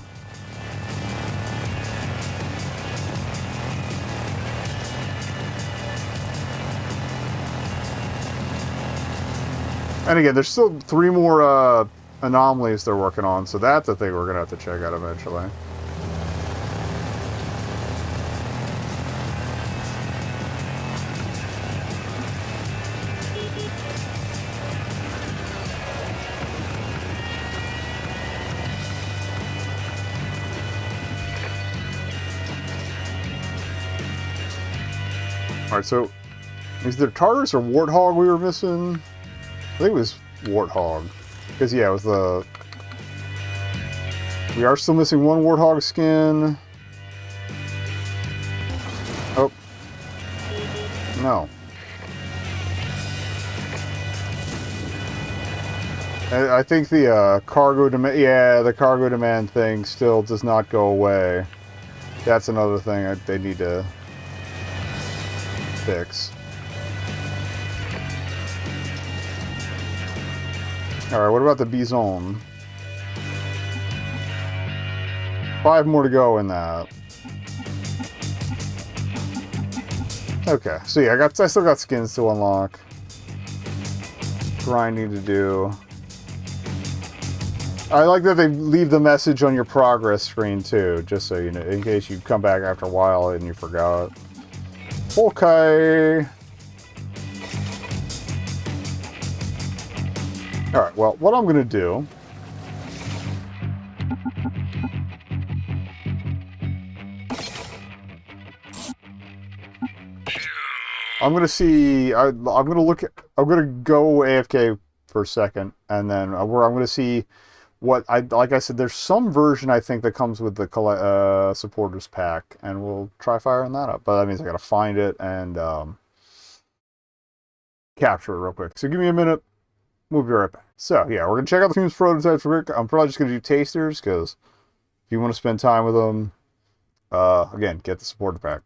And again, there's still 3 more anomalies they're working on, so that's a thing we're going to have to check out eventually. Alright, so is there Tartarus or Warthog we were missing? I think it was Warthog. Because, yeah, it was the... We are still missing one Warthog skin. Oh. No. I think the cargo demand... Yeah, the cargo demand thing still does not go away. That's another thing they need to fix. Alright, what about the Bison? 5 more to go in that. Okay, so yeah, I still got skins to unlock. Grinding to do. I like that they leave the message on your progress screen too, just so you know, in case you come back after a while and you forgot. Okay. Alright, well, what I'm gonna do... I'm gonna see... I'm gonna look at... I'm gonna go AFK for a second, and then I'm gonna see what... like I said, there's some version, I think, that comes with the supporters pack, and we'll try firing that up. But that means I gotta find it and capture it real quick. So give me a minute. We'll be right back. So, yeah, we're going to check out the FUMES prototypes real quick. I'm probably just going to do tasters, because if you want to spend time with them, again, get the supporter pack.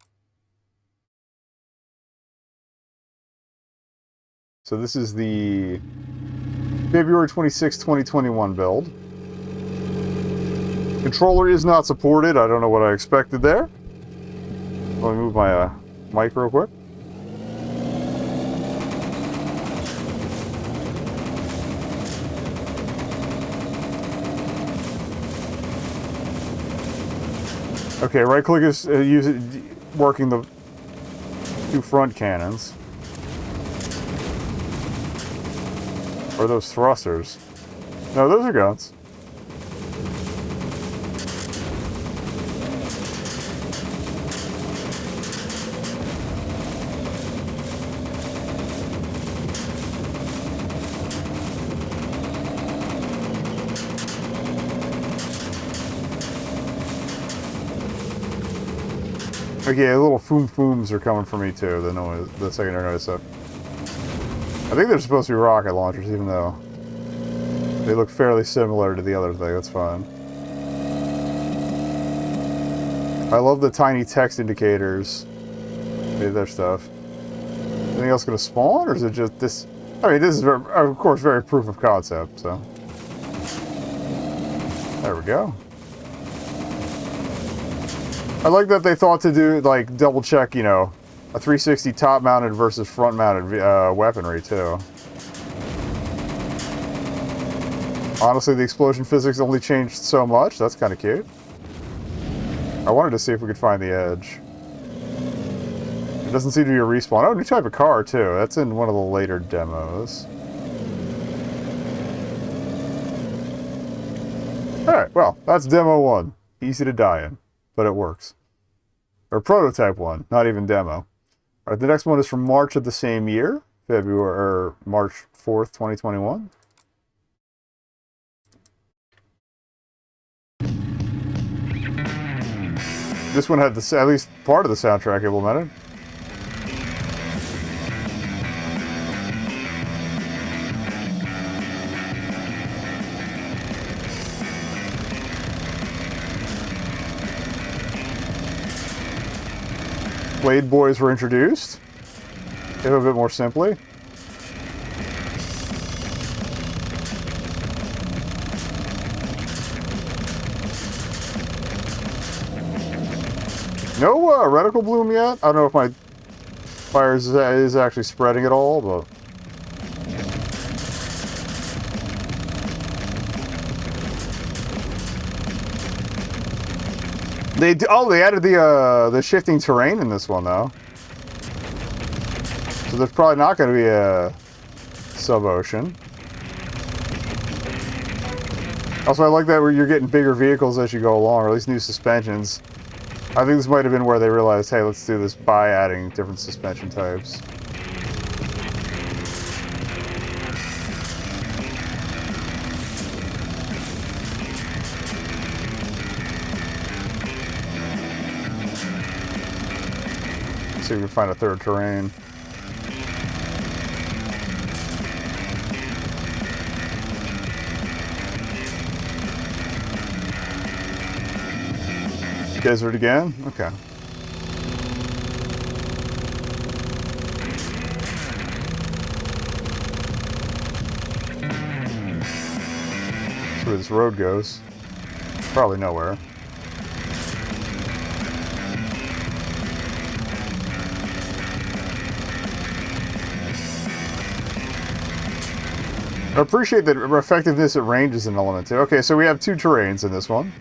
So this is the February 26, 2021 build. Controller is not supported. I don't know what I expected there. Let me move my mic real quick. Okay, right click is working the 2 front cannons. Or those thrusters. No, those are guns. Okay, little FUMES are coming for me too, the second I notice that. I think they're supposed to be rocket launchers, even though they look fairly similar to the other thing. That's fine. I love the tiny text indicators. Maybe their stuff. Anything else going to spawn, or is it just this? I mean, this is, of course, very proof of concept, so. There we go. I like that they thought to do, like, double check, you know, a 360 top-mounted versus front-mounted weaponry, too. Honestly, the explosion physics only changed so much. That's kind of cute. I wanted to see if we could find the edge. It doesn't seem to be a respawn. Oh, new type of car, too. That's in one of the later demos. Alright, well, that's demo 1. Easy to die in, but it works. Or prototype 1, not even demo. Alright, the next one is from March of the same year, March 4th, 2021. This one had at least part of the soundtrack implemented. Blade Boys were introduced, if a bit more simply. No reticle bloom yet. I don't know if my fire is actually spreading at all, but they added the shifting terrain in this one though, so there's probably not going to be a sub-ocean. Also, I like that where you're getting bigger vehicles as you go along, or at least new suspensions. I think this might have been where they realized, hey, let's do this by adding different suspension types. Let's see if we can find a third terrain. Desert again? Okay. That's where this road goes. Probably nowhere. I appreciate that effectiveness at range is an element too. Okay, so we have two terrains in this one.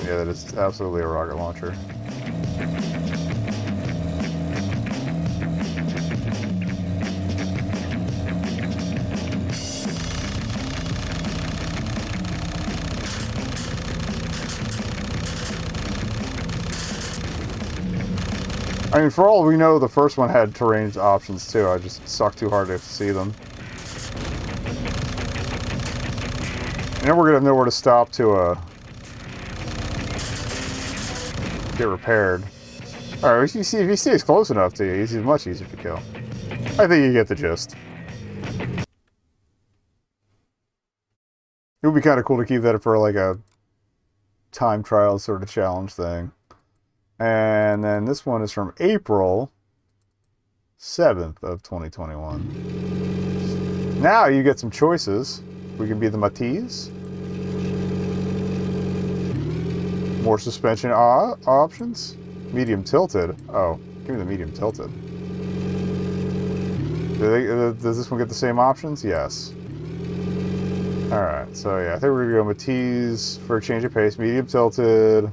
Yeah, that is absolutely a rocket launcher. I mean, for all we know, the first one had terrain options too. I just sucked too hard to see them. And then we're gonna have nowhere to stop to get repaired. All right, if he stays close enough to you, he's much easier to kill. I think you get the gist. It would be kind of cool to keep that for like a time trial sort of challenge thing. And then this one is from April 7th of 2021. Now you get some choices. We can be the Matisse. More suspension options. Medium tilted. Oh, give me the medium tilted. Does this one get the same options? Yes. Alright, so yeah, I think we're going to go Matisse for a change of pace. Medium tilted.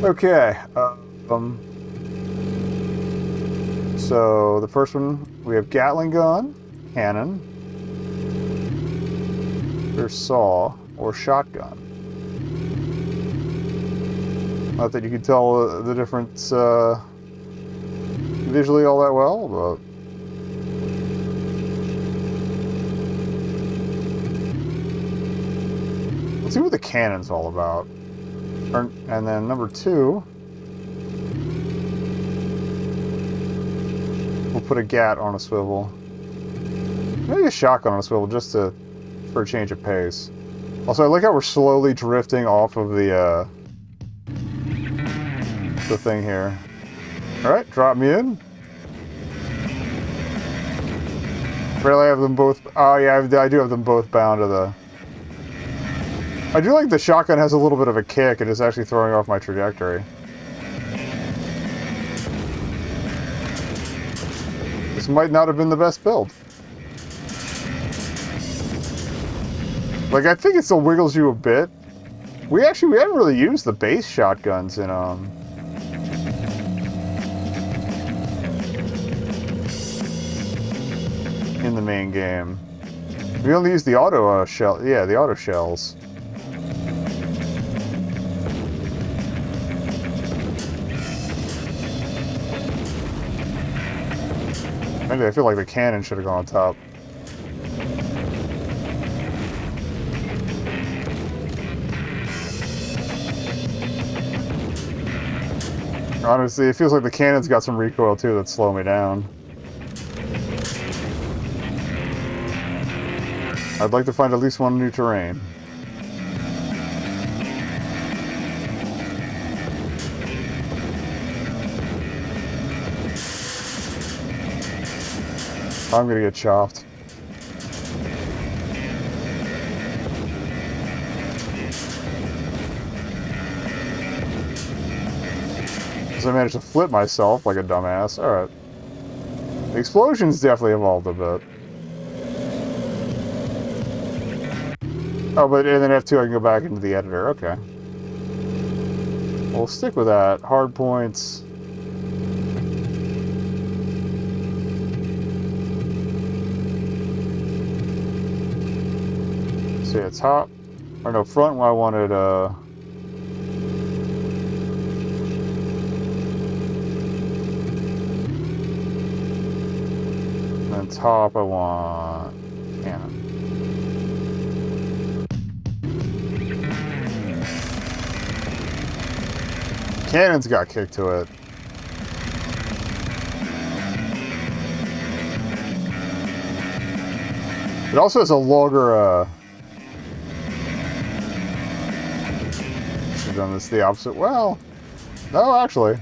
Okay. So the first one, we have Gatling gun, cannon. There's saw or shotgun. Not that you can tell the difference visually all that well, but let's see what the cannon's all about. And then number 2, we'll put a gat on a swivel. Maybe a shotgun on a swivel just for a change of pace. Also, I like how we're slowly drifting off of the thing here. Alright, drop me in. Really, I have them both. Oh, yeah, I do have them both bound to the. I do like the shotgun has a little bit of a kick and is actually throwing off my trajectory. This might not have been the best build. Like, I think it still wiggles you a bit. We haven't really used the base shotguns in the main game. We only use the auto shell. Yeah, the auto shells. Maybe I feel like the cannon should have gone on top. Honestly, it feels like the cannon's got some recoil too that's slowing me down. I'd like to find at least one new terrain. I'm gonna get chopped. Because I managed to flip myself like a dumbass. Alright. The explosions definitely evolved a bit. Oh, but and then F2 I can go back into the editor. Okay. We'll stick with that. Hard points. Say a top. Or no, front. I wanted and then top. I want cannon. Cannon's got kick to it. It also has a longer, should've done this the opposite. Well, no, actually.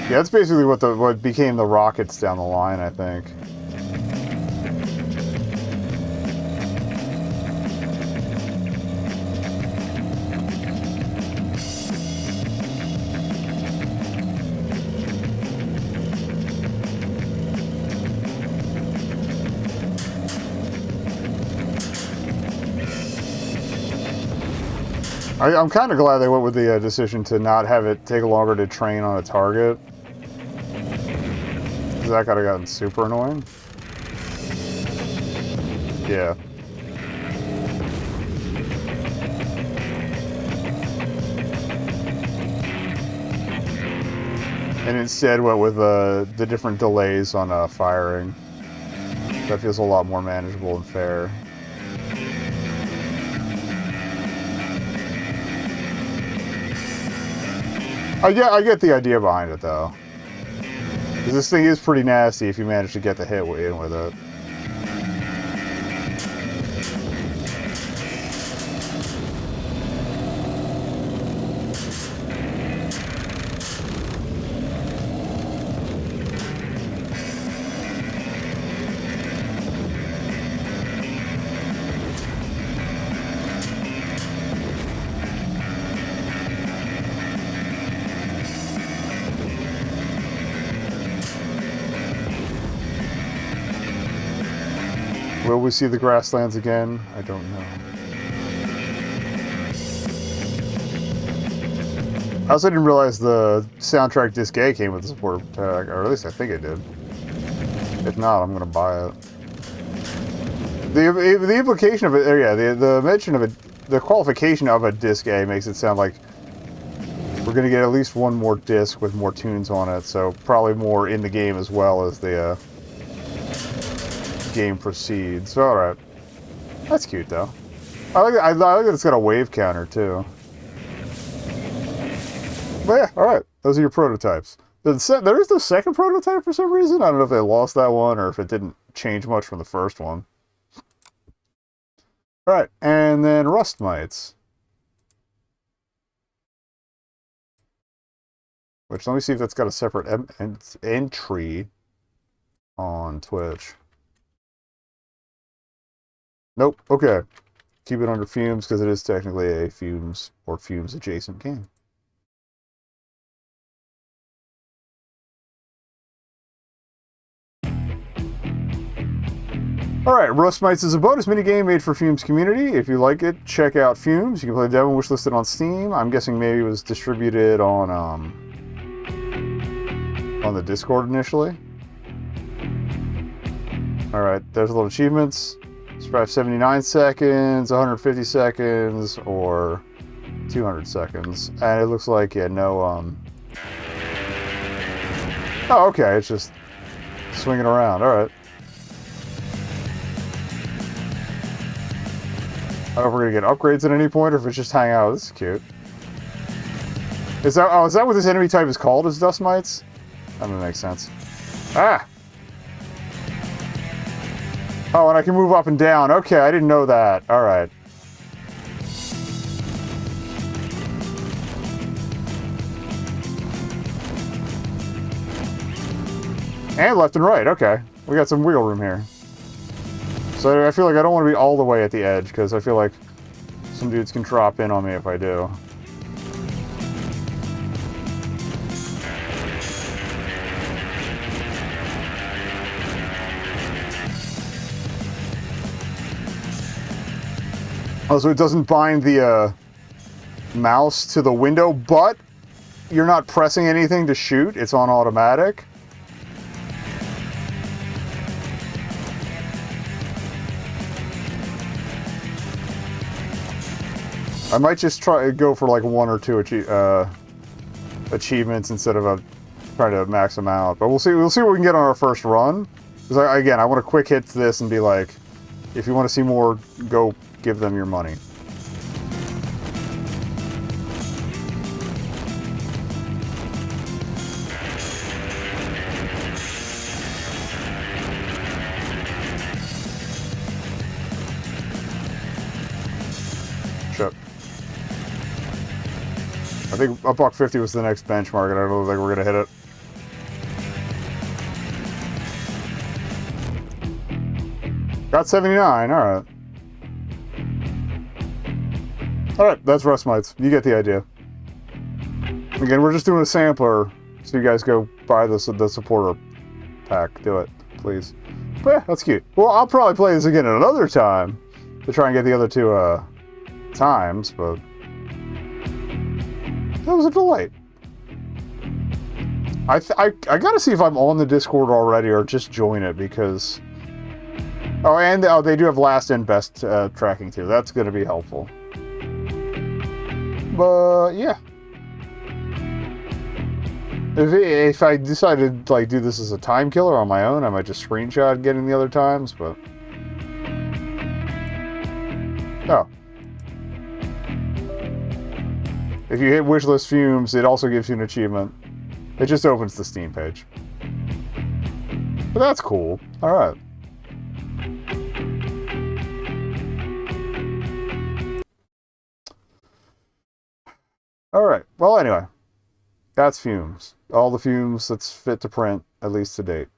Yeah, that's basically what became the rockets down the line, I think. I'm kind of glad they went with the decision to not have it take longer to train on a target. Because that could have gotten super annoying. Yeah. And instead went with the different delays on firing. That feels a lot more manageable and fair. I get the idea behind it, though. Because this thing is pretty nasty if you manage to get the hit in with it. Will we see the grasslands again? I don't know. I also didn't realize the soundtrack disc A came with the support tag, or at least I think it did. If not, I'm gonna buy it. The implication of it, or yeah, the mention of it, the qualification of a disc A makes it sound like we're gonna get at least one more disc with more tunes on it, so probably more in the game as well as the game proceeds. Alright. That's cute, though. I like that it's got a wave counter, too. But yeah, alright. Those are your prototypes. There is the second prototype for some reason. I don't know if they lost that one or if it didn't change much from the first one. Alright, and then RUSTMITES. Which, let me see if that's got a separate entry on Twitch. Nope. Okay. Keep it under FUMES because it is technically a FUMES or FUMES adjacent game. Alright, RUSTMITES is a bonus minigame made for FUMES community. If you like it, check out FUMES. You can play the demo wishlisted on Steam. I'm guessing maybe it was distributed on the Discord initially. Alright, there's a little achievements. Survive 79 seconds, 150 seconds, or 200 seconds. And it looks like, yeah, no, oh, okay, it's just swinging around. Alright. I don't know if we're gonna get upgrades at any point, or if it's just hang out. This is cute. Is that what this enemy type is called, is dust mites? That would make sense. Ah! Oh, and I can move up and down. Okay, I didn't know that. Alright. And left and right. Okay. We got some wiggle room here. So I feel like I don't want to be all the way at the edge, because I feel like some dudes can drop in on me if I do. Oh, so it doesn't bind the mouse to the window, but you're not pressing anything to shoot. It's on automatic. I might just try go for like 1 or 2 achievements instead of trying to max them out. But we'll see. We'll see what we can get on our first run. Because again, I want to quick hit this and be like, if you want to see more, go give them your money. I think $1.50 was the next benchmark, and I don't think we're gonna hit it. Got 79. All right. All right, that's RUSTMITES. You get the idea. Again, we're just doing a sampler, so you guys go buy the supporter pack. Do it, please. But yeah, that's cute. Well, I'll probably play this again at another time to try and get the other 2 times, but. That was a delight. I gotta see if I'm on the Discord already or just join it because... Oh, and they do have last and best tracking too. That's gonna be helpful. But, yeah. If I decided to like do this as a time killer on my own, I might just screenshot getting the other times, but... Oh. If you hit wishlist fumes, it also gives you an achievement. It just opens the Steam page. But that's cool. Alright. Alright. Well, anyway. That's fumes. All the fumes that's fit to print, at least to date.